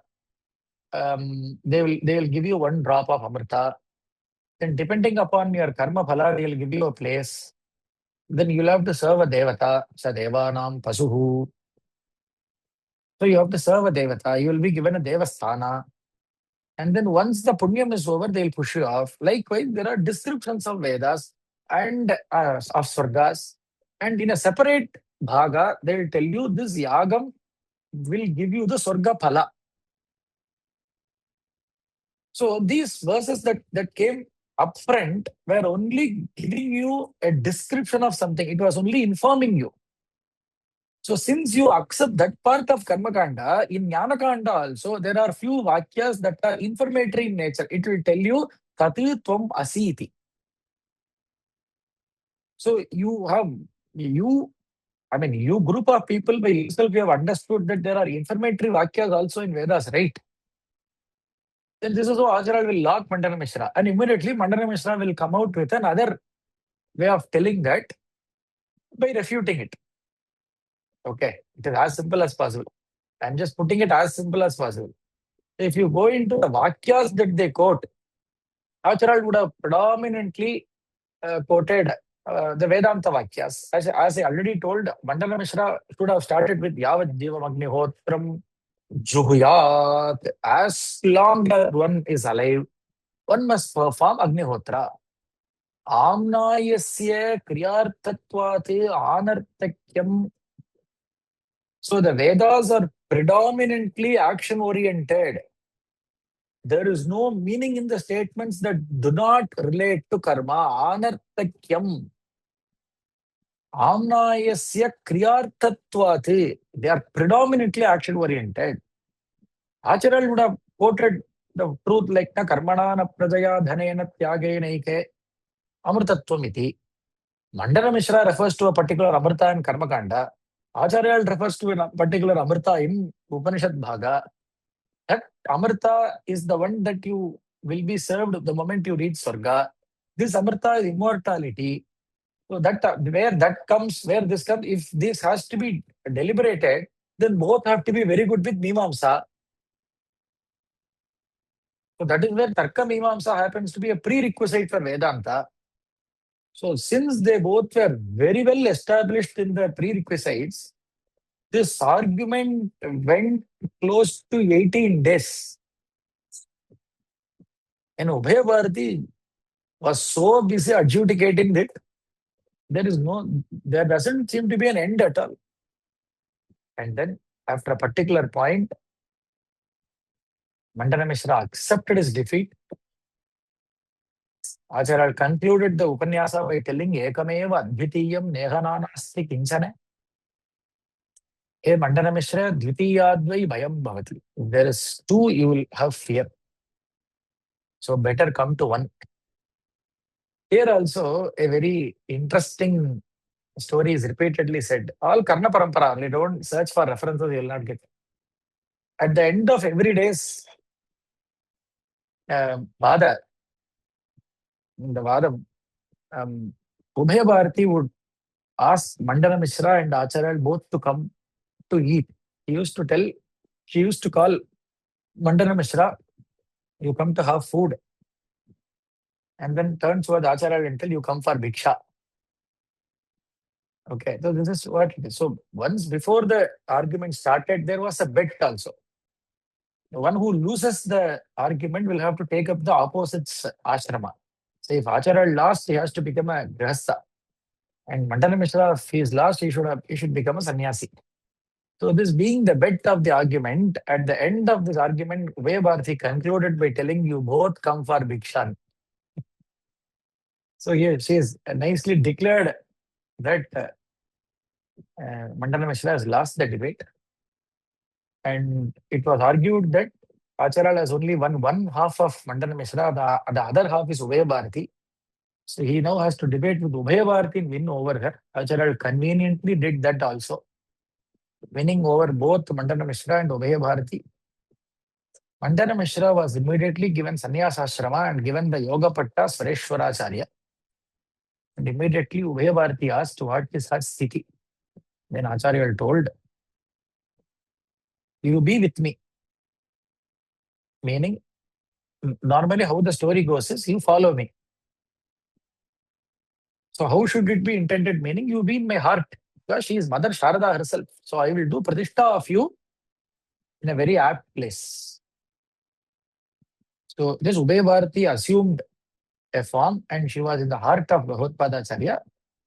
they will give you one drop of Amrita. Then depending upon your karma phala, they will give you a place. Then you'll have to serve a devata, sa devanam pasuhu. So you have to serve a devata. You will be given a devasthana. And then once the punyam is over, they'll push you off. Likewise, there are descriptions of Vedas and of Swargas. And in a separate bhaga, they will tell you this yagam will give you the Swarga phala. So these verses that came upfront were only giving you a description of something. It was only informing you. So since you accept that part of Karmakanda, in Jnanakanda also, there are few Vakyas that are informatory in nature. It will tell you, Tati Tvam Asiti. So you group of people by yourself, you have understood that there are informatory Vakyas also in Vedas, right? Then this is how Acharya will lock Mandana Mishra. And immediately Mandana Mishra will come out with another way of telling that by refuting it. Okay, it is as simple as possible. I'm just putting it as simple as possible. If you go into the Vakyas that they quote, Acharya would have predominantly quoted the Vedanta Vakyas. As I already told, Mandana Mishra should have started with Yavad Jivam Agnihotram Juhuyat. As long as one is alive, one must perform Agnihotra. Amnayasya Kriyarthatvat Anartakyam. So the Vedas are predominantly action oriented. There is no meaning in the statements that do not relate to karma. Anartakyam. Amnayasya kriyarthatvat. They are predominantly action oriented. Acharya would have quoted the truth like na karmana na prajaya dhanena tyagena ike amrtatvam iti. Mandana Mishra refers to a particular amrta in Karma Kanda. Acharya refers to a particular amrta in Upanishad Bhaga. That amrta is the one that you will be served the moment you reach Swarga. This amrta is immortality. So that where this comes, if this has to be deliberated, then both have to be very good with Mimamsa. So that is where Tarka Mimamsa happens to be a prerequisite for Vedanta. So since they both were very well established in the prerequisites, this argument went close to 18 days. And Ubhaya Bharati was so busy adjudicating that there doesn't seem to be an end at all. And then after a particular point, Mandana Mishra accepted his defeat. Acharya concluded the Upanyasa by telling Ekameva Advitiyam Nehananasti Kinchane. Hey Mandana Mishra, Dvitiyadvai Bhayam Bhavati. If there is two, you will have fear. So better come to one. Here also a very interesting story is repeatedly said. All Karna Parampara, only don't search for references, you will not get. At the end of every day's Vada, the Vada, Ubhaya Bharati would ask Mandana Mishra and Acharya both to come to eat. She used to call Mandana Mishra, you come to have food. And then turn towards Acharya and tell you come for Bhiksha. Okay, so this is what it is. So once before the argument started, there was a bet also. The one who loses the argument will have to take up the opposite's ashrama. So if Acharya lost, he has to become a grihastha. And Mandana Mishra, if he is lost, he should become a sannyasi. So this being the bet of the argument, at the end of this argument, Ubhaya Bharati concluded by telling you both come for Bhikshan. So here she is nicely declared that Mandana Mishra has lost the debate. And it was argued that Acharya has only won one half of Mandana Mishra, the other half is Ubhaya Bharati. So he now has to debate with Ubhaya Bharati and win over her. Acharya conveniently did that also, winning over both Mandana Mishra and Ubhaya Bharati. Mandana Mishra was immediately given sannyasashrama and given the yoga patta Sureshwaracharya. And immediately Ubhaya Bharati asked what is her sthiti. Then Acharya told, you be with me. Meaning, normally how the story goes is you follow me. So how should it be intended? Meaning you be in my heart. Because she is Mother Sharada herself. So I will do pradishta of you in a very apt place. So this Ubhaya Bharati assumed a form and she was in the heart of Bhagavad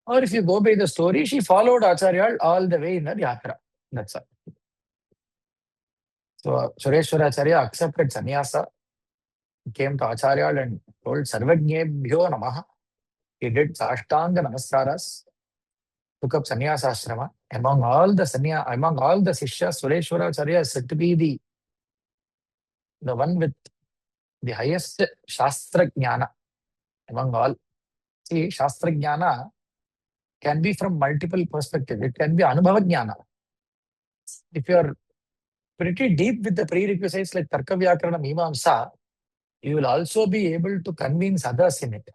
Or if you go by the story, she followed Acharya all the way in her yatra. That's all. So Sureshwaracharya accepted sannyasa, came to Acharya and told Sarvajnebhyo Namaha. He did Sashtanga Namaskaras, took up sannyasa ashrama. Among all the Sishyas, Sureshwaracharya is said to be the one with the highest Shastra Jnana among all. See, Shastra Jnana can be from multiple perspectives. It can be Anubhava Jnana. If you are pretty deep with the prerequisites like Tarka Vyakarana Mimamsa, you will also be able to convince others in it.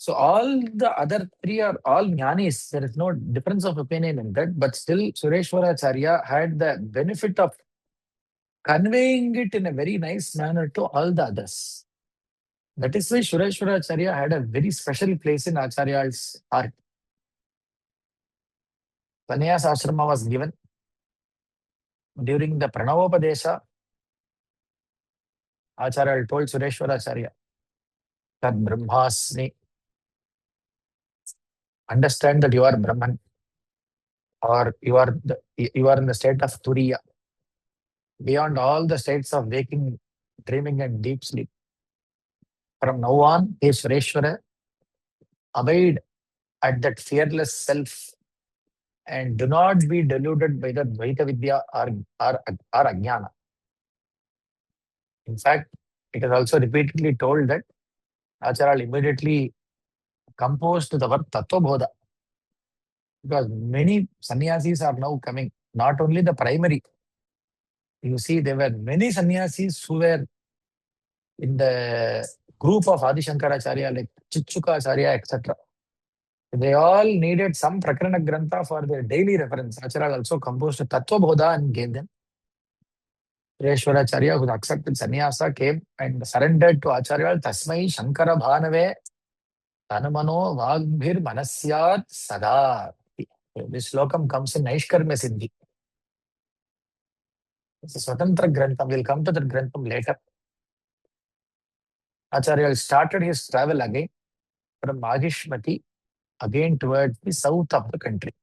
So all the other three are all jnanis. There is no difference of opinion in that. But still, Sureshwaracharya had the benefit of conveying it in a very nice manner to all the others. That is why Sureshwaracharya had a very special place in Acharya's heart. Sannyas ashrama was given during the Pranavopadesha. Acharya told Sureshwaracharya, that Brahmasmi, understand that you are Brahman, or you are in the state of Turiya, beyond all the states of waking, dreaming, and deep sleep. From now on, he Sureshwara, abide at that fearless self and do not be deluded by the Dvaita Vidya or Ajnana. In fact, it is also repeatedly told that Acharya immediately composed the word Tattva Bodha, because many sannyasis are now coming, not only the primary. You see, there were many sannyasis who were in the group of Adi Shankaracharya, like Chichukacharya, etc. They all needed some Prakarana Grantha for their daily reference. Acharya also composed Tattva Bodha and gave them. Sureshwaracharya, who accepted sannyasa, came and surrendered to Acharya. Tasmai Shankara Bhanave Tanamano Vagbhir Manasyat Sada. This slokam comes in Naishkarmya Siddhi. It's a Swatantra Grantham. We'll come to that Grantham later. Acharya started his travel again from Mahishmati, again towards the south of the country.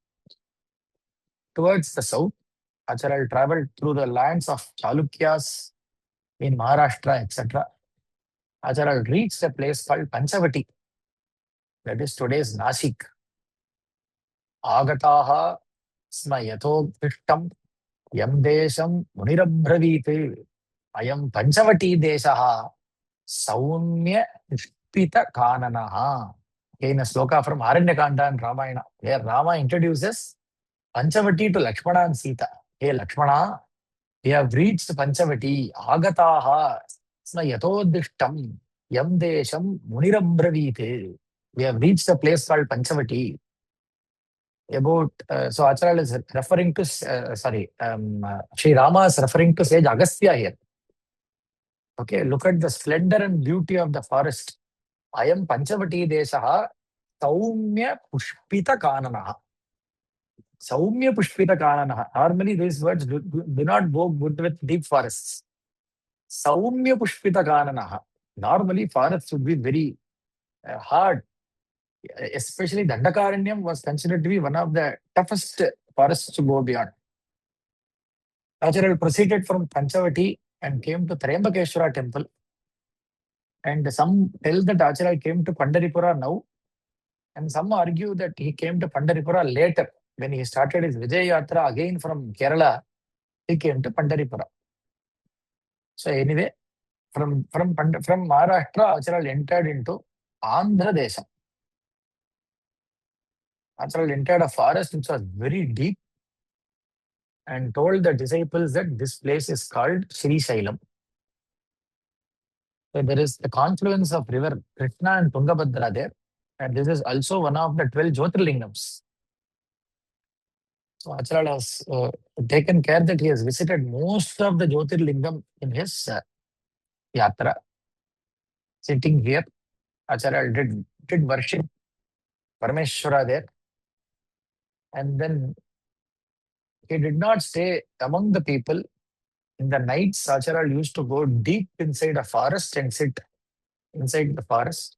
Towards the south, Acharya traveled through the lands of Chalukyas in Maharashtra, etc. Acharya reached a place called Panchavati, that is today's Nashik. Agataha sma yathodishtam yam desham munirabhravite ayam Panchavati deshaha saumya pushpita kananaha. In a sloka from Aranyakanda and Ramayana, where Rama introduces Panchavati to Lakshmana and Sita. Hey Lakshmana, we have reached Panchavati. Agataha sma yathodishtam yam desham munirabhravite. We have reached a place called Panchavati. So Acharya is referring to, Sri Rama is referring to sage Agastya here. Okay, look at the splendor and beauty of the forest. I am Panchavati Deshaha Saumya Pushpita Kananaha. Saumya Pushpita Kananaha. Normally, these words do not go good with deep forests. Saumya Pushpita Kananaha. Normally, forests would be very hard. Especially Dandakaranyam was considered to be one of the toughest forests to go beyond. Acharya proceeded from Panchavati and came to Triambakeshwara temple. And some tell that Acharya came to Pandaripura now, and some argue that he came to Pandaripura later. When he started his Vijay Yatra again from Kerala, he came to Pandaripura. So anyway, from Maharashtra, Acharya entered into Andhra Desha. Acharya entered a forest which was very deep and told the disciples that this place is called Sri Shailam. So there is the confluence of river Krishna and Tungabhadra there. And this is also one of the 12 Jyotirlingams. So Acharya has taken care that he has visited most of the Jyotirlingam in his yatra. Sitting here, Acharya did worship Parameshwara there. And then he did not stay among the people. In the nights, Acharya used to go deep inside a forest and sit inside the forest.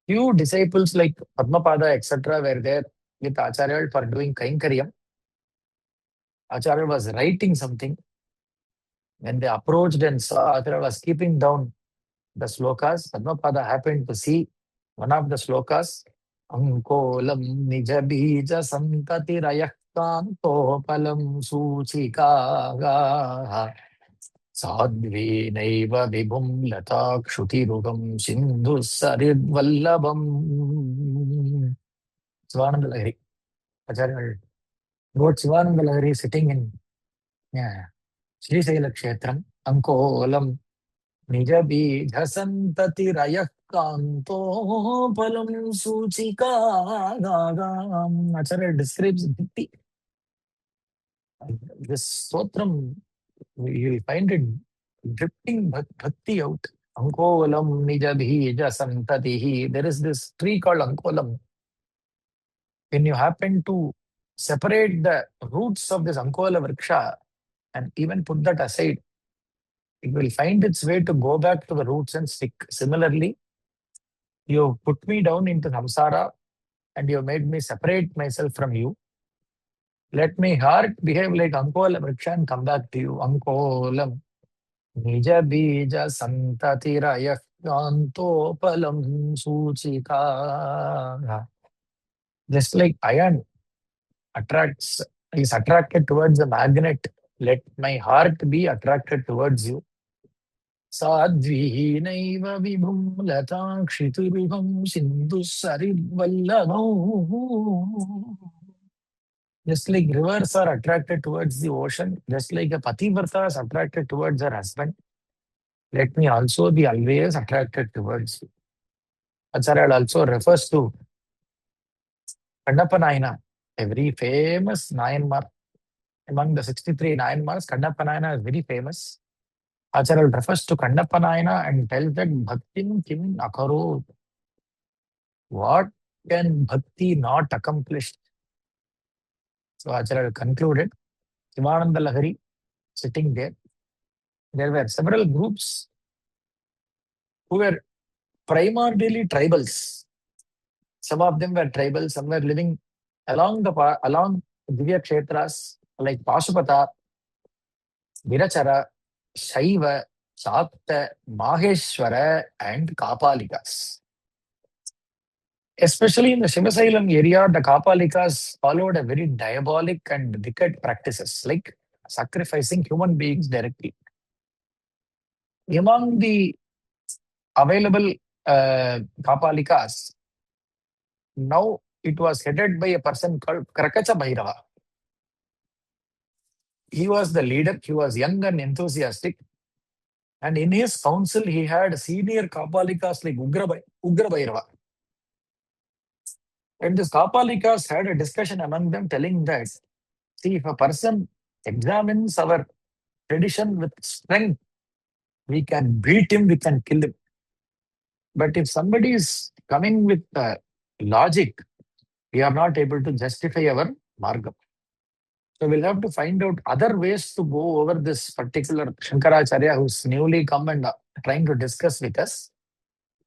Few disciples like Padmapada, etc., were there with Acharya for doing Kainkaryam. Acharya was writing something. When they approached and saw Acharya was keeping down the slokas, Padmapada happened to see one of the slokas. Ankolam nija bija santati rayakkanto palam suchikaga sadvi naiva vibhum lata kshutirugam sindhu saridvallabam. Sivananda Lahiri. Acharya wrote Sivananda Lahiri sitting in Sri Saila Kshetram. Ankolam Nija bija santati Kantopalam Suchika. Acharya describes Bhakti. This Sotram, you will find it drifting Bhakti out. Ankovalam Nijabhija Santatihi. There is this tree called Ankovalam. When you happen to separate the roots of this Ankovala Vriksha and even put that aside, it will find its way to go back to the roots and stick. Similarly, you put me down into samsara and you made me separate myself from you. Let my heart behave like Ankola Vriksha and come back to you. Ankolam. Nija bija santatiraya kantopalam suchika. Just like iron attracts, is attracted towards the magnet. Let my heart be attracted towards you. Sadvinaiva vibhum latakshituruham sindhu sarivallabhau. Just like rivers are attracted towards the ocean, just like a pativrata is attracted towards her husband, let me also be always attracted towards you. Acharya also refers to Kannappa Nayana, a very famous Nayanmar. Among the 63 Nayanmars, Kannappa Nayana is very famous. Acharya refers to Kannappa Nayana and tells that Bhaktin Kim Akaro. What can Bhakti not accomplish? So Acharya concluded, Sivananda Lahari sitting there. There were several groups who were primarily tribals. Some of them were tribal, some were living along Divya Kshetras like Pasupata, Virachara, Shaiva, Chapta, Maheshwara, and Kapalikas. Especially in the Shivasailam area, the Kapalikas followed a very diabolic and wicked practices like sacrificing human beings directly. Among the available Kapalikas, now it was headed by a person called Krakacha Bhairava. He was the leader, he was young and enthusiastic, and in his council he had senior Kapalikas like Ugra Bhairava. And these Kapalikas had a discussion among them telling that, see, if a person examines our tradition with strength, we can beat him, we can kill him. But if somebody is coming with logic, we are not able to justify our margam. So we'll have to find out other ways to go over this particular Shankaracharya who's newly come and trying to discuss with us.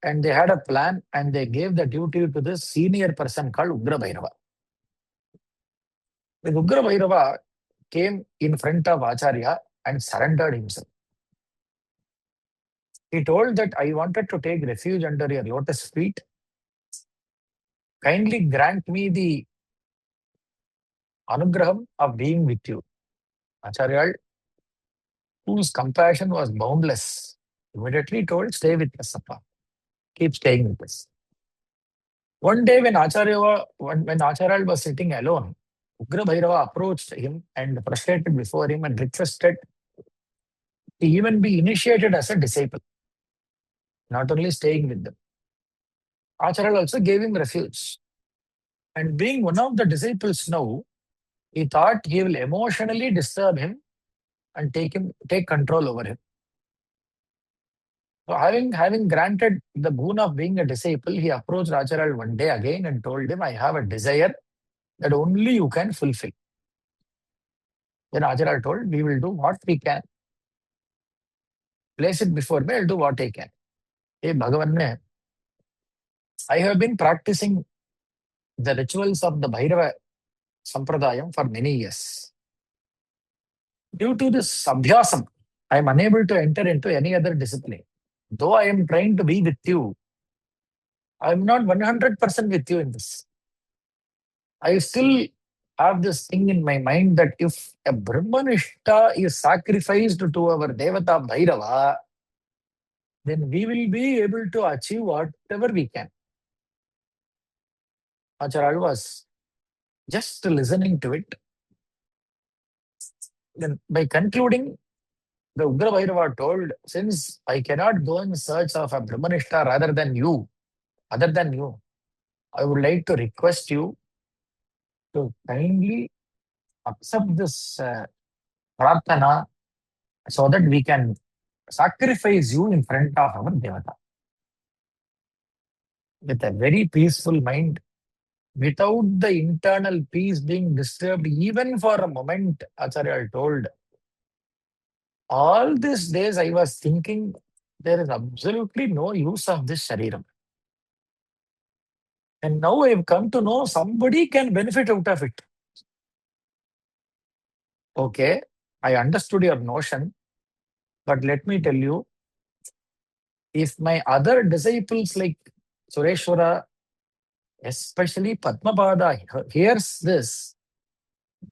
And they had a plan and they gave the duty to this senior person called Ugra Bhairava. The Ugra Bhairava came in front of Acharya and surrendered himself. He told that I wanted to take refuge under your lotus feet. Kindly grant me the anugraham of being with you. Acharya, whose compassion was boundless, immediately told, stay with us, Appa. Keep staying with us. One day when Acharya was sitting alone, Ugra Bhairava approached him and prostrated before him and requested to even be initiated as a disciple, not only staying with them. Acharya also gave him refuge. And being one of the disciples now, he thought he will emotionally disturb him and take control over him. So having granted the boon of being a disciple, he approached Acharya one day again and told him, I have a desire that only you can fulfill. Then Acharya told, we will do what we can. Place it before me, I'll do what I can. Hey Bhagavan, I have been practicing the rituals of the Bhairava Sampradayam for many years. Due to this abhyasam, I am unable to enter into any other discipline. Though I am trying to be with you, I am not 100% with you in this. I still have this thing in my mind that if a Brahmanishta is sacrificed to our Devata Bhairava, then we will be able to achieve whatever we can. Acharya was just listening to it. Then by concluding, The Ugra Bhairava told, since I cannot go in search of a Brahmanishta other than you, I would like to request you to kindly accept this prarthana so that we can sacrifice you in front of our Devata. With a very peaceful mind, without the internal peace being disturbed even for a moment, Acharya told, all these days I was thinking there is absolutely no use of this shariram. And now I have come to know somebody can benefit out of it. Okay, I understood your notion, but let me tell you, if my other disciples like Sureshwara, especially Padmapada, hears this,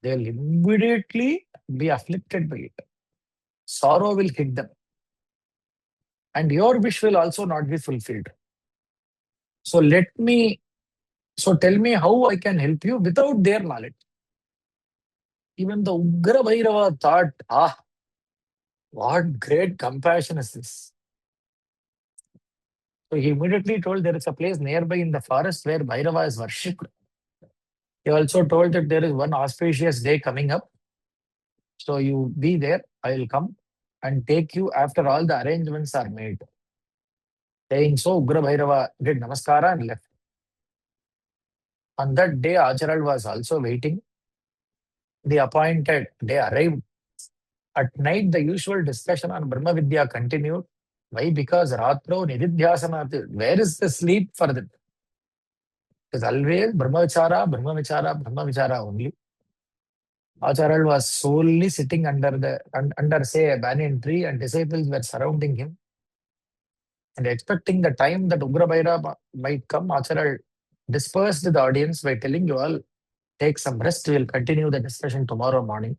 they'll immediately be afflicted by it. Sorrow will hit them. And your wish will also not be fulfilled. So tell me how I can help you without their knowledge. Even the Ugra Bhairava thought, what great compassion is this? So he immediately told there is a place nearby in the forest where Bhairava is worshipped. He also told that there is one auspicious day coming up. So you be there, I will come and take you after all the arrangements are made. Saying so, Ugra Bhairava did namaskara and left. On that day, Acharal was also waiting. The appointed day arrived. At night, the usual discussion on Brahma Vidya continued. Why? Because Ratro Nididhyasanat. Where is the sleep for them? It is always Brahma Vichara only. Acharal was solely sitting under say a banyan tree, and disciples were surrounding him. And expecting the time that Ugra Bhairava might come, Acharal dispersed the audience by telling you all, take some rest, we will continue the discussion tomorrow morning.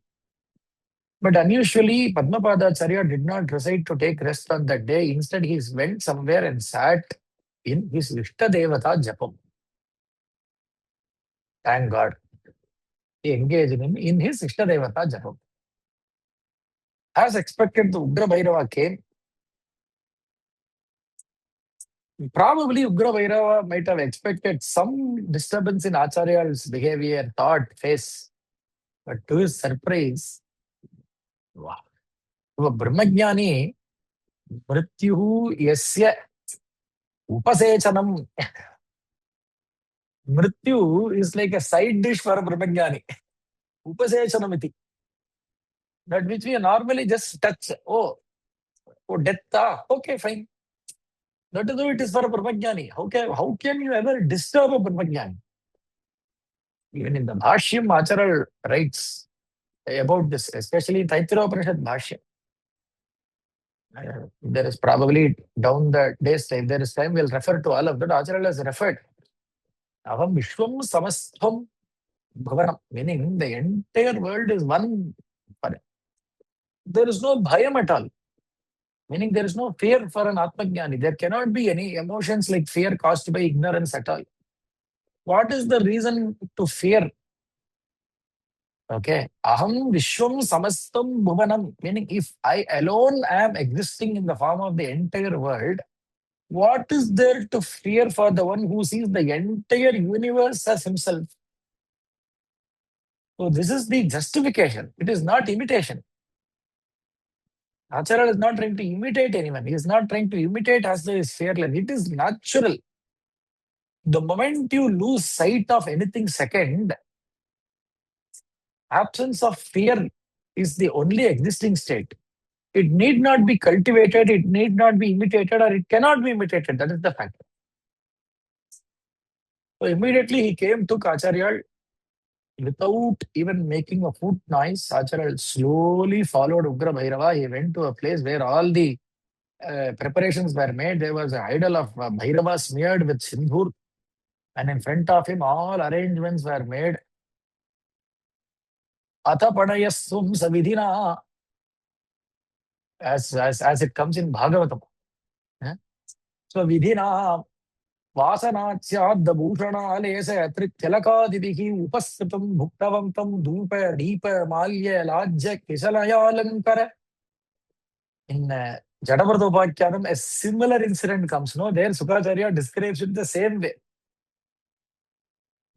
But unusually, Padmapadacharya did not decide to take rest on that day. Instead, he went somewhere and sat in his Ishta Devata Japam. Thank God. He engaged in his Ishta Devata Japam. As expected, the Ugra Bhairava came. Probably Ugra Bhairava might have expected some disturbance in Acharya's behavior, thought, face. But to his surprise, wow. To a Brahmajnani, Mrityuhu Yasya Upasechanam. Mrityu is like a side dish for a Brahmajnani. Upasechanamiti. That which we normally just touch. Oh, death. Okay, fine. That is how it is for a Brahmajnani. How can you ever disturb a Brahmajnani? Even in the Bhashyam, Acharya writes about this, especially in Taittiriya Upanishad Bhashyam. There is probably down the days time, there is time we'll refer to all of that. Acharya has referred. Aham Vishwam Samastham Bhavanam, meaning the entire world is one. There is no bhayam at all, meaning there is no fear for an Atmajnani. There cannot be any emotions like fear caused by ignorance at all. What is the reason to fear? Okay. Aham Vishwam Samastam Bhuvanam, meaning if I alone am existing in the form of the entire world, what is there to fear for the one who sees the entire universe as himself? So this is the justification. It is not imitation. Acharya is not trying to imitate anyone. He is not trying to imitate as though he is fearless. It is natural. The moment you lose sight of anything second, absence of fear is the only existing state. It need not be cultivated, it need not be imitated, or it cannot be imitated. That is the fact. So immediately he came to Acharya without even making a foot noise. Acharya slowly followed Ugra Bhairava. He went to a place where all the preparations were made. There was an idol of Bhairava smeared with sindoor, and in front of him all arrangements were made. Atha Padayasum Savidhina, as it comes in Bhagavatam. So Vidhina Vasanachya Bhushanalesa Trityalakadivihi Upasritam Bhuktavantam Dhupa Deepa Malya Lajya Kisalaya Lankara. In Jadavarthopakhyanam, a similar incident comes. No, there Sukacharya describes it the same way.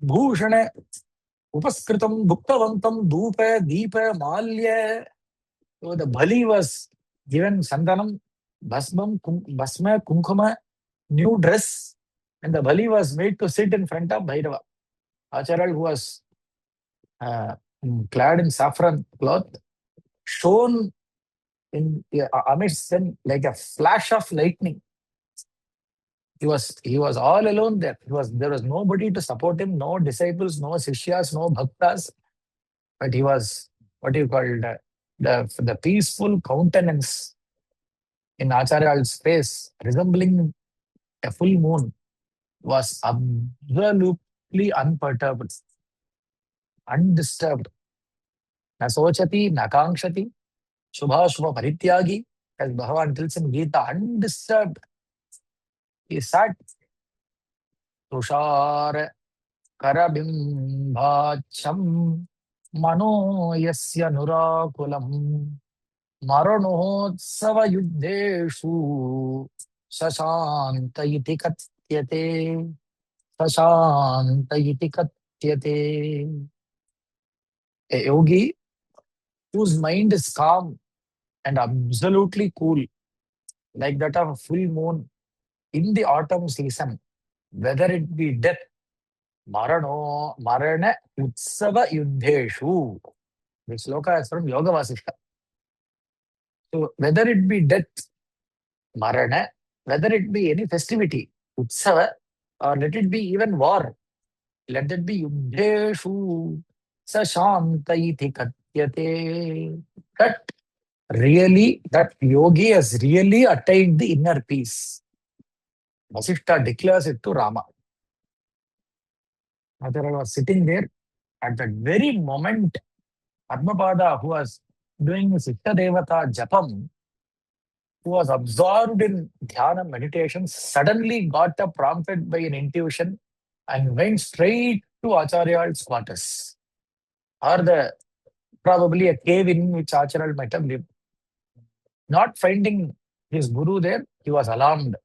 Bhushane upaskritam bhuktavantam dhupa deepa malya. So the Bali was given sandanam, bhasma, kumkuma, new dress, and the Bali was made to sit in front of Bhairava. Acharya, who was uh, clad in saffron cloth, shone in amidst them like a flash of lightning. He was all alone there. There was nobody to support him, no disciples, no sishyas, no bhaktas, but he was what you called the peaceful countenance in Acharya's face, resembling a full moon, was absolutely unperturbed, undisturbed. Na sochati, na kankshati, shubha shubha parityagi, as Bhagavan tells in Gita, undisturbed. He sat tushar karabhimbacham mano yasya nurakulam maranotsav yuddeshu sashanta iti katyate sashanta iti katyate. A yogi whose mind is calm and absolutely cool, like that of a full moon in the autumn season, whether it be death, marana utsava yuddheshu. This sloka is from Yoga Vasishtha. So whether it be death, marana, whether it be any festivity, utsava, or let it be even war, let it be yuddheshu, sashanta iti katyate. That yogi has really attained the inner peace. Vasishtha declares it to Rama. Acharya was sitting there at that very moment. Padmapada, who was doing his Itta Devata Japam, who was absorbed in dhyana meditation, suddenly got up prompted by an intuition and went straight to Acharya's quarters, or probably a cave in which Acharya might have lived. Not finding his guru there, he was alarmed.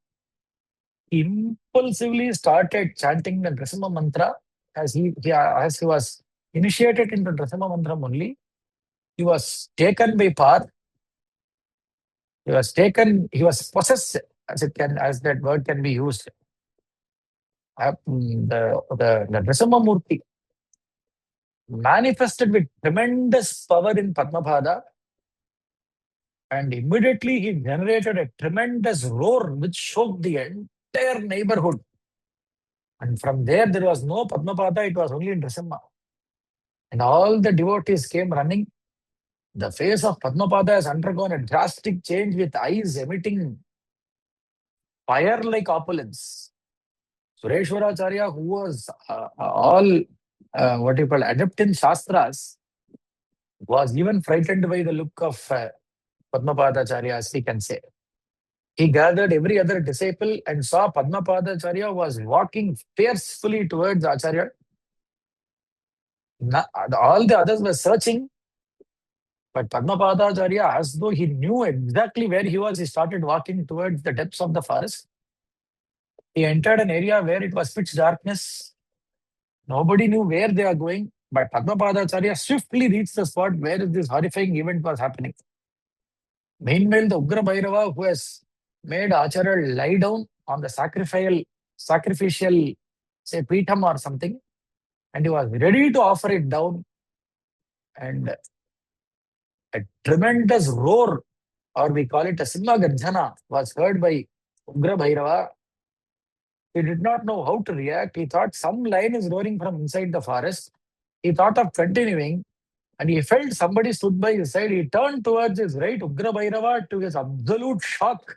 He impulsively started chanting the Nrsimha mantra as he was initiated into Nrsimha mantra only. He was taken by power. He was possessed, as that word can be used. The Nrsimha Murti manifested with tremendous power in Padmapada, and immediately he generated a tremendous roar which shook the entire neighborhood. And from there was no Padmapada, it was only Nrsimha. And all the devotees came running. The face of Padmapada has undergone a drastic change with eyes emitting fire-like opulence. Sureshwaracharya, who was adept in Shastras, was even frightened by the look of Padmapadacharya, as we can say. He gathered every other disciple and saw Padmapadacharya was walking fiercely towards Acharya. All the others were searching, but Padmapadacharya, as though he knew exactly where he was, he started walking towards the depths of the forest. He entered an area where it was pitch darkness. Nobody knew where they are going, but Padmapadacharya swiftly reached the spot where this horrifying event was happening. Meanwhile, the Ugra Bhairava, who has made Acharya lie down on the sacrificial, say, Peetham or something, and he was ready to offer it down, and a tremendous roar, or we call it a Simha Garjana, was heard by Ugra Bhairava. He did not know how to react. He thought some lion is roaring from inside the forest. He thought of continuing, and he felt somebody stood by his side. He turned towards his right, Ugra Bhairava, to his absolute shock.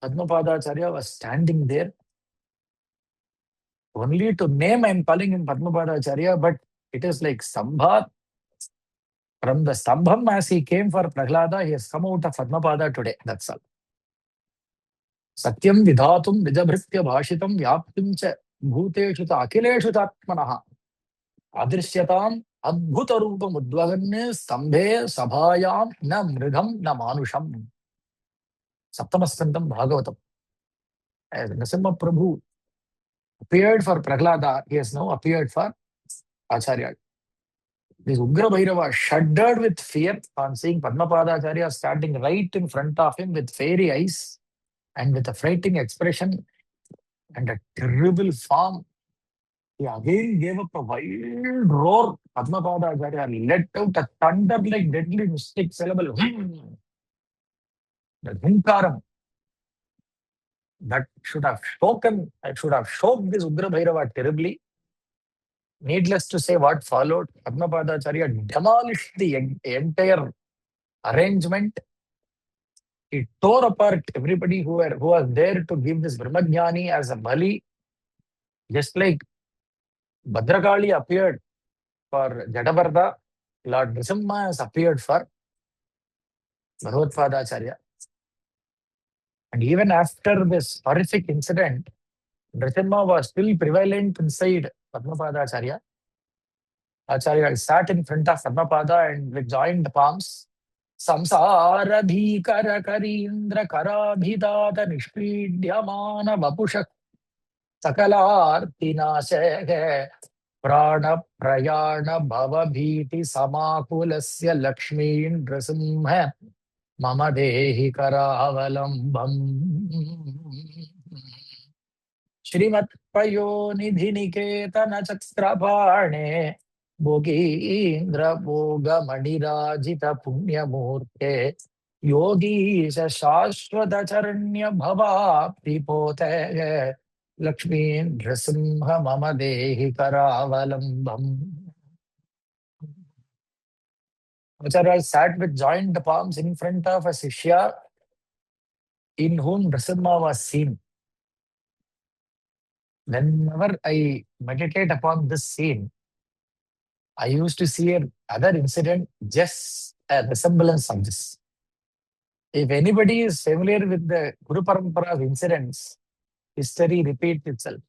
Padmapadacharya was standing there. Only to name, I'm calling him Padmapadacharya, but it is like Sambha. From the Stambham, as he came for Prahlada, he has come out of Padmapada today. That's all. Satyam vidhatum vijabhritya bhashitam vyaptim cha bhuteshu ta akileshu tatmanaha adrishyatam adbhuta rupam udvaganye stambhe sabhayam na mridham na manusham. Saptamaskandam Bhagavatam. As Nrsimha Prabhu appeared for Prahlada, he has now appeared for Acharya. This Ugra Bhairava shuddered with fear on seeing Padmapadacharya standing right in front of him with fairy eyes and with a frightening expression and a terrible form. He again gave up a wild roar. Padmapadacharya let out a thunder like deadly mystic syllable. The Hunkaram that should have shocked this Ugra Bhairava terribly. Needless to say, what followed, Padmapadacharya demolished the entire arrangement. He tore apart everybody who was there to give this Brahmajnani as a bali. Just like Bhadrakali appeared for Jadabarda, Lord Nrsimha has appeared for Bhagavatpadacharya. And even after this horrific incident, Nrsimha was still prevalent inside Padmapadacharya. Acharya sat in front of Padmapada and with joined palms, Samsaradhikara Karindra Karabhidata Nishpidhyamana Vapusha Sakalartinashe Prana Prayana Bhavabhiti Samakulasya Lakshmi Nrsimha Mama Dehi Karavalambam Shrimat Payonidhi Niketana Chakrapane Bhogindra Bhoga Manirajita Punya Murte Yogi Shashwata Charanya Bhava Pipote Lakshmi Nrsimha Mama Dehi Karavalambam. Acharya sat with joined palms in front of a Sishya in whom Nrsimha was seen. Whenever I meditate upon this scene, I used to see another incident, just a resemblance of this. If anybody is familiar with the Guru Parampara's incidents, history repeats itself.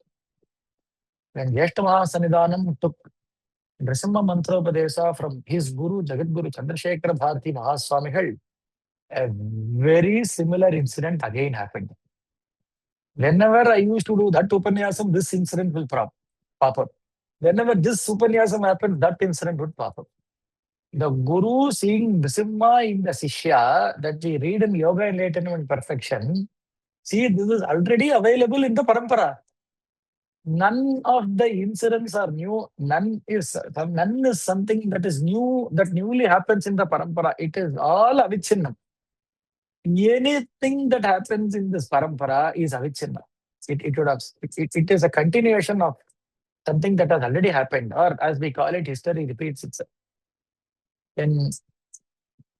When Jyeshta Mahasannidhanam took Nrsimha Mantropadesa from his Guru, Jagadguru Chandrasekhara Bharati Mahaswamihal, a very similar incident again happened. Whenever I used to do that Upanyasam, this incident will pop up. Whenever this Upanyasam happened, that incident would pop up. The Guru seeing Nrsimha in the Sishya that we read in Yoga Enlightenment Perfection, see, this is already available in the Parampara. None of the incidents are new. None is something that is new, that newly happens in the Parampara. It is all Avichinam. Anything that happens in this Parampara is Avichinna. It is a continuation of something that has already happened, or as we call it, history repeats itself. When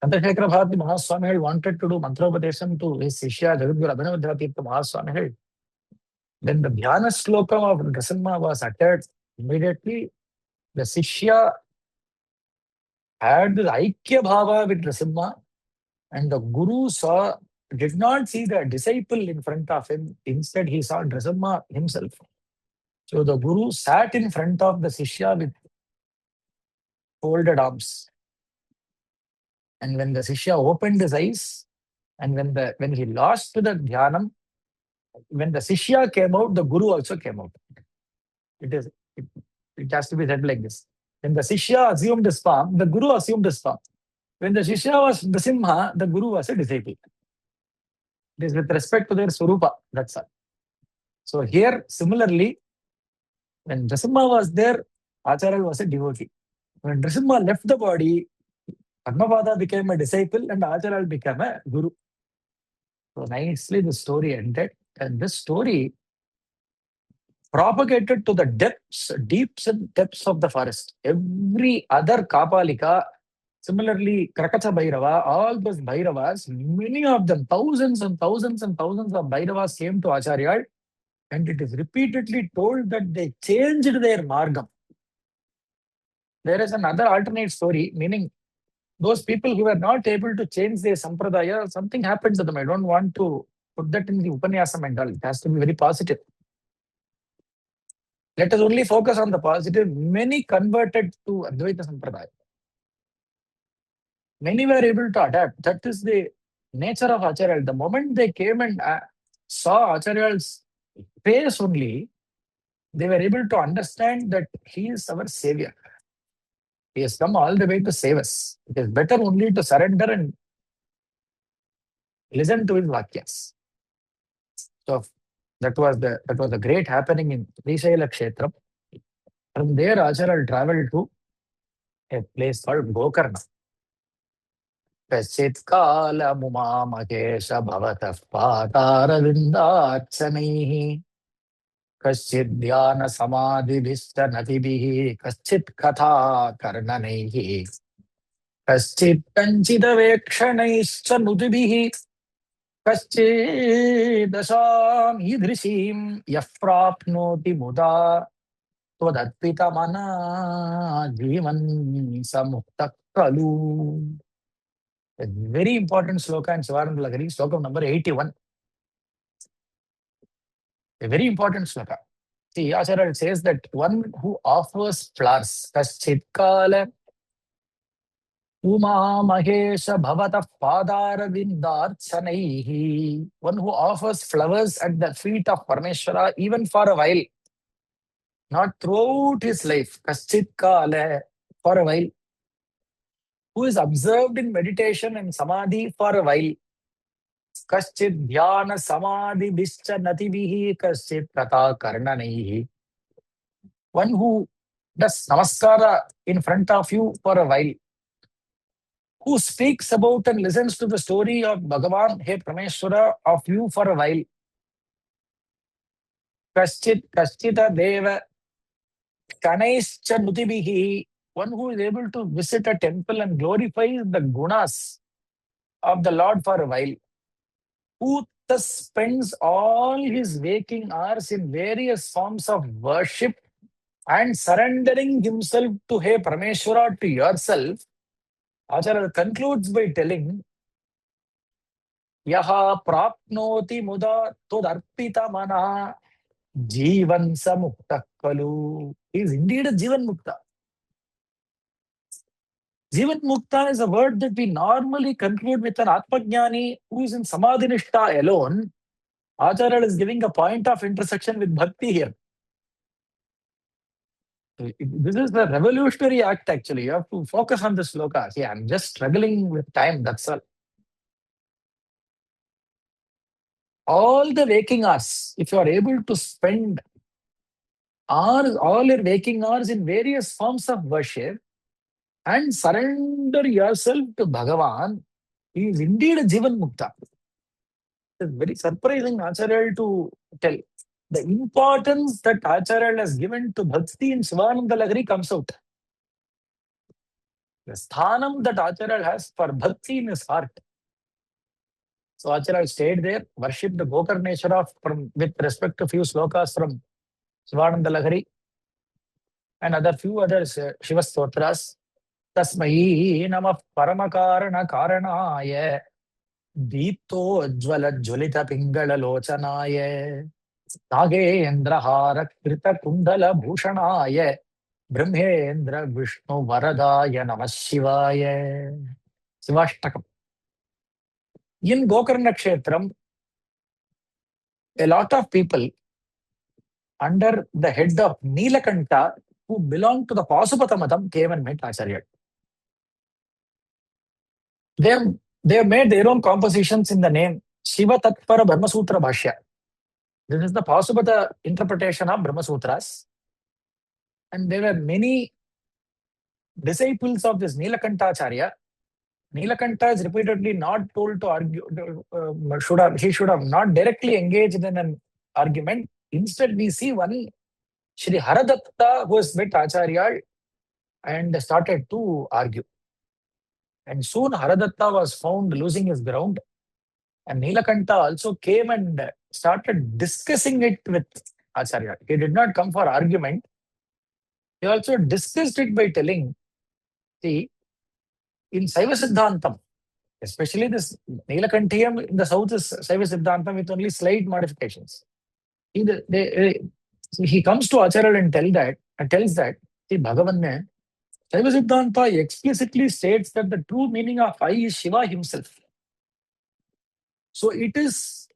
Chandrasekhara Bharati Mahaswamihal wanted to do Mantropadesam to his Sishya Jagadguru Abhinavadhyatita Mahaswamihal, when the Dhyana Slokam of Nrsimha was uttered, immediately the Sishya had the Aikya Bhava with Nrsimha, and the Guru did not see the disciple in front of him. Instead, he saw Nrsimha himself. So the Guru sat in front of the Sishya with folded arms. And when the Sishya opened his eyes, and when he lost the Dhyanam, when the Sishya came out, the Guru also came out. It has to be said like this. When the Sishya assumed his form, the Guru assumed his form. When the Sishya was Nrsimha, the Guru was a disciple. It is with respect to their Swarupa, that's all. So here, similarly, when Nrsimha was there, Acharya was a devotee. When Nrsimha left the body, Padmapada became a disciple and Acharya became a Guru. So nicely the story ended. And this story propagated to the deeps and depths of the forest. Every other Kapalika, similarly Krakacha Bhairava, all those Bhairavas, many of them, thousands and thousands and thousands of Bhairavas came to Acharya, and it is repeatedly told that they changed their margam. There is another alternate story, meaning those people who were not able to change their sampradaya, something happened to them. I don't want to put that in the Upanyasam and all. It has to be very positive. Let us only focus on the positive. Many converted to Advaita Sampradaya. Many were able to adapt. That is the nature of Acharya. The moment they came and saw Acharya's face only, they were able to understand that he is our savior. He has come all the way to save us. It is better only to surrender and listen to his vakyas. So that was the great happening in Srishaila Kshetram. From there, Acharya traveled to a place called Gokarna. Kaschit kala muma makesha bhavatah padaravindachanaihi kaschit dhyana samadhibhishta natibihi kaschit katha karnanaihi kaschit kanchidavekshanaischa nudibihi kaschidasham idrishim yafrapnoti muda tvadatpitamana jivan samukta kalu. A very important sloka in Shivanandalagari, sloka number 81. A very important sloka. See, Acharya says that one who offers flowers, Kaschitkala Uma Mahesha Bhavata Padara Vindarchanaihi. One who offers flowers at the feet of Parmeshwara, even for a while, not throughout his life, Kaschitkala, for a while, who is observed in meditation and samadhi for a while, Kaschit dhyana samadhi bischa natibihi kaschit katha karnanaihi. One who does namaskara in front of you for a while, who speaks about and listens to the story of Bhagavan, He Prameshwara, of you for a while. Kaschita deva kanaischa nutibihi. One who is able to visit a temple and glorifies the gunas of the Lord for a while. Who thus spends all his waking hours in various forms of worship and surrendering himself to Hey Parameshwara, to yourself. Acharya concludes by telling, Yaha prapnoti muda todarpita mana jivan samukta kalu. He is indeed a jivan mukta. Jivan mukta is a word that we normally conclude with an atmajnani who is in samadhinishta alone. Acharya is giving a point of intersection with bhakti here. This is the revolutionary act, actually. You have to focus on this sloka. See, I'm just struggling with time, that's all. All the waking hours, if you are able to spend hours, all your waking hours in various forms of worship and surrender yourself to Bhagavan, he is indeed a Jivan Mukta. It's very surprising, Acharya, to tell. The importance that Acharya has given to Bhakti in Shivanandalagari comes out. The sthanam that Acharya has for Bhakti in his heart. So Acharya stayed there, worshipped the Gokarneshwara with respect to few slokas from Shivanandalagari and few others, Shiva Stotras. Tasmai namah paramakarana karanaya Dito jvala jvalita pingala lochanaya Nagendra krita kundala bhushanaya Brahmendra Vishnu Varadaya Namah Shivaya. Shivashtakam. In Gokarna Kshetram, a lot of people under the head of Nilakanta who belong to the Pasupata Matam came and met Acharya. They have made their own compositions in the name Shiva Tatpara Brahmasutra Bhashya. This is the Pasupata interpretation of Brahmasutras. And there were many disciples of this Nilakantacharya. Nilakanta is repeatedly not told to argue, he should have not directly engaged in an argument. Instead, we see one Shri Haradatta who has met Acharya and started to argue. And soon Haradatta was found losing his ground. And Nilakanta also came and started discussing it with Acharya. He did not come for argument. He also discussed it by telling, see, in Saiva Siddhantam, especially this Nilakantiyam in the south is Saiva Siddhantam with only slight modifications. He comes to Acharya and tells that, see, Bhagavan, Saiva Siddhanta explicitly states that the true meaning of I is Shiva himself. So it is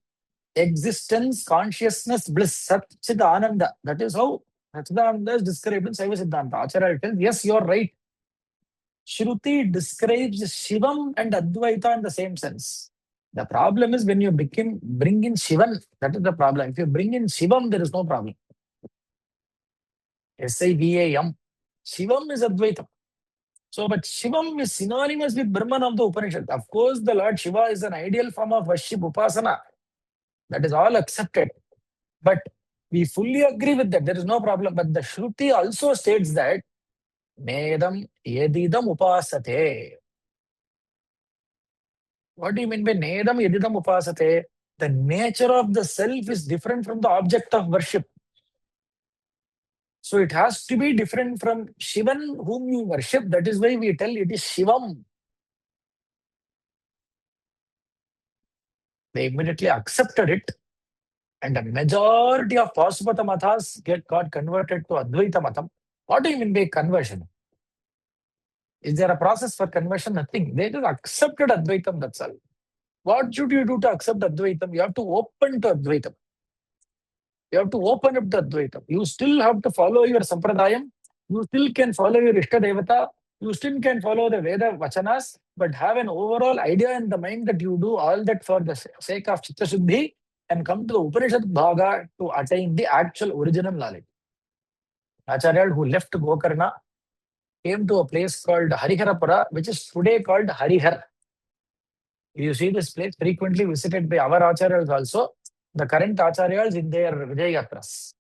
existence, consciousness, bliss, Sat Chit Ananda. That is how Satchidananda is described in Saiva Siddhanta. Acharya tells, yes, you are right. Shruti describes Shivam and Advaita in the same sense. The problem is when you bring in Shivan, that is the problem. If you bring in Shivam, there is no problem. Sivam. Shivam is Advaita. So, but Shivam is synonymous with Brahman of the Upanishad. Of course, the Lord Shiva is an ideal form of worship, upasana. That is all accepted. But we fully agree with that. There is no problem. But the Shruti also states that Nedam Yedidam Upasate. What do you mean by Nedam Yedidam Upasate? The nature of the self is different from the object of worship. So it has to be different from Shivan whom you worship. That is why we tell it is Shivam. They immediately accepted it. And the majority of Pasupata mathas got converted to Advaita matam. What do you mean by conversion? Is there a process for conversion? Nothing. They just accepted Advaitam, that's all. What should you do to accept Advaitam? You have to open to Advaitam. You have to open up to Advaitam. You still have to follow your Sampradayam. You still can follow your Ishta Devata. You still can follow the Veda Vachanas, but have an overall idea in the mind that you do all that for the sake of Chitta Shuddhi and come to the Upanishad Bhaga to attain the actual original knowledge. Acharya, who left Gokarna, came to a place called Hariharapura, which is today called Harihar. You see this place frequently visited by our Acharyas also, the current Acharyas in their Vijay Yatras.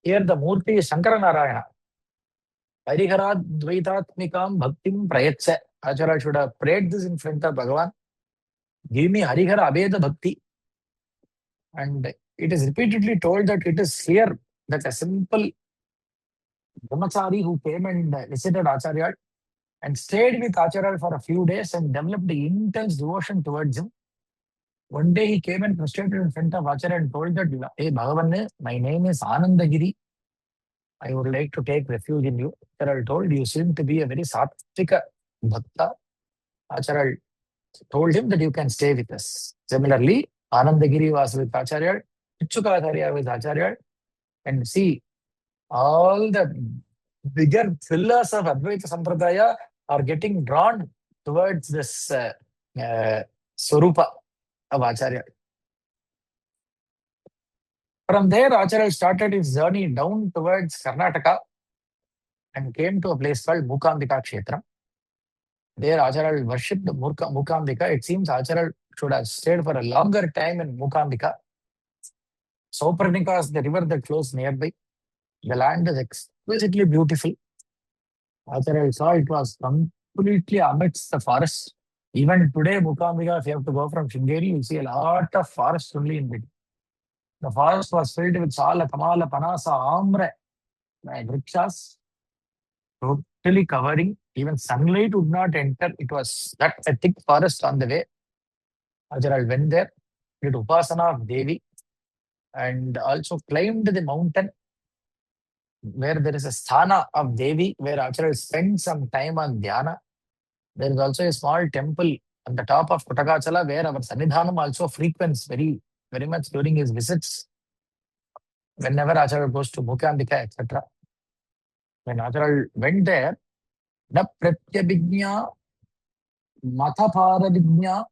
Here the Murti is Shankara Narayana. Harihara Dvaitatmikam Bhaktim Prayatsa. Acharya should have prayed this in front of Bhagavan. Give me Harihara Abheda Bhakti. And it is repeatedly told that it is here that a simple brahmachari who came and visited Acharya and stayed with Acharya for a few days and developed intense devotion towards him. One day he came and prostrated in front of Acharya and told that, hey Bhagavan, my name is Anandagiri. I would like to take refuge in you. Acharya told, you seem to be a very sattvika bhakta. Acharya told him that you can stay with us. Similarly, Anandagiri was with Acharya, Ichukacharya with Acharya, and see, all the bigger pillars of Advaita Sampradaya are getting drawn towards this Swarupa of Acharya. From there, Acharya started his journey down towards Karnataka and came to a place called Mukambika Kshetra. There, Acharya worshipped Mukambika. It seems Acharya should have stayed for a longer time in Mukambika. Sauparnika is the river that flows nearby. The land is exquisitely beautiful. Acharya saw it was completely amidst the forest. Even today, Mukambika, if you have to go from Sringeri, you see a lot of forest only in between. The forest was filled with Sala, Kamala, Panasa, Amra, Vrikshas, totally covering. Even sunlight would not enter. It was that a thick forest on the way. Acharya went there, did Upasana of Devi, and also climbed the mountain where there is a sthana of Devi, where Acharya spent some time on dhyana. There is also a small temple on the top of Totakacharya where our Sannidhanam also frequents very, very much during his visits. Whenever Acharya goes to Mukambika, etc. When Acharya went there, na pratyabhijna mathaparadijna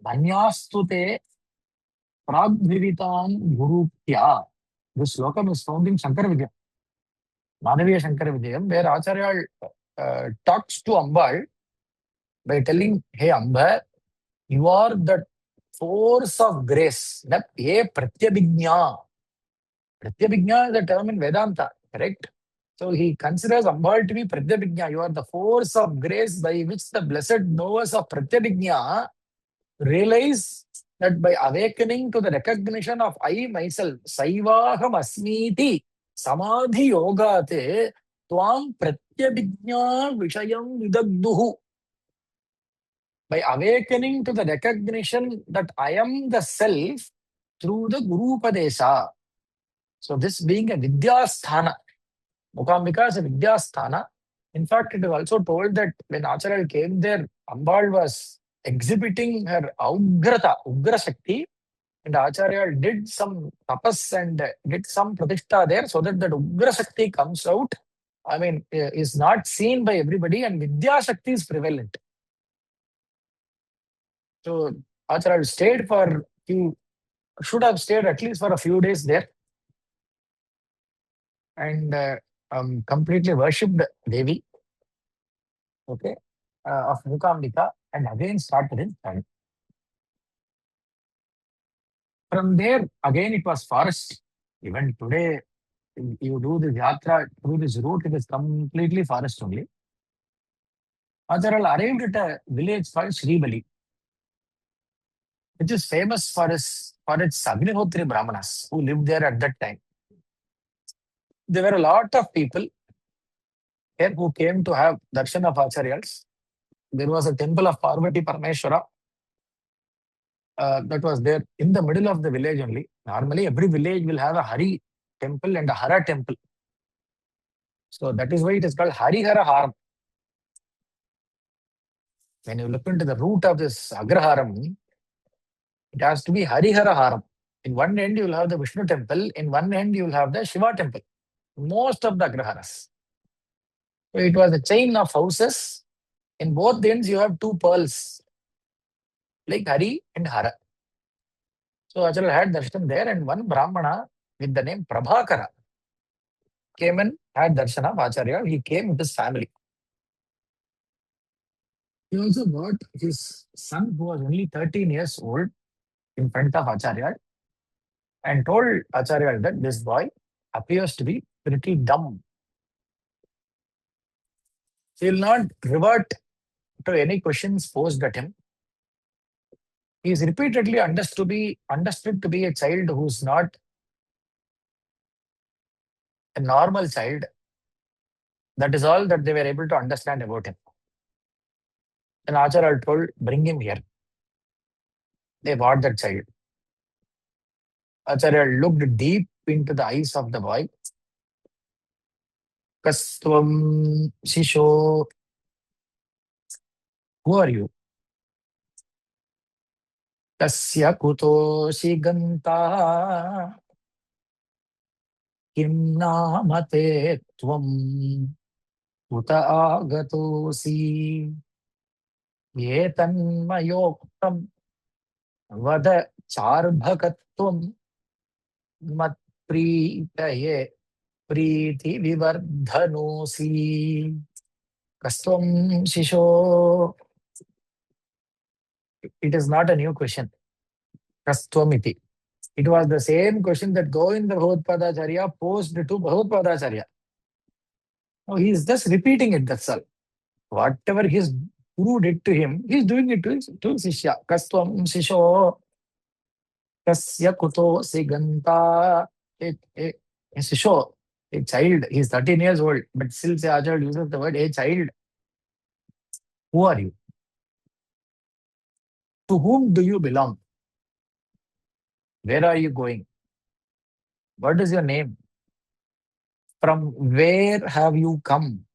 dhanyastute pragvivitan gurupya. This slokam is found in Shankara Vijayam, Madhaviya Shankara Vijayam, where Acharya talks to Ambal by telling, hey Amba, you are the force of grace. Ye pratyabhijna. Pratyabhijna is a term in Vedanta, correct? So he considers Ambal to be pratyabhijna. You are the force of grace by which the blessed knowers of pratyabhijna realize that by awakening to the recognition of I myself, Saivaham Asmiti, Samadhi Yogate, Tvam Pratyabhijna Vishayam Vidagduhu. By awakening to the recognition that I am the self through the Guru Upadesha. So this being a Vidyasthana, Mukambika is a Vidyasthana. In fact, it is also told that when Acharya came there, Ambal was exhibiting her Ugra Shakti, and Acharya did some tapas and did some pratishta there so that Ugra Shakti comes out. I mean, is not seen by everybody, and Vidya Shakti is prevalent. So Acharya stayed for should have stayed at least for a few days there, and completely worshipped Devi, okay, of Mukambika, and again started his journey. From there, again it was forest. Even today, you do this yatra through this route, it is completely forest only. Acharya arrived at a village called Shribali, which is famous for its Agnihotri Brahmanas who lived there at that time. There were a lot of people here who came to have darshan of Acharyas. There was a temple of Parvati Parameshwara that was there in the middle of the village only. Normally, every village will have a Hari temple and a Hara temple. So that is why it is called Harihara Haram. When you look into the root of this Agraharam, it has to be Harihara Haram. In one end, you will have the Vishnu temple. In one end, you will have the Shiva temple. Most of the Agraharas. So it was a chain of houses. In both ends, you have two pearls, like Hari and Hara. So Acharya had darshan there, and one Brahmana with the name Prabhakara came and had darshan of Acharya. He came with his family. He also brought his son, who was only 13 years old, in front of Acharya and told Acharya that this boy appears to be pretty dumb. He will not revert to any questions posed at him. He is repeatedly understood to be a child who's not a normal child. That is all that they were able to understand about him. And Acharya told, bring him here. They brought that child. Acharya looked deep into the eyes of the boy. Kastvam Shisho. Who are you? Tasya kutoshi ganta. Kim namate tvam. Uta agatosi. Yetanmayoktam. Vada charbhakatvam. Mat pritaye. Priti vivardhanosi. Kastvam Shisho. It is not a new question. Kastvam-iti. It was the same question that Govinda Bhagavad posed to Bhagavad. Now he is just repeating it, that's all. Whatever his guru did to him, he is doing it to Sishya. Kastvam Shisho. Kasya kuto siganta. A Shisho, a child, he is 13 years old, but still Acharya uses the word, a child. Who are you? To whom do you belong? Where are you going? What is your name? From where have you come?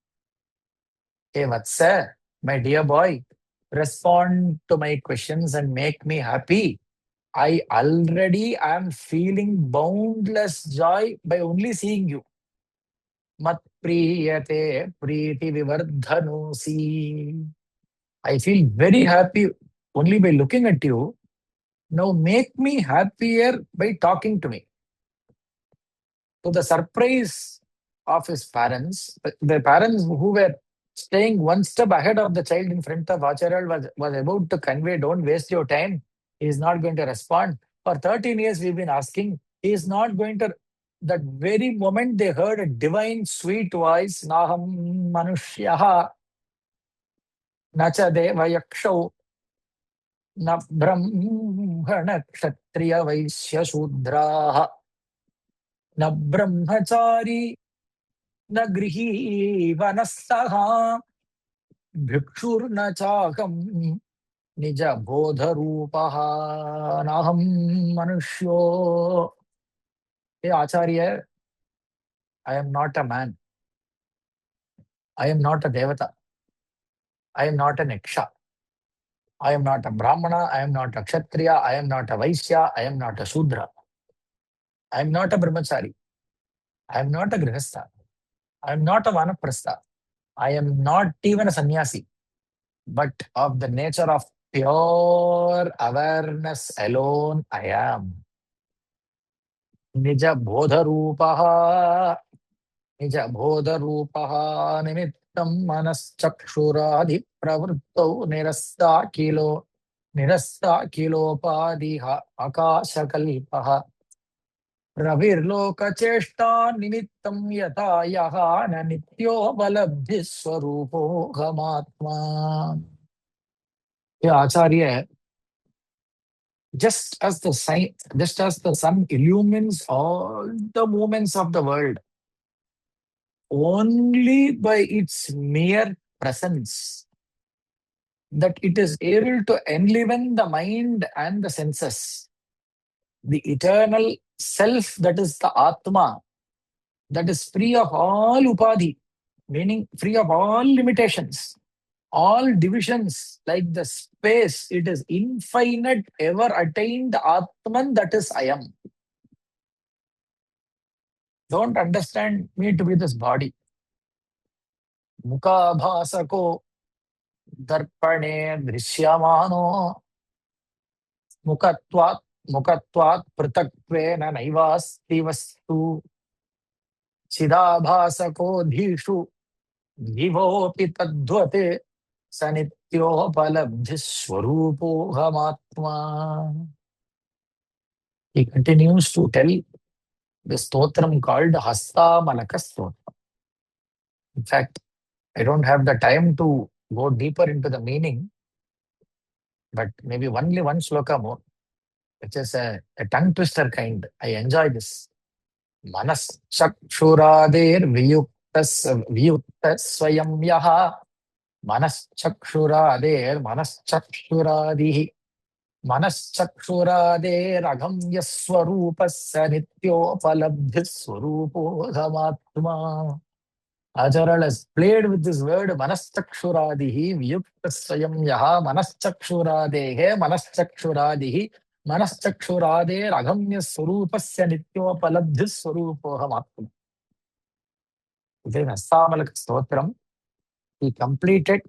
Hey, Vatsa, my dear boy, respond to my questions and make me happy. I already am feeling boundless joy by only seeing you. Mat priyate priti vivardhanosi. I feel very happy only by looking at you. Now make me happier by talking to me. To the surprise of his parents, the parents who were staying one step ahead of the child in front of Acharya was about to convey, don't waste your time. He is not going to respond. For 13 years, we've been asking. He is not going to. That very moment they heard a divine, sweet voice, Naham Manushyaha, Nacha Deva Yakshau, Na Brahmana Kshatriya Vaishya Shudraha, Na Brahmachari, Na Grihi Vanastaha, Bhikshurna Chakam, Nija Bodha Rupaha, Naham Manushyo. Hey Acharya, I am not a man. I am not a devata. I am not an yaksha. I am not a Brahmana, I am not a Kshatriya, I am not a Vaishya, I am not a Shudra. I am not a Brahmachari. I am not a Grihastha. I am not a Vanaprastha. I am not even a sannyasi. But of the nature of pure awareness alone, I am. Nija bodha rupaha, Nija bodha rupaha, nimittam manas chakshuradi pravruttau nirasta kilo padiha akashakalpaha. रविर्लोकचेष्टा निमित्तं यथा यः न नित्योपलब्धि स्वरूपोऽहमात्मा. Yeah, Acharya, just as the sun illumines all the movements of the world, only by its mere presence, that it is able to enliven the mind and the senses. The eternal self, that is the Atma, that is free of all upadhi, meaning free of all limitations, all divisions, like the space, it is infinite, ever attained Atman, that is I am. Don't understand me to be this body. Mukha bhasako darpane drishyamano mukhatvat mukhatvat pritatvena naivasti vastu chidabhasako dhishu vivopi tadvate sanityopalabdhi swarupohamatma. He continues to tell the stotram called Hastamalaka Stotra. In fact, I don't have the time to go deeper into the meaning, but maybe only one sloka more, which is a tongue twister kind. I enjoy this. Manas chakshuradir viyuktas swayam yaha. Manas chakshuradihi. Manas chakshuradir agamya swarupasya nityopalabdhi swarupohamatma. Acharal has played with this word manachakshuradihi vyuktasvayam yaha manachakshuradehe manachakshuradihi manachakshurade ragamya swarupasya nityopalabdhi swarupohamatma. Within Hastamalaka Stotram, he completed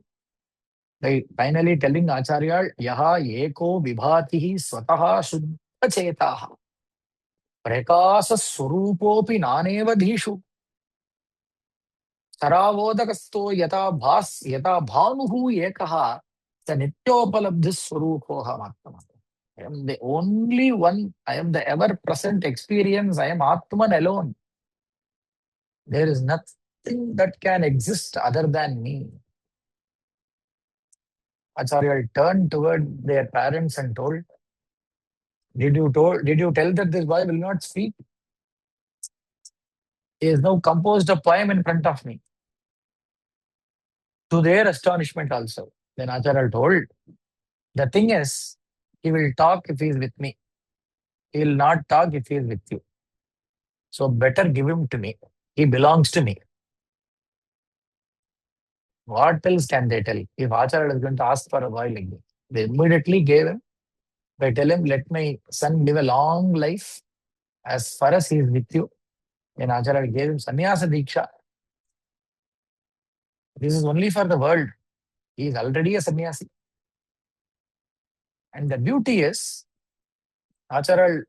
by finally telling Acharya, yaha eko vibhatihi swataha shuddha chetaha prakasa swarupopi naneva dhishu Saravodakasto yata bhanuhu ekaha sa nityopalabdhi swarupohamatma. I am the only one. I am the ever-present experience. I am Atman alone. There is nothing that can exist other than me. Acharya turned toward their parents and told, Did you tell that this boy will not speak? He has now composed a poem in front of me. To their astonishment also. Then Acharya told, the thing is, he will talk if he is with me. He will not talk if he is with you. So better give him to me. He belongs to me. What else can they tell? If Acharya is going to ask for a boy like this, they immediately gave him. They tell him, let my son live a long life as far as he is with you. And Acharya gave him sannyasa diksha. This is only for the world. He is already a sannyasi. And the beauty is, Acharya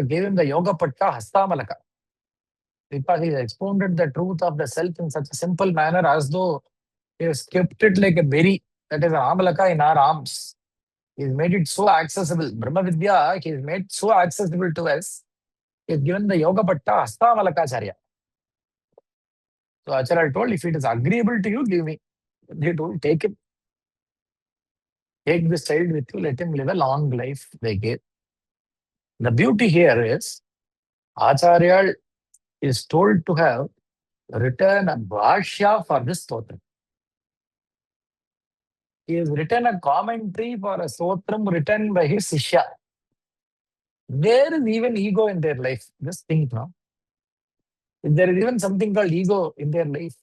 gave him the yoga patta Hastamalaka, because he expounded the truth of the self in such a simple manner as though he has kept it like a berry, that is an amalaka in our arms. He's made it so accessible. Brahma Vidya, he's made so accessible to us. He's given the yoga patta Hastamalakacharya. So Acharya told, if it is agreeable to you, give me. They told, take him. Take this child with you, let him live a long life. They gave. The beauty here is, Acharya is told to have written a bhashya for this stotram. He has written a commentary for a stotram written by his Sishya. There is even ego in their life. Just think now. If there is even something called ego in their life.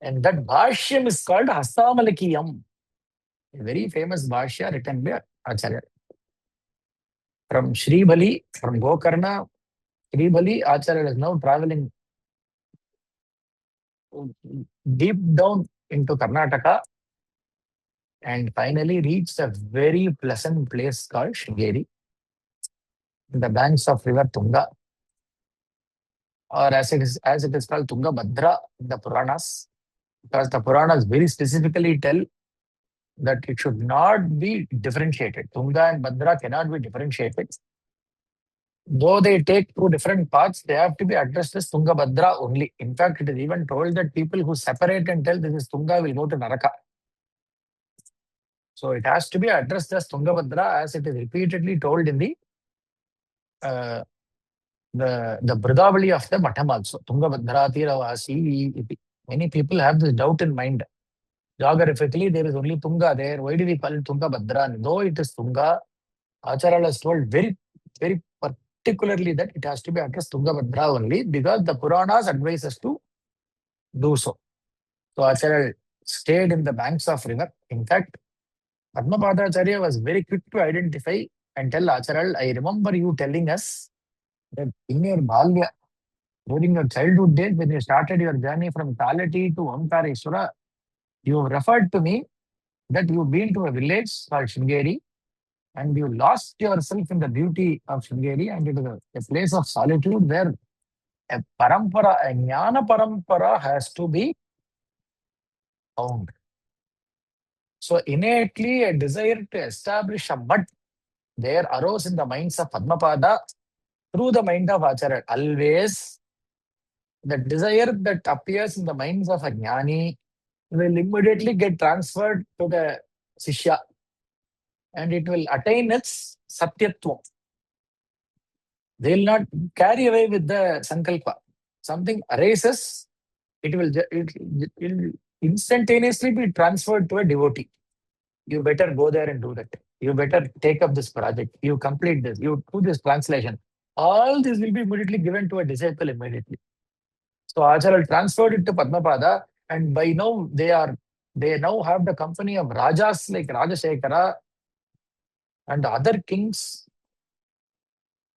And that Bhashyam is called Hastamalakiyam. a very famous Bhashya written by Acharya. From Shribali, from Gokarna, Shribali, Acharya is now traveling deep down into Karnataka and finally reached a very pleasant place called Sringeri, in the banks of river Tunga, or as it is called Tungabhadra in the Puranas, because the Puranas very specifically tell that it should not be differentiated. Tunga and Bhadra cannot be differentiated. Though they take two different paths, they have to be addressed as Tungabhadra only. In fact, it is even told that people who separate and tell this is Tunga will go to Naraka. So it has to be addressed as Tungabhadra, as it is repeatedly told in uh, the Bridavali of the Matham also. Tungabhadra Tiravasi iti. Many people have this doubt in mind. Geographically, there is only Tunga there. Why do we call it Tungabhadra? Though it is Tunga, Acharya has told very, very particularly that it has to be addressed Tungabhadra only, because the Puranas advise us to do so. So Acharya stayed in the banks of river. In fact, Padmapadacharya was very quick to identify and tell Acharya, I remember you telling us that in your Balya, during your childhood days, when you started your journey from Kalati to Omkareshwara, you referred to me that you've been to a village called Sringeri and you lost yourself in the beauty of Sringeri, and it is a place of solitude where a parampara, a jnana parampara has to be found. So innately a desire to establish a mud there arose in the minds of Padmapada through the mind of Acharya. Always the desire that appears in the minds of a jnani will immediately get transferred to the Sishya and it will attain its satyatvam. They will not carry away with the sankalpa. Something arises, it will instantaneously be transferred to a devotee. You better go there and do that. You better take up this project. You complete this. You do this translation. All this will be immediately given to a disciple immediately. So Acharya transferred it to Padmapada, and by now they now have the company of Rajas like Rajashekara and other kings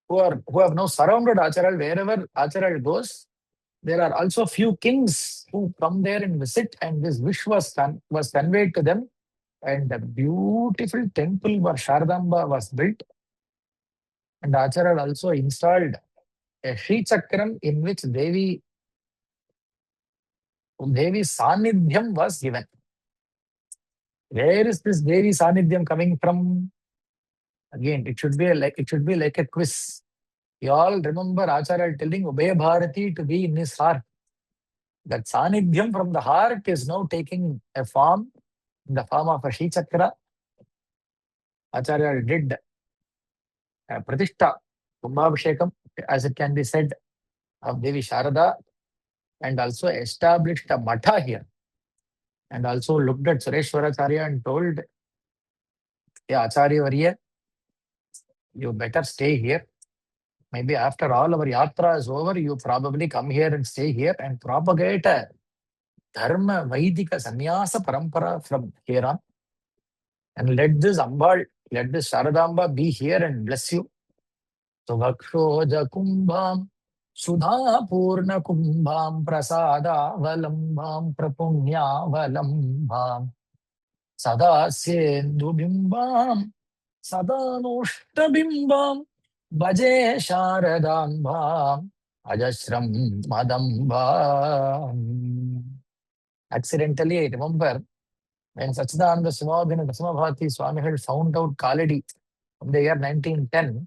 who have now surrounded Acharya. Wherever Acharya goes, there are also few kings who come there and visit, and this wish was conveyed to them. And a beautiful temple where Sharadamba was built. And Acharya also installed a Sri Chakram in which Devi Sanidhyam was given. Where is this Devi Sanidhyam coming from? Again, it should be like a quiz. You all remember Acharya telling Ubhaya Bharati to be in his heart. That Sanidhyam from the heart is now taking a form, in the form of a Sri Chakra. Acharya did Pratishtha, Kumbhabhishekam, as it can be said, of Devi Sharada, and also established a matha here. And also looked at Sureshwaracharya and told, yeah, Acharya Varya, you better stay here. Maybe after all our yatra is over, you probably come here and stay here and propagate a dharma Vaidika sannyasa parampara from here on. And let this Sharadamba be here and bless you. So Vakshoja Kumbham Sudha Purna Kumbham Prasada Valambham Prapunya Valambham Sada Sendu Bimbam Sada Noshta Bimbam Bhaje Sharadambam Ajashram Madambam. Accidentally, I remember when Sachidananda Simabhina Dasamabhati Swami had found out Kaladi in the year 1910,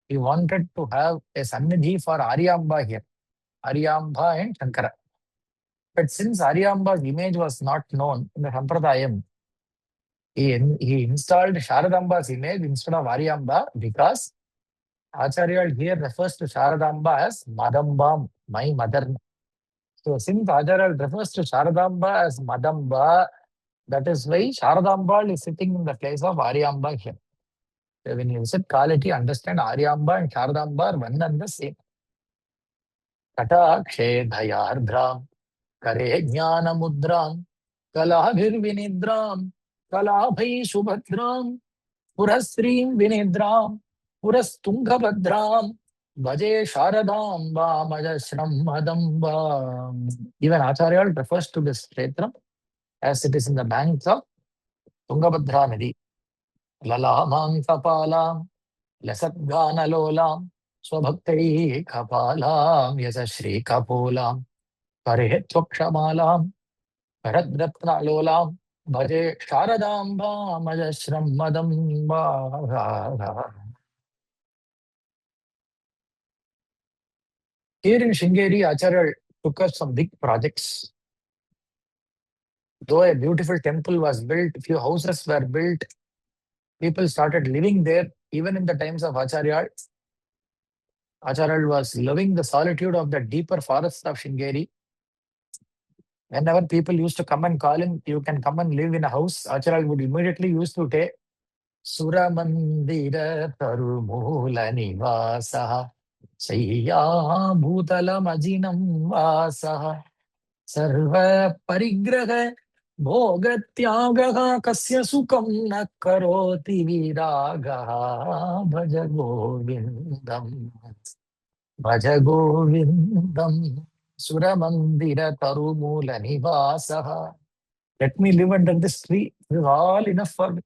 he wanted to have a Sannidhi for Aryamba here, Aryamba and Shankara. But since Aryamba's image was not known in the Sampradayam, he installed Sharadamba's image instead of Aryamba, because Acharya here refers to Sharadamba as Madambam, my mother. So since Acharya refers to Sharadamba as Madamba, that is why Sharadamba is sitting in the place of Aryamba here. So when you visit Kalati, understand Aryamba and Sharadamba are one and the same. Katakshe Dhayardram Kare Jnana Mudram Kalabhir Vinidram Kalabhai Subhadram, Purasrim Vinedram, Purastungabhadram, Bhaje Sharadamba, Majashram Madamba. Even Acharya refers to this kshetra as it is in the banks of Tungabhadra Nadi. Lalamang Kapalam, Lasatganalolam, Swabhaktari Kapalam, Yasashri Kapolam, Parihetvaksamalam, Paradratnalolam, Bhaje Sharadamba, Majashram Madamba. Here in Sringeri, Acharya took us some big projects. Though a beautiful temple was built, few houses were built, people started living there. Even in the times of Acharya, Acharya was loving the solitude of the deeper forests of Sringeri. Whenever people used to come and call him, you can come and live in a house, Acharya would immediately used to take Suramandira Tarumula Nivasaha Sayya Bhutala Majinam Vasaha Sarva Parigraha Bhogatyagaha Kasya Sukam Na Karoti Viragaha Bhaja Govindam Bhaja Govindam Suramandira Tarumula Nivasaha. Let me live under this tree. This is all enough for me.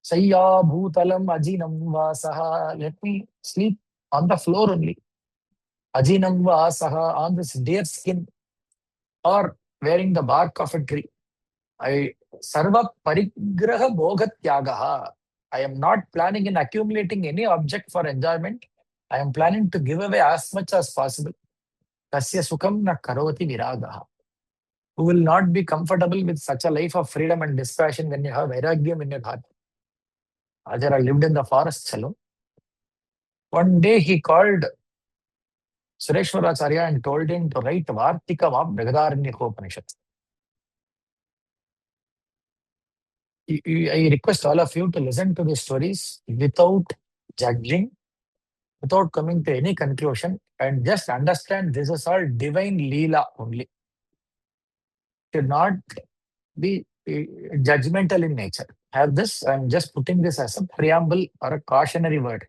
Sayya Bhutalam Ajinam Vasaha. Let me sleep on the floor only. Ajinam Vasaha, on this deer skin or wearing the bark of a tree. I Sarva Parigraha Bhogatyagaha. I am not planning in accumulating any object for enjoyment. I am planning to give away as much as possible. Kasya Sukam Na Karoti Viragaha. Who will not be comfortable with such a life of freedom and dispassion when you have vairagyam in your heart? Ajara lived in the forests alone. One day he called Sureshwaracharya and told him to write Vartikam of Brihadaranyaka. I request all of you to listen to the stories without judging, without coming to any conclusion, and just understand this is all divine Leela only. Should not be judgmental in nature. Have this, I'm just putting this as a preamble or a cautionary word.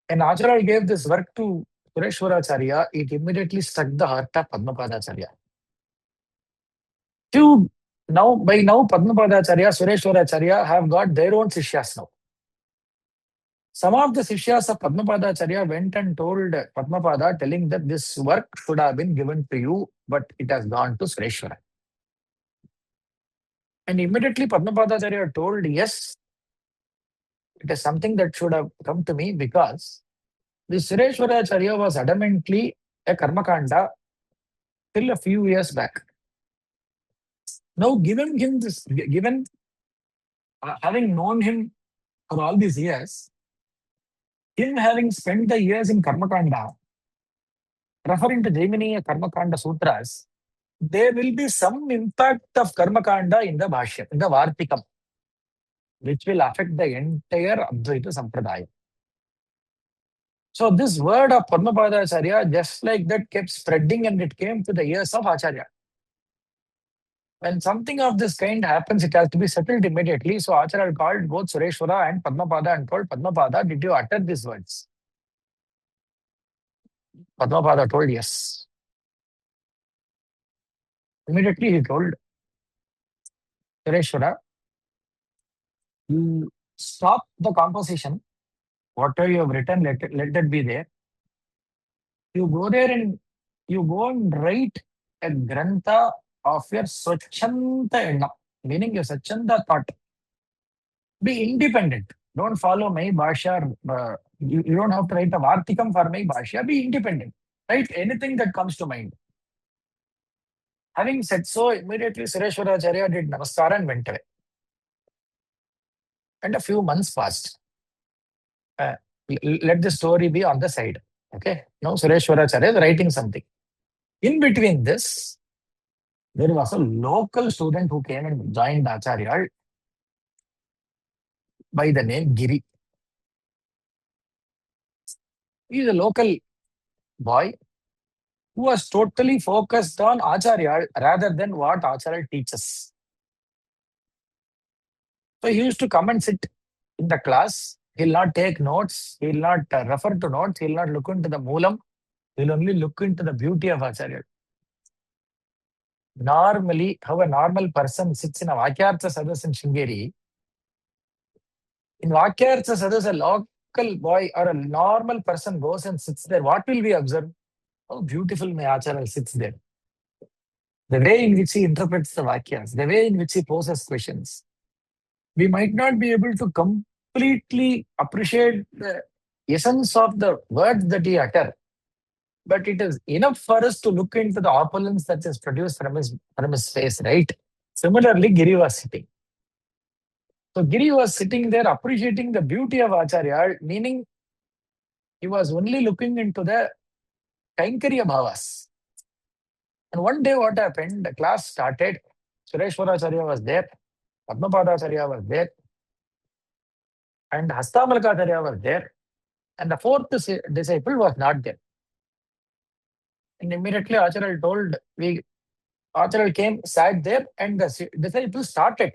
When Acharya gave this work to Sureshwaracharya, it immediately struck the heart of Padmapadacharya. By now, Padmapadacharya, Sureshwaracharya have got their own Sishyas now. Some of the Sishyas of Padmapadacharya went and told Padmapada, telling that this work should have been given to you, but it has gone to Sureshwara. And immediately Padmapadacharya told, yes, it is something that should have come to me because this Sureshwaracharya was adamantly a Karmakanda till a few years back. Now, having known him for all these years, him having spent the years in Karmakanda, referring to Jaimini Karmakanda Sutras, there will be some impact of Karmakanda in the Bhashyam, in the Vartikam, which will affect the entire Advaita Sampradaya. So this word of Padmapadacharya, just like that, kept spreading and it came to the ears of Acharya. When something of this kind happens, it has to be settled immediately. So Acharya called both Sureshwara and Padmapada and told Padmapada, did you utter these words? Padmapada told yes. Immediately he told Sureshwara, you stop the composition. Whatever you have written, let it be there. You go there and you go and write a grantha of your Swachanta Enna, meaning your Swachanda thought. Be independent. Don't follow my Bhashya. You don't have to write a Vartikam for my Bhashya. Be independent. Write anything that comes to mind. Having said so, immediately Sureshwaracharya did Namaskara and went away. And a few months passed. Let the story be on the side. Okay. Now Sureshwaracharya is writing something. In between this, there was a local student who came and joined Acharya by the name Giri. He is a local boy who was totally focused on Acharya rather than what Acharya teaches. So he used to come and sit in the class. He'll not take notes. He'll not refer to notes. He'll not look into the moolam. He'll only look into the beauty of Acharya. Normally, how a normal person sits in a Vakyartha Sadas in Sringeri, in Vakyartha Sadas, a local boy or a normal person goes and sits there. What will we observe? How beautiful my Acharya sits there. The way in which he interprets the Vakyas, the way in which he poses questions. We might not be able to completely appreciate the essence of the words that he uttered, but it is enough for us to look into the opulence that is produced from his face, right? Similarly, Giri was sitting. So Giri was sitting there appreciating the beauty of Acharya, meaning he was only looking into the Kainkariya bhavas. And one day what happened, the class started, Sureshwaracharya was there, Padmapadacharya was there, and Hastamalakacharya was there, and the fourth disciple was not there. And immediately Acharya told, Acharya came, sat there, and the disciples started.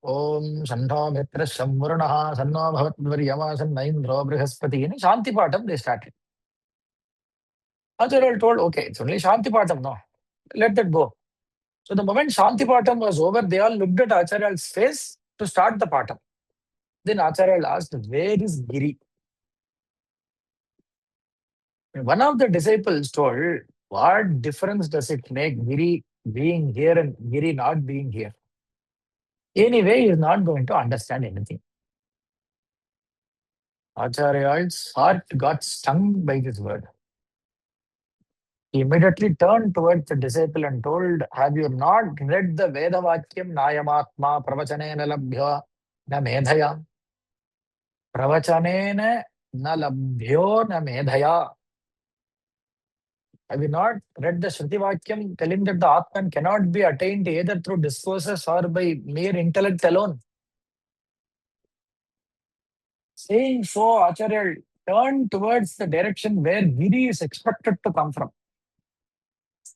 Om Shanna Mitra Shamuranaha Sanna Bhavatvaryama Sanna Indra Brihaspati. In Shanti Patam, they started. Acharya told, okay, it's only Shanti Patam, no. Let that go. So the moment Shanti Patam was over, they all looked at Acharya's face to start the Patam. Then Acharya asked, where is Giri? One of the disciples told, what difference does it make Giri being here and Giri not being here? Anyway, he is not going to understand anything. Acharya's heart got stung by this word. He immediately turned towards the disciple and told, have you not read the Veda Vakyam Nayamatma Pravachanena Labhya Na Medhaya? Pravachanena Na Labhyo Na Medhaya. Have you not read the Shruti Vakyam telling that the Atman cannot be attained either through discourses or by mere intellect alone? Saying so, Acharya turned towards the direction where Giri is expected to come from.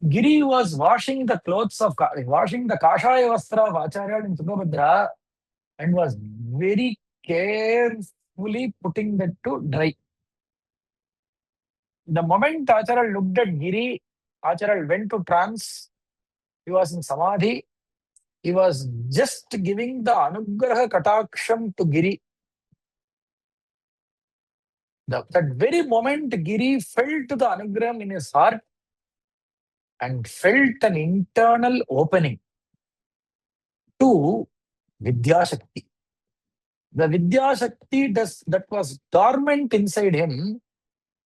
Giri was washing the Kashaya Vastra of Acharya in Tungabhadra and was very carefully putting that to dry. The moment Acharya looked at Giri, Acharya went to trance. He was in Samadhi. He was just giving the Anugraha Kataksham to Giri. That very moment, Giri felt the Anugraham in his heart and felt an internal opening to Vidya Shakti. The Vidya Shakti that was dormant inside him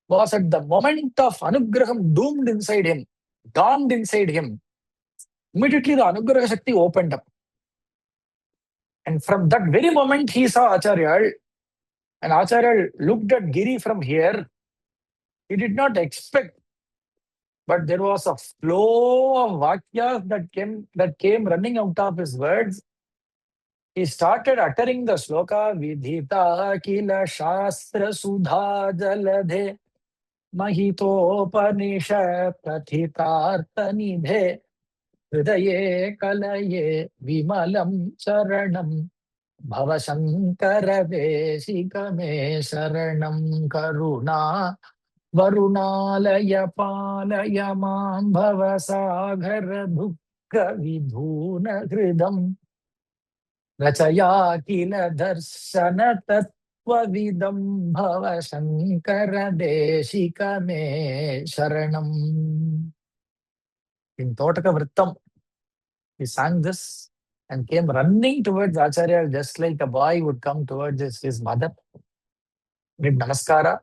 was at the moment of Anugraham doomed inside him, dawned inside him. Immediately the Anugraha Shakti opened up. And from that very moment he saw Acharya, and Acharya looked at Giri from here. He did not expect, but there was a flow of vakyas that came running out of his words. He started uttering the sloka, Vidhita Kila Shastra Sudha Jaladhe Mahitopanisha Prathitartha Nidhe Hridaye Kalaye Vimalam Charanam Bhava Shankara Desikame Saranam Karuna Varunalaya Palaya Mam Bhava Saghara Dukka Vidhuna Hridam Rachaya Kila Darshana Tattvavidam Bhava Shankara Desikame Saranam. In Totaka Vrittam, he sang this and came running towards Acharya just like a boy would come towards his mother. Did Namaskara.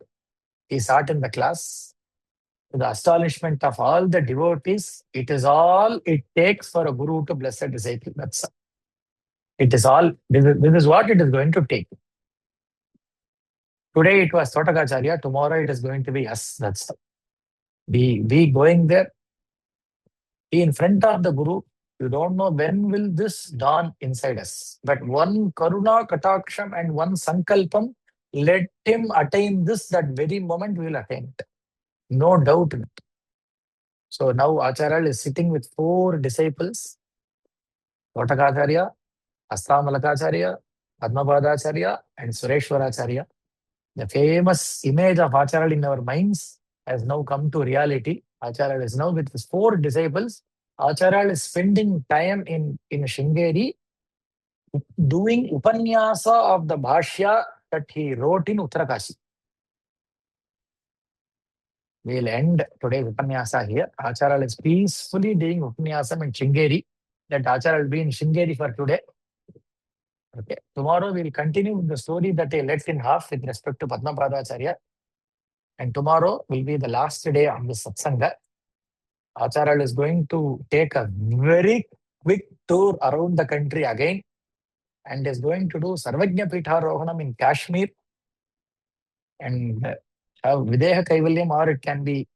He sat in the class. To the astonishment of all the devotees, it is all it takes for a guru to bless a disciple. That's all. It is all, this is what it is going to take. Today it was Totakacharya, tomorrow it is going to be us. That's all. Be going there, be in front of the guru. You don't know when will this dawn inside us. But one Karuna Kataksham and one Sankalpam, let him attain this, that very moment we will attain it. No doubt in it. So now Acharya is sitting with 4 disciples, Totakacharya, Hastamalakacharya, Padmapadacharya and Sureshwaracharya. The famous image of Acharya in our minds has now come to reality. Acharya is now with his 4 disciples. Acharya is spending time in Sringeri doing upanyasa of the Bhashya that he wrote in Uttarakashi. We'll end today's upanyasa here. Acharya is peacefully doing upanyasam in Sringeri. That Acharya will be in Sringeri for today. Okay. Tomorrow we'll continue with the story that he left in half with respect to Padmapadacharya. And tomorrow will be the last day of the satsanga. Acharya is going to take a very quick tour around the country again and is going to do Sarvajna Pitharohanam in Kashmir and have Videha Kaivalyam, or it can be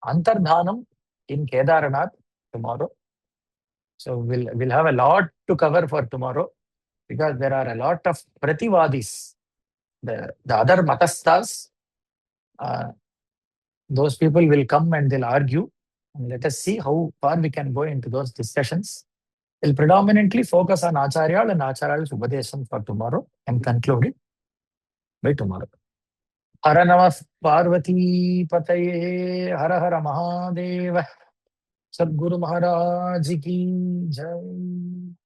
Antardhanam in Kedaranath tomorrow. So we'll have a lot to cover for tomorrow because there are a lot of Prativadis, the other Matastas. Those people will come and they'll argue. And let us see how far we can go into those discussions. We'll predominantly focus on Acharya and Acharya's Upadesam for tomorrow and conclude it by tomorrow. Hara Namah Parvati Pataye Hara Hara Mahadeva Sadguru Maharaj Ki Jai.